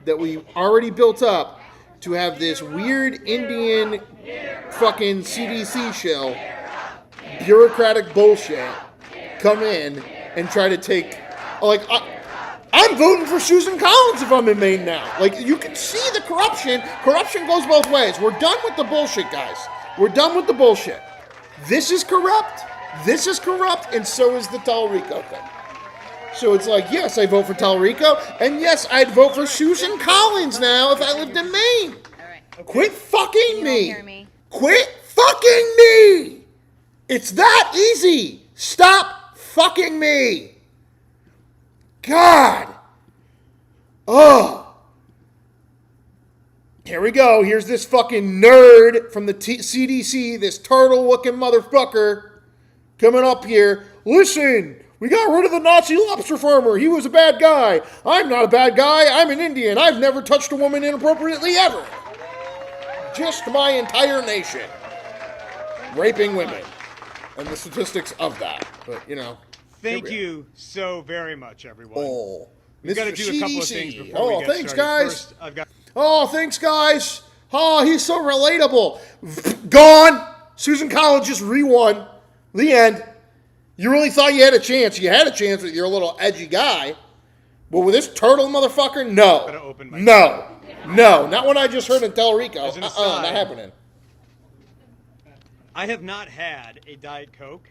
that we already built up to have this weird Indian fucking CDC shill, bureaucratic bullshit, come in and try to take, like, I'm voting for Susan Collins if I'm in Maine now. Like, you can see the corruption. Corruption goes both ways. We're done with the bullshit, guys. We're done with the bullshit. This is corrupt. This is corrupt, and so is the Talarico thing. So it's like, yes, I vote for Talarico, and yes, I'd vote for Susan Collins now if I lived in Maine. Quit fucking me. Quit fucking me. It's that easy. Stop fucking me. God. Oh. Here we go. Here's this fucking nerd from the CDC, this turtle-looking motherfucker coming up here. Listen. We got rid of the Nazi lobster farmer. He was a bad guy. I'm not a bad guy. I'm an Indian. I've never touched a woman inappropriately ever. Just my entire nation. Raping women. And the statistics of that. But, you know. Thank you so very much, everyone. Oh, We've got to do a couple of things before we get thanks, started. guys. First, I've got... Oh, thanks, guys. Oh, he's so relatable. Gone. Susan Collins just re-won. The end. You really thought you had a chance. You had a chance with your little edgy guy. But with this turtle motherfucker, no. No. No. Not when I just heard in Talarico. Not happening. I have not had a Diet Coke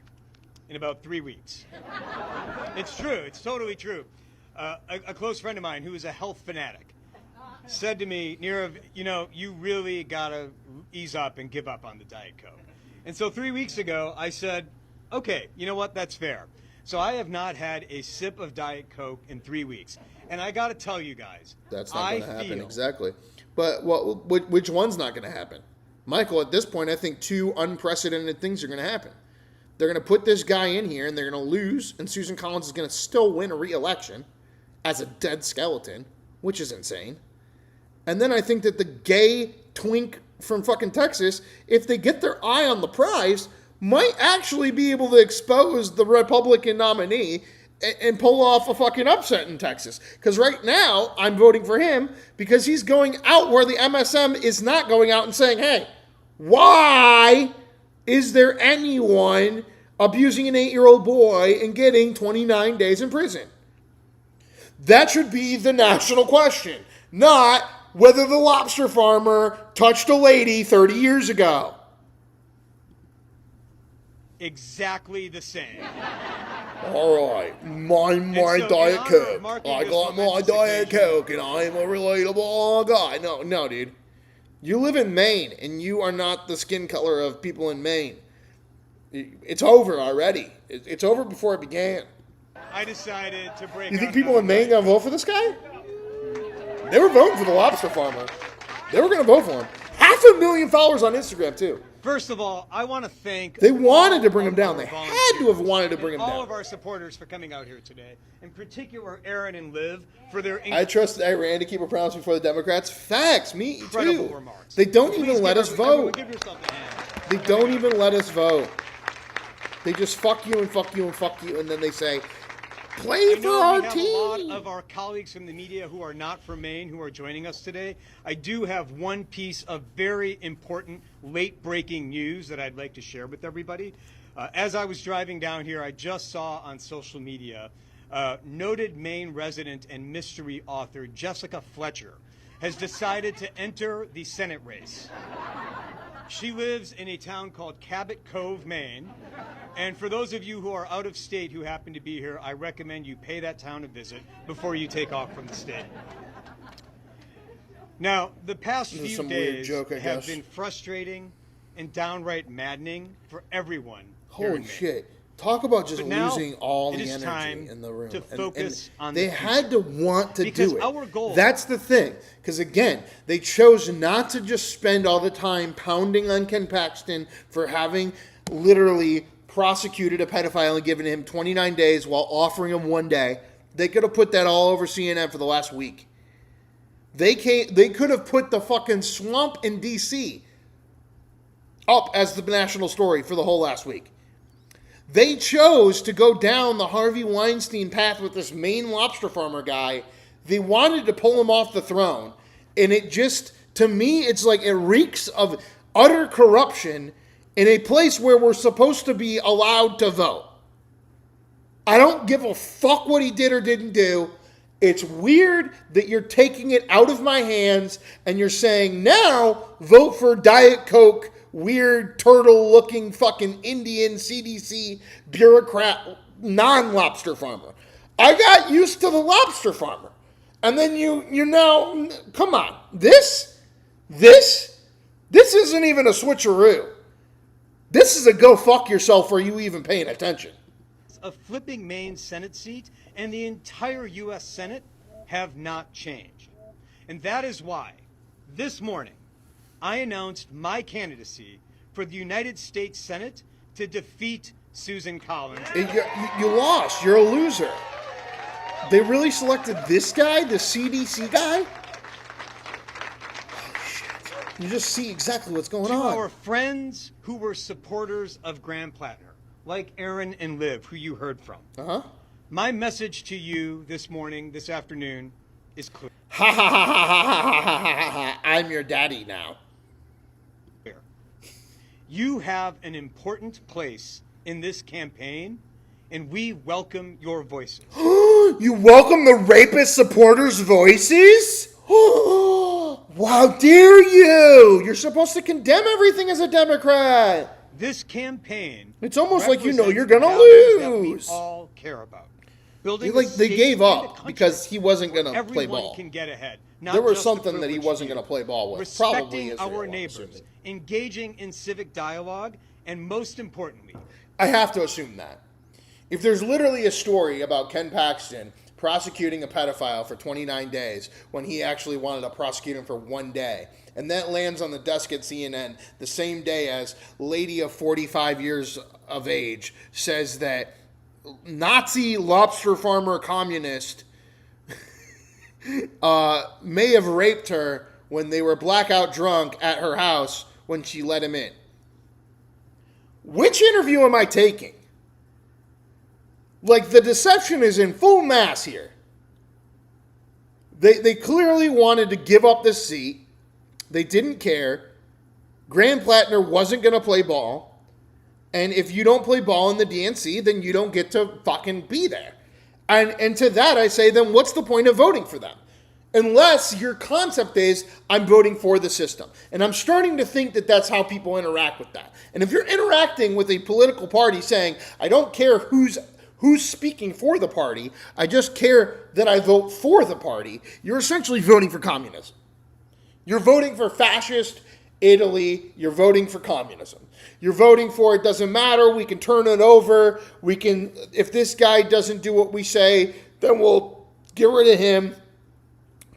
in about 3 weeks. It's true. It's totally true. A close friend of mine who is a health fanatic said to me, Nirav, you know, you really got to ease up and give up on the Diet Coke. And so 3 weeks ago, I said, okay, you know what? That's fair. So I have not had a sip of Diet Coke in 3 weeks. And I got to tell you guys, that's not going to happen. Exactly. But which one's not going to happen? Michael, at this point, I think two unprecedented things are going to happen. They're going to put this guy in here and they're going to lose, and Susan Collins is going to still win a re-election as a dead skeleton, which is insane. And then I think that the gay twink from fucking Texas, if they get their eye on the prize, might actually be able to expose the Republican nominee and pull off a fucking upset in Texas. Because right now, I'm voting for him because he's going out where the MSM is not going out and saying, hey, why is there anyone abusing an 8-year-old boy and getting 29 days in prison? That should be the national question, not whether the lobster farmer touched a lady 30 years ago. Exactly the same. All right, my Diet Coke. I got my Diet Coke, and I'm a relatable guy. No, dude. You live in Maine, and you are not the skin color of people in Maine. It's over already. It's over before it began. I decided to break. You think people in Maine gonna vote for this guy? They were voting for the lobster farmer. They were gonna vote for him. 500,000 followers on Instagram too. First of all, I want to thank... They wanted to bring him down. They had to have wanted to bring him down. All of our supporters for coming out here today. In particular, Aaron and Liv for their... I trust Iran to keep a promise before the Democrats. Facts. Me too. Incredible remarks. They don't even let us vote. Give yourself a hand. They don't even let us vote. They just fuck you and fuck you and fuck you, and then they say, play for our team. We have a lot of our colleagues from the media who are not from Maine who are joining us today. I do have one piece of very important late-breaking news that I'd like to share with everybody. As I was driving down here, I just saw on social media noted Maine resident and mystery author Jessica Fletcher has decided to enter the Senate race. She lives in a town called Cabot Cove, Maine. And for those of you who are out of state who happen to be here, I recommend you pay that town a visit before you take off from the state. Now, the past few days have been frustrating and downright maddening for everyone. Holy shit. Talk about just losing all the energy in the room. To focus on they had to want to do it. Our goal, that's the thing. Because again, they chose not to just spend all the time pounding on Ken Paxton for having literally prosecuted a pedophile and given him 29 days while offering him 1 day. They could have put that all over CNN for the last week. They could have put the fucking swamp in D.C. up as the national story for the whole last week. They chose to go down the Harvey Weinstein path with this Maine lobster farmer guy. They wanted to pull him off the throne. And it just, to me, it's like it reeks of utter corruption in a place where we're supposed to be allowed to vote. I don't give a fuck what he did or didn't do. It's weird that you're taking it out of my hands and you're saying, now vote for Diet Coke weird turtle-looking fucking Indian CDC bureaucrat non-lobster farmer. I got used to the lobster farmer. And then you now, come on. This isn't even a switcheroo. This is a go fuck yourself. Are you even paying attention? A flipping Maine Senate seat and the entire U.S. Senate have not changed. And that is why this morning I announced my candidacy for the United States Senate to defeat Susan Collins. You lost. You're a loser. They really selected this guy, the CDC guy? Oh, shit. You just see exactly what's going on. To our friends who were supporters of Graham Platner, like Aaron and Liv, who you heard from. My message to you this morning, this afternoon, is clear. Ha ha ha ha ha ha ha ha ha. I'm your daddy now. You have an important place in this campaign, and we welcome your voices. You welcome the rapist supporters' voices? How dare you! You're supposed to condemn everything as a Democrat. This campaign, it's almost like you know you're gonna lose. That we all care about. Building they gave up because he wasn't gonna play ball. Everyone can get ahead. There was something that he wasn't gonna play ball with. Respecting our neighbors, engaging in civic dialogue, and most importantly, I have to assume that. If there's literally a story about Ken Paxton prosecuting a pedophile for 29 days when he actually wanted to prosecute him for 1 day, and that lands on the desk at CNN the same day as lady of 45 years of age says that Nazi lobster farmer communist may have raped her when they were blackout drunk at her house when she let him in. Which interview am I taking? Like, the deception is in full mass here. They clearly wanted to give up this seat. They didn't care. Graham Platner wasn't going to play ball. And if you don't play ball in the DNC, then you don't get to fucking be there. And to that I say, then what's the point of voting for them? Unless your concept is, I'm voting for the system. And I'm starting to think that that's how people interact with that. And if you're interacting with a political party saying, I don't care who's speaking for the party, I just care that I vote for the party, you're essentially voting for communism. You're voting for fascist Italy. You're voting for communism. You're voting for it doesn't matter. We can turn it over. We can, if this guy doesn't do what we say, then we'll get rid of him,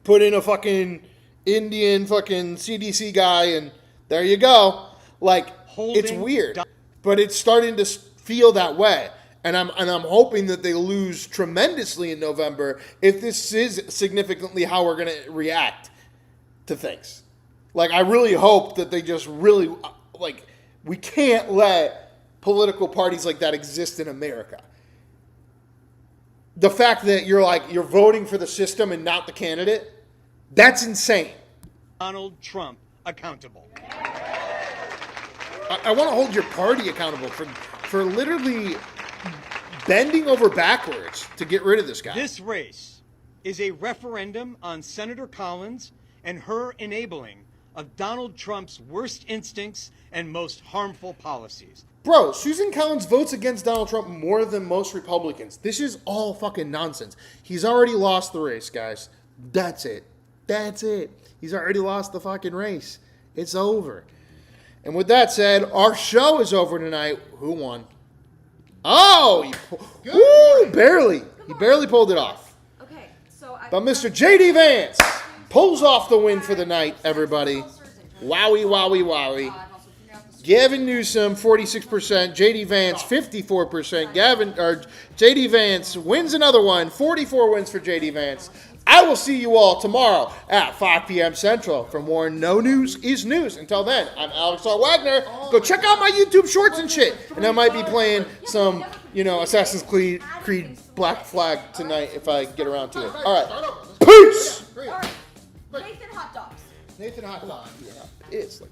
put in a fucking Indian fucking CDC guy, and there you go. Like, it's weird, but it's starting to feel that way. And I'm hoping that they lose tremendously in November if this is significantly how we're going to react to things. Like, I really hope that they just really, like, we can't let political parties like that exist in America. The fact that you're voting for the system and not the candidate, that's insane. Donald Trump accountable. I want to hold your party accountable for literally bending over backwards to get rid of this guy. This race is a referendum on Senator Collins and her enabling of Donald Trump's worst instincts and most harmful policies. Bro, Susan Collins votes against Donald Trump more than most Republicans. This is all fucking nonsense. He's already lost the race, guys. That's it. That's it. He's already lost the fucking race. It's over. And with that said, our show is over tonight. Who won? Oh, barely. He barely pulled it off. Okay, so but Mr. J.D. Vance pulls off the win for the night, everybody. Wowie, wowie, wowie. Gavin Newsom, 46%. J.D. Vance, 54%. J.D. Vance wins another one. 44 wins for J.D. Vance. I will see you all tomorrow at 5 p.m. Central for more No News is News. Until then, I'm Alex R. Wagner. Go check out my YouTube shorts and shit. And I might be playing some, Assassin's Creed Black Flag tonight if I get around to it. All right. Peace! Nathan Hot Dogs. Nathan Hot Dogs. It's like